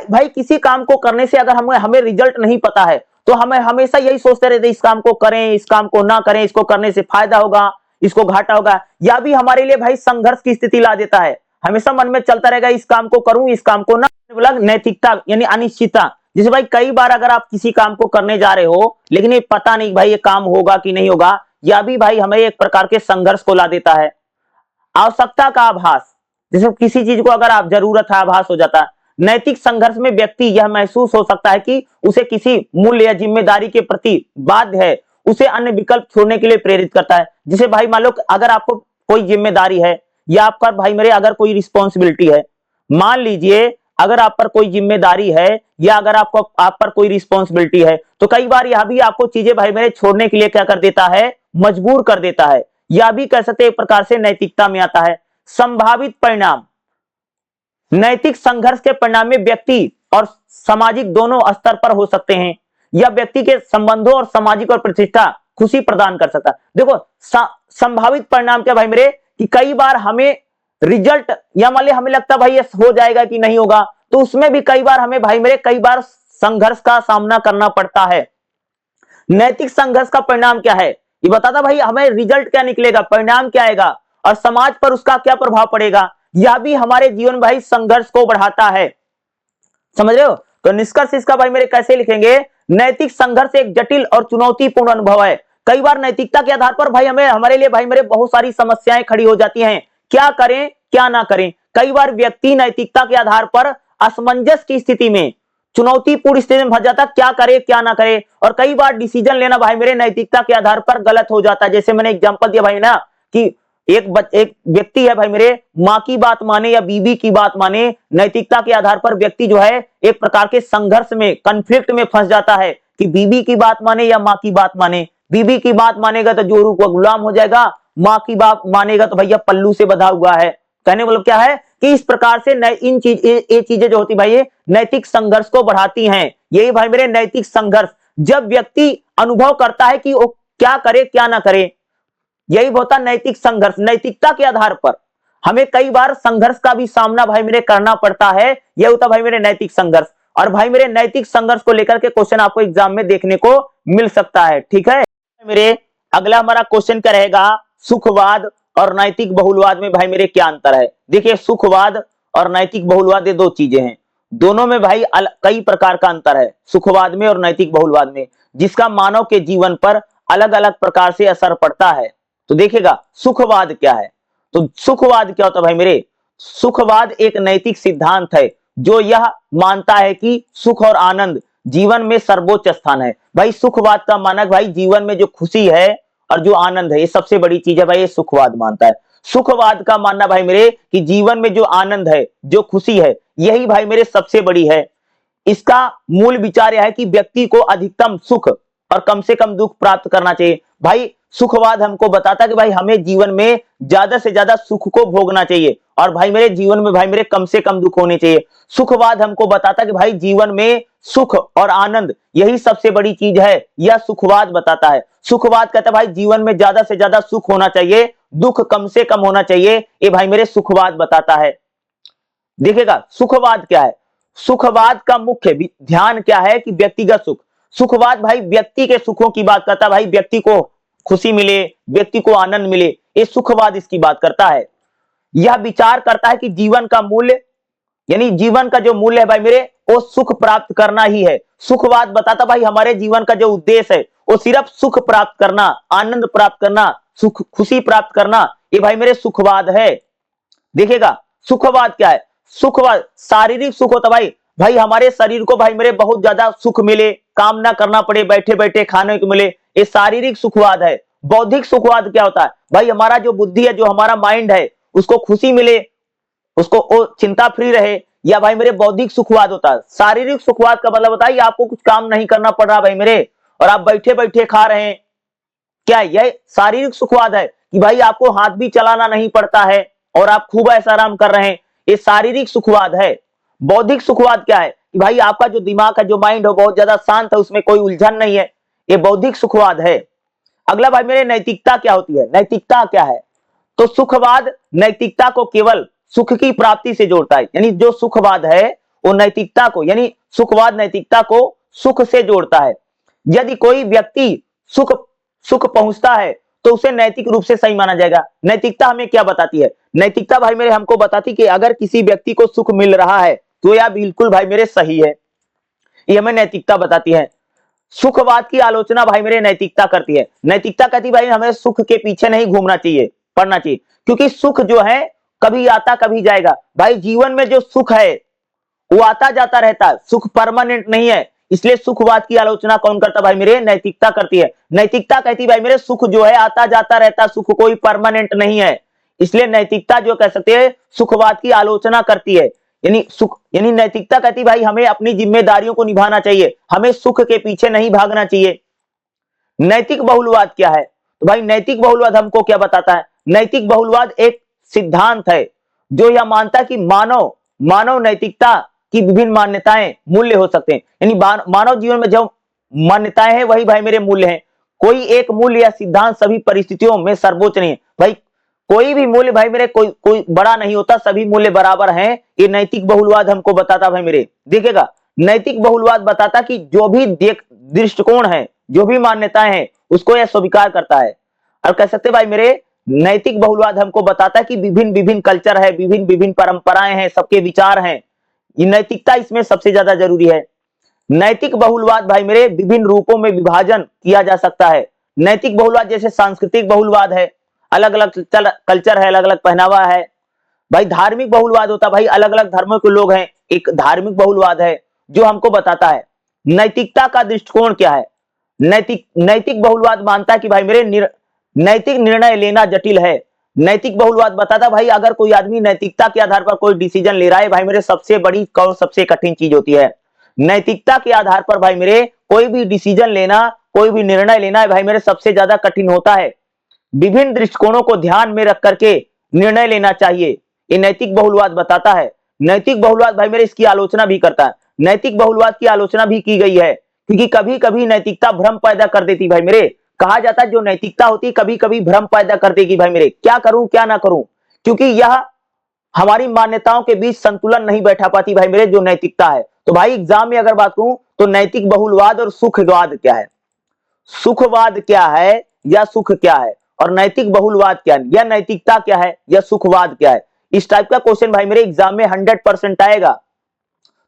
भाई किसी काम को करने से अगर हमें रिजल्ट नहीं पता है तो हमें हमेशा यही सोचते रहते इस काम को करें, इस काम को ना करें, इसको करने से फायदा होगा, इसको घाटा होगा, या भी हमारे लिए भाई संघर्ष की स्थिति ला देता है। हमेशा मन में चलता रहेगा इस काम को करूं, इस काम को ना, नैतिकता यानी अनिश्चितता। जैसे भाई कई बार अगर आप किसी काम को करने जा रहे हो लेकिन ये पता नहीं भाई ये काम होगा कि नहीं होगा, या भी भाई हमें एक प्रकार के संघर्ष को ला देता है। आवश्यकता का आभास, जैसे किसी चीज को अगर आप जरूरत है, आभास हो जाता है। नैतिक संघर्ष में व्यक्ति यह महसूस हो सकता है कि उसे किसी मूल्य या जिम्मेदारी के प्रति बाध्य है, उसे अन्य विकल्प छोड़ने के लिए प्रेरित करता है। जैसे भाई मान लो अगर आपको कोई जिम्मेदारी है या आपका भाई मेरे अगर कोई रिस्पॉन्सिबिलिटी है, मान लीजिए अगर आप पर कोई जिम्मेदारी है या अगर आप पर कोई रिस्पॉन्सिबिलिटी है, तो कई बार यह भी आपको चीजें भाई मेरे छोड़ने के लिए क्या कर देता है, मजबूर कर देता है। यह भी कह सकते एक प्रकार से नैतिकता में आता है। संभावित परिणाम, नैतिक संघर्ष के परिणाम में व्यक्ति और सामाजिक दोनों स्तर पर हो सकते हैं। यह व्यक्ति के संबंधों और सामाजिक और प्रतिष्ठा खुशी प्रदान कर सकता है। देखो संभावित परिणाम क्या भाई मेरे, कि कई बार हमें रिजल्ट या मान लिया हमें लगता भाई ये हो जाएगा कि नहीं होगा, तो उसमें भी कई बार हमें भाई मेरे कई बार संघर्ष का सामना करना पड़ता है। नैतिक संघर्ष का परिणाम क्या है, ये बताता भाई हमें रिजल्ट क्या निकलेगा, परिणाम क्या आएगा और समाज पर उसका क्या प्रभाव पड़ेगा। यह भी हमारे जीवन भाई संघर्ष को बढ़ाता है, समझ रहे हो। तो निष्कर्ष इसका भाई मेरे कैसे लिखेंगे, नैतिक संघर्ष एक जटिल और चुनौतीपूर्ण अनुभव है। कई बार नैतिकता के आधार पर भाई हमारे लिए भाई मेरे बहुत सारी समस्याएं खड़ी हो जाती हैं, क्या करें क्या ना करें। कई बार व्यक्ति नैतिकता के आधार पर असमंजस की स्थिति में, चुनौतीपूर्ण स्थिति में फंस जाता, क्या करे क्या ना करे। और कई बार डिसीजन लेना भाई मेरे नैतिकता के आधार पर गलत हो जाता है। जैसे मैंने एग्जांपल दिया भाई ना कि एक व्यक्ति है भाई मेरे, माँ की बात माने या बीबी की बात माने, नैतिकता के आधार पर व्यक्ति जो है एक प्रकार के संघर्ष में, कन्फ्लिक्ट में फंस जाता है कि बीबी की बात माने या माँ की बात माने। बीबी की बात मानेगा तो जोरू का गुलाम हो जाएगा, माँ की बात मानेगा तो भैया पल्लू से बंधा हुआ है। कहने मतलब क्या है कि इस प्रकार से ये चीजें जो होती भाई ये नैतिक संघर्ष को बढ़ाती हैं। यही भाई मेरे नैतिक संघर्ष, जब व्यक्ति अनुभव करता है कि वो क्या करे क्या ना करे, यही होता नैतिक संघर्ष। नैतिकता के आधार पर हमें कई बार संघर्ष का भी सामना भाई मेरे करना पड़ता है, यह होता भाई मेरे नैतिक संघर्ष। और भाई मेरे नैतिक संघर्ष को लेकर के क्वेश्चन आपको एग्जाम में देखने को मिल सकता है, ठीक है। मेरे अगला हमारा क्वेश्चन क्या रहेगा, सुखवाद और नैतिक बहुलवाद में भाई मेरे क्या अंतर है। देखिए सुखवाद और नैतिक बहुलवाद ये दो चीजें हैं, दोनों में भाई कई प्रकार का अंतर है, सुखवाद में और नैतिक बहुलवाद में, जिसका मानव के जीवन पर अलग अलग प्रकार से असर पड़ता है। तो देखिएगा सुखवाद क्या है, तो सुखवाद क्या होता है भाई मेरे, सुखवाद एक नैतिक सिद्धांत है जो यह मानता है कि सुख और आनंद जीवन में सर्वोच्च स्थान है। भाई सुखवाद का मानक भाई जीवन में जो खुशी है और जो आनंद है ये सबसे बड़ी चीज है भाई, ये सुखवाद मानता है। सुखवाद का मानना भाई मेरे कि जीवन में जो आनंद है जो खुशी है यही भाई मेरे सबसे बड़ी है। इसका मूल विचार यह है कि व्यक्ति को अधिकतम सुख और कम से कम दुख प्राप्त करना चाहिए। भाई सुखवाद हमको बताता है कि भाई हमें जीवन में ज्यादा से ज्यादा सुख को भोगना चाहिए और भाई मेरे जीवन में भाई मेरे कम से कम दुख होने चाहिए। सुखवाद हमको बताता है कि भाई जीवन में सुख और आनंद यही सबसे बड़ी चीज है, यह सुखवाद बताता है। सुखवाद कहता है भाई जीवन में ज्यादा से ज्यादा सुख होना चाहिए, दुख कम से कम होना चाहिए, ये भाई मेरे सुखवाद बताता है। देखिएगा सुखवाद क्या है, सुखवाद का मुख्य ध्यान क्या है कि व्यक्तिगत सुख। सुखवाद भाई व्यक्ति के सुखों की बात करता है, भाई व्यक्ति को खुशी मिले, व्यक्ति को आनंद मिले, ये सुखवाद इसकी बात करता है। यह विचार करता है कि जीवन का मूल्य यानी जीवन का जो मूल्य है भाई मेरे वो सुख प्राप्त करना ही है। सुखवाद बताता भाई हमारे जीवन का जो उद्देश्य है वो सिर्फ सुख प्राप्त करना, आनंद प्राप्त करना, सुख खुशी प्राप्त करना, ये भाई मेरे सुखवाद है। देखिएगा सुखवाद क्या है, सुखवाद शारीरिक सुख होता भाई, भाई हमारे शरीर को भाई मेरे बहुत ज्यादा सुख मिले, काम ना करना पड़े, बैठे बैठे खाने को मिले, ये शारीरिक सुखवाद है। बौद्धिक सुखवाद क्या होता है, भाई हमारा जो बुद्धि है, जो हमारा माइंड है उसको खुशी मिले, उसको चिंता फ्री रहे, या भाई मेरे बौद्धिक सुखवाद होता है। शारीरिक सुखवाद का मतलब होता है आपको कुछ काम नहीं करना पड़ रहा भाई मेरे और आप बैठे बैठे खा रहे हैं, क्या यह शारीरिक सुखवाद है कि भाई आपको हाथ भी चलाना नहीं पड़ता है और आप खूब ऐसा आराम कर रहे हैं, ये शारीरिक सुखवाद है। बौद्धिक सुखवाद क्या है कि भाई आपका जो दिमाग है, जो माइंड है बहुत ज्यादा शांत है, उसमें कोई उलझन नहीं है, ये बौद्धिक सुखवाद है। अगला भाई मेरे नैतिकता क्या होती है, नैतिकता क्या है, तो सुखवाद नैतिकता को केवल सुख की प्राप्ति से जोड़ता है, यानी जो सुखवाद है वो नैतिकता को, यानी सुखवाद नैतिकता को सुख से जोड़ता है। यदि कोई व्यक्ति सुख पहुंचता है तो उसे नैतिक रूप से सही माना जाएगा। नैतिकता हमें क्या बताती है, नैतिकता भाई मेरे हमको बताती कि अगर किसी व्यक्ति को सुख मिल रहा है तो यह बिल्कुल भाई मेरे सही है, ये हमें नैतिकता बताती है। सुखवाद की आलोचना भाई मेरे नैतिकता करती है। नैतिकता कहती भाई हमें सुख के पीछे नहीं घूमना चाहिए, पड़ना चाहिए, क्योंकि सुख जो है कभी आता कभी जाएगा। भाई जीवन में जो सुख है वो आता जाता रहता है, सुख परमानेंट नहीं है, इसलिए सुखवाद की आलोचना कौन करता भाई मेरे, नैतिकता करती है। नैतिकता कहती भाई मेरे सुख जो है आता जाता रहता, सुख कोई परमानेंट नहीं है, इसलिए नैतिकता जो कह सकते हैं सुखवाद की आलोचना करती है। यानी नैतिकता कहती भाई हमें अपनी जिम्मेदारियों को निभाना चाहिए, हमें सुख के पीछे नहीं भागना चाहिए। नैतिक बहुलवाद क्या है, तो भाई नैतिक बहुलवाद हमको क्या बताता है, नैतिक बहुलवाद एक सिद्धांत है जो यह मानता है कि मानव नैतिकता की विभिन्न मान्यताएं मूल्य हो सकते हैं, यानी मानव जीवन में जो मान्यताएं हैं वही भाई मेरे मूल्य हैं। कोई एक मूल्य या सिद्धांत सभी परिस्थितियों में सर्वोच्च नहीं है। भाई कोई भी मूल्य भाई मेरे कोई बड़ा नहीं होता, सभी मूल्य बराबर हैं, ये नैतिक बहुलवाद हमको बताता भाई मेरे। देखिएगा नैतिक बहुलवाद बताता कि जो भी दृष्टिकोण है, जो भी मान्यताएं हैं उसको यह स्वीकार करता है। और कह सकते भाई मेरे नैतिक बहुलवाद हमको बताता है कि विभिन्न कल्चर है, विभिन्न परंपराएं हैं, सबके विचार हैं, ये नैतिकता इसमें सबसे ज्यादा जरूरी है। नैतिक बहुलवाद भाई मेरे विभिन्न रूपों में विभाजन किया जा सकता है। नैतिक बहुलवाद जैसे सांस्कृतिक बहुलवाद है, अलग अलग कल्चर है, अलग अलग पहनावा है। भाई धार्मिक बहुलवाद होता है, भाई अलग अलग धर्मों के लोग हैं, एक धार्मिक बहुलवाद है जो हमको बताता है नैतिकता का दृष्टिकोण क्या है। नैतिक बहुलवाद मानता है कि भाई मेरे नैतिक निर्णय लेना जटिल है। नैतिक बहुलवाद बताता भाई अगर कोई आदमी नैतिकता के आधार पर कोई डिसीजन ले रहा है, भाई मेरे सबसे बड़ी कौन सबसे कठिन चीज होती है, नैतिकता के आधार पर भाई मेरे कोई भी डिसीजन लेना, कोई भी निर्णय लेना है भाई मेरे सबसे ज्यादा कठिन होता है। विभिन्न दृष्टिकोणों को ध्यान में रख करके निर्णय लेना चाहिए, ये नैतिक बहुलवाद बताता है। नैतिक बहुलवाद भाई मेरे इसकी आलोचना भी करता है, नैतिक बहुलवाद की आलोचना भी की गई है, क्योंकि कभी कभी नैतिकता भ्रम पैदा कर देती भाई मेरे। कहा जाता है जो नैतिकता होती है कभी कभी भ्रम पैदा कर देगी भाई मेरे, क्या करूं क्या ना करूं, क्योंकि यह हमारी मान्यताओं के बीच संतुलन नहीं बैठा पाती भाई मेरे, जो नैतिकता है। तो भाई एग्जाम में अगर बात करूं तो नैतिक बहुलवाद और सुखवाद क्या है, सुखवाद क्या है या सुख क्या है, और नैतिक बहुलवाद क्या है, या नैतिकता क्या है या सुखवाद क्या है। इस टाइप का क्वेश्चन भाई मेरे एग्जाम में 100% आएगा।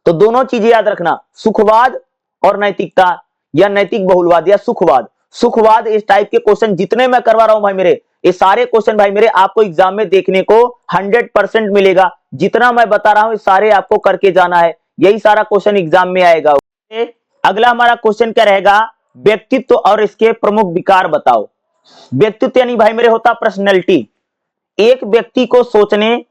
तो दोनों चीजें याद रखना, सुखवाद और नैतिकता, या नैतिक बहुलवाद या सुखवाद। सुखवाद इस टाइप के क्वेश्चन जितने मैं करवा रहा हूं भाई मेरे, ये सारे क्वेश्चन भाई मेरे आपको एग्जाम में देखने को 100% मिलेगा। जितना मैं बता रहा हूं ये सारे आपको करके जाना है, यही सारा क्वेश्चन एग्जाम में आएगा। अगला हमारा क्वेश्चन क्या रहेगा, व्यक्तित्व और इसके प्रमुख विकार बताओ। व्यक्तित्व यानी भाई मेरे होता पर्सनैलिटी, एक व्यक्ति को सोचने,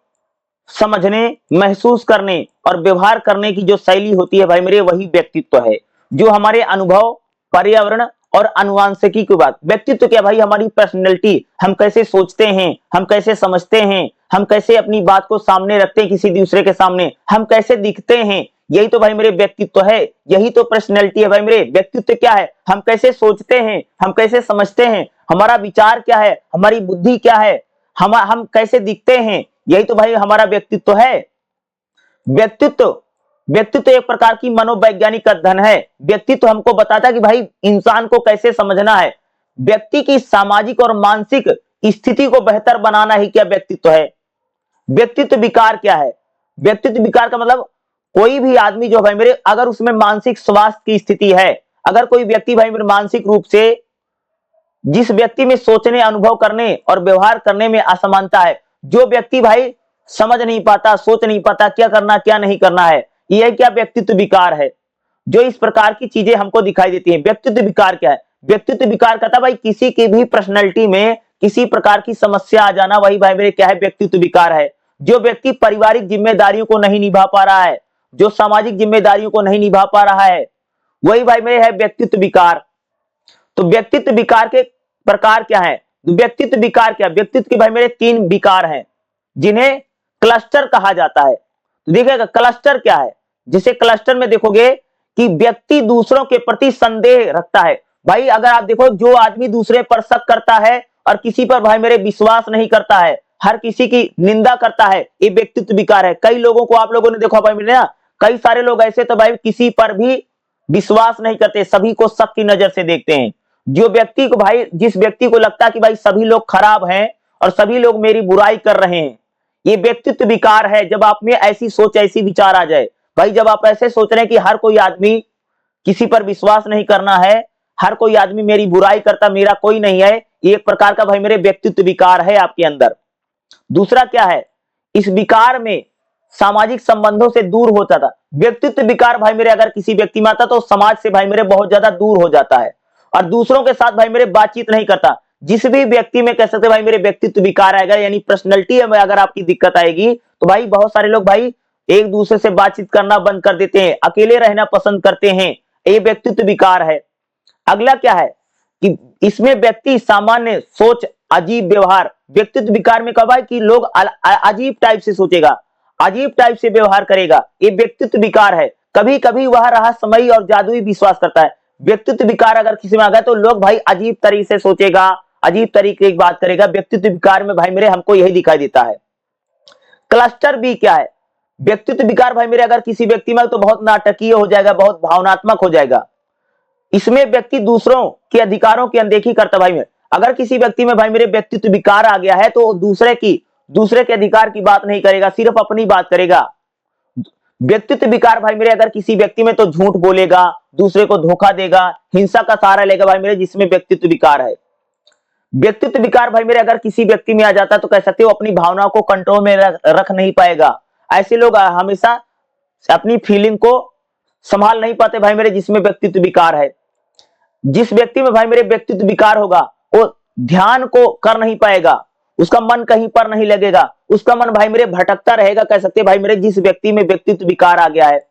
समझने, महसूस करने और व्यवहार करने की जो शैली होती है भाई मेरे, वही व्यक्तित्व है। जो हमारे अनुभव, पर्यावरण और अनुवांशिकी की बात, व्यक्तित्व क्या भाई, हमारी पर्सनैलिटी, हम कैसे सोचते हैं, हम कैसे समझते हैं, हम कैसे अपनी बात को सामने रखते हैं किसी दूसरे के सामने, हम कैसे दिखते हैं, यही तो भाई मेरे व्यक्तित्व है, यही तो पर्सनैलिटी है भाई मेरे। व्यक्तित्व क्या है, हम कैसे सोचते हैं, हम कैसे समझते हैं, हमारा विचार क्या है, हमारी बुद्धि क्या है, हम कैसे दिखते हैं, यही तो भाई हमारा व्यक्तित्व है। व्यक्तित्व व्यक्तित्व एक प्रकार की मनोवैज्ञानिक अध्ययन है। व्यक्तित्व हमको बताता है कि भाई इंसान को कैसे समझना है, व्यक्ति की सामाजिक और मानसिक स्थिति को बेहतर बनाना ही क्या व्यक्तित्व है। व्यक्तित्व विकार क्या है, व्यक्तित्व विकार का मतलब कोई भी आदमी जो भाई मेरे, अगर उसमें मानसिक स्वास्थ्य की स्थिति है, अगर कोई व्यक्ति भाई मेरे मानसिक रूप से, जिस व्यक्ति में सोचने, अनुभव करने और व्यवहार करने में असमानता है, जो व्यक्ति भाई समझ नहीं पाता, सोच नहीं पाता क्या करना क्या नहीं करना है, यह क्या व्यक्तित्व विकार है। जो इस प्रकार की चीजें हमको दिखाई देती हैं। व्यक्तित्व विकार क्या है, व्यक्तित्व विकार कहता भाई किसी की भी पर्सनैलिटी में किसी प्रकार की समस्या आ जाना, वही भाई मेरे क्या है, व्यक्तित्व विकार है। जो व्यक्ति पारिवारिक जिम्मेदारियों को नहीं निभा पा रहा है, जो सामाजिक जिम्मेदारियों को नहीं निभा पा रहा है, वही भाई मेरे है व्यक्तित्व विकार। तो व्यक्तित्व विकार के प्रकार क्या है, व्यक्तित्व विकार क्या, व्यक्तित्व के भाई मेरे 3 विकार हैं जिन्हें क्लस्टर कहा जाता है। तो देखिएगा क्लस्टर क्या है, जिसे क्लस्टर में देखोगे कि व्यक्ति दूसरों के प्रति संदेह रखता है। भाई अगर आप देखो, जो आदमी दूसरे पर शक करता है और किसी पर भाई मेरे विश्वास नहीं करता है, हर किसी की निंदा करता है, ये व्यक्तित्व विकार है। कई लोगों को आप लोगों ने देखा भाई मेरे ना, कई सारे लोग ऐसे तो भाई किसी पर भी विश्वास नहीं करते, सभी को शक की नजर से देखते हैं। जो व्यक्ति को भाई, जिस व्यक्ति को लगता है कि भाई सभी लोग खराब हैं और सभी लोग मेरी बुराई कर रहे हैं, ये व्यक्तित्व विकार है। जब आप में ऐसी सोच, ऐसी विचार आ जाए भाई, जब आप ऐसे सोच रहे हैं कि हर कोई आदमी, किसी पर विश्वास नहीं करना है, हर कोई आदमी मेरी बुराई करता, मेरा कोई नहीं है, ये एक प्रकार का भाई मेरे व्यक्तित्व विकार है आपके अंदर। दूसरा क्या है, इस विकार में सामाजिक संबंधों से दूर हो जाता। व्यक्तित्व विकार भाई मेरे अगर किसी व्यक्ति में आता तो समाज से भाई मेरे बहुत ज्यादा दूर हो जाता है और दूसरों के साथ भाई मेरे बातचीत नहीं करता। जिस भी व्यक्ति में कह सकते भाई मेरे व्यक्तित्व विकार आएगा, यानी पर्सनैलिटी में अगर आपकी दिक्कत आएगी, तो भाई बहुत सारे लोग भाई एक दूसरे से बातचीत करना बंद कर देते हैं, अकेले रहना पसंद करते हैं, ये व्यक्तित्व विकार है। अगला क्या है कि इसमें व्यक्ति सामान्य सोच, अजीब व्यवहार। व्यक्तित्व विकार में कहा कि लोग अजीब टाइप से सोचेगा, अजीब टाइप से व्यवहार करेगा, ये व्यक्तित्व विकार है। कभी कभी वह रहस्यमयी और जादुई विश्वास करता है। व्यक्तित्व विकार अगर किसी में आ गया तो लोग भाई अजीब तरीके से सोचेगा, अजीब तरीके की बात करेगा। व्यक्तित्व विकार में भाई मेरे हमको यही दिखाई देता है। क्लस्टर बी क्या है, व्यक्तित्व विकार भाई मेरे अगर किसी व्यक्ति में तो बहुत नाटकीय हो जाएगा, बहुत भावनात्मक हो जाएगा। इसमें व्यक्ति दूसरों के अधिकारों की अनदेखी करता। भाई मेरे अगर किसी व्यक्ति में भाई मेरे व्यक्तित्व विकार आ गया है तो दूसरे के अधिकार की बात नहीं करेगा, सिर्फ अपनी बात करेगा। व्यक्तित्व विकार भाई मेरे अगर किसी व्यक्ति में तो झूठ बोलेगा, दूसरे को धोखा देगा, हिंसा का सहारा लेगा भाई मेरे, जिसमें व्यक्तित्व विकार है। व्यक्तित्व विकार भाई मेरे अगर किसी व्यक्ति में आ जाता तो कह सकते हो अपनी भावनाओं को कंट्रोल में रख नहीं पाएगा। ऐसे लोग हमेशा अपनी फीलिंग को संभाल नहीं पाते भाई मेरे, जिसमें व्यक्तित्व विकार है। जिस व्यक्ति में भाई मेरे व्यक्तित्व विकार होगा वो ध्यान को कर नहीं पाएगा, उसका मन कहीं पर नहीं लगेगा, उसका मन भाई मेरे भटकता रहेगा। कह सकते भाई मेरे जिस व्यक्ति में व्यक्तित्व विकार आ गया है,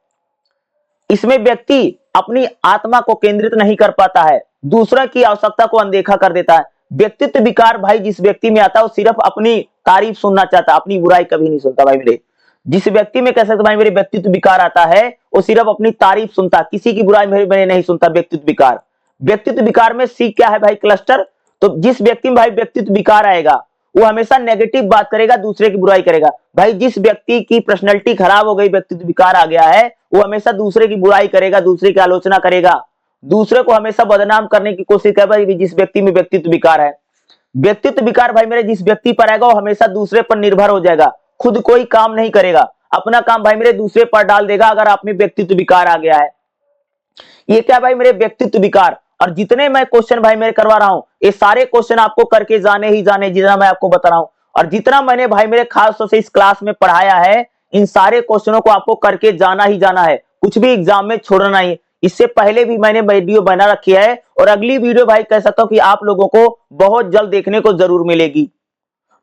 इसमें व्यक्ति अपनी आत्मा को केंद्रित नहीं कर पाता है, दूसरा की आवश्यकता को अनदेखा कर देता है। व्यक्तित्व विकार भाई जिस व्यक्ति में आता है वो सिर्फ अपनी तारीफ सुनना चाहता है, अपनी बुराई कभी नहीं सुनता भाई मेरे। जिस व्यक्ति में कह सकते भाई मेरे व्यक्तित्व विकार आता है वो सिर्फ अपनी तारीफ सुनता, किसी की बुराई मेरे नहीं सुनता। व्यक्तित्व विकार, व्यक्तित्व विकार में सी क्या है भाई, क्लस्टर। तो जिस व्यक्ति में भाई व्यक्तित्व विकार आएगा वो हमेशा नेगेटिव बात करेगा, दूसरे की बुराई करेगा। भाई जिस व्यक्ति की पर्सनैलिटी खराब हो गई, व्यक्तित्व विकार आ गया है, वो हमेशा दूसरे की बुराई करेगा, दूसरे की आलोचना करेगा, दूसरे को हमेशा बदनाम करने की कोशिश करेगा। भाई जिस व्यक्ति में व्यक्तित्व विकार है, व्यक्तित्व विकार भाई मेरे जिस व्यक्ति पर आएगा वो हमेशा दूसरे पर निर्भर हो जाएगा, खुद कोई काम नहीं करेगा, अपना काम भाई मेरे दूसरे पर डाल देगा। अगर आप में व्यक्तित्व विकार आ गया है, ये क्या भाई मेरे व्यक्तित्व विकार। और जितने मैं क्वेश्चन भाई मेरे करवा रहा हूं, ये सारे क्वेश्चन आपको करके जाने ही जाने, जितना मैं आपको बता रहा हूं। और जितना मैंने भाई मेरे खास तौर से इस क्लास में पढ़ाया है, इन सारे क्वेश्चनों को आपको करके जाना ही जाना है, कुछ भी एग्जाम में छोड़ना नहीं। इससे पहले भी मैंने वीडियो बना रखी है, और अगली वीडियो भाई कह सकता हूं कि आप लोगों को बहुत जल्द देखने को जरूर मिलेगी।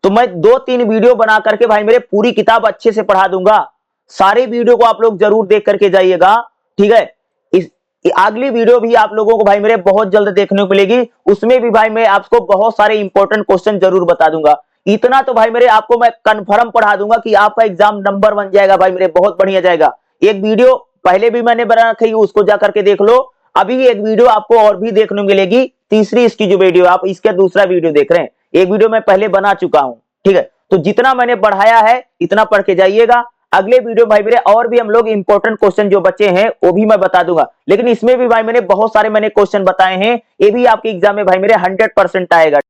तो मैं 2-3 वीडियो बना करके भाई मेरे पूरी किताब अच्छे से पढ़ा दूंगा। सारे वीडियो को आप लोग जरूर देख करके जाइएगा, ठीक है। इस अगली वीडियो भी आप लोगों को भाई मेरे बहुत जल्द देखने को मिलेगी, उसमें भी भाई मैं आपको बहुत सारे इंपॉर्टेंट क्वेश्चन जरूर बता दूंगा। इतना तो भाई मेरे आपको मैं कंफर्म पढ़ा दूंगा कि आपका एग्जाम नंबर 1 जाएगा भाई मेरे, बहुत बढ़िया जाएगा। एक वीडियो पहले भी मैंने बना रखी है, उसको जा करके देख लो। अभी एक वीडियो आपको और भी देखने को मिलेगी, तीसरी इसकी जो वीडियो, आप इसका दूसरा वीडियो देख रहे हैं, एक वीडियो मैं पहले बना चुका हूं, ठीक है। तो जितना मैंने पढ़ाया है इतना पढ़ के जाइएगा। अगले वीडियो भाई मेरे और भी हम लोग इंपॉर्टेंट क्वेश्चन जो बचे हैं वो भी मैं बता दूंगा, लेकिन इसमें भी भाई मैंने बहुत सारे क्वेश्चन बताए हैं, ये भी आपके एग्जाम में भाई मेरे 100% आएगा।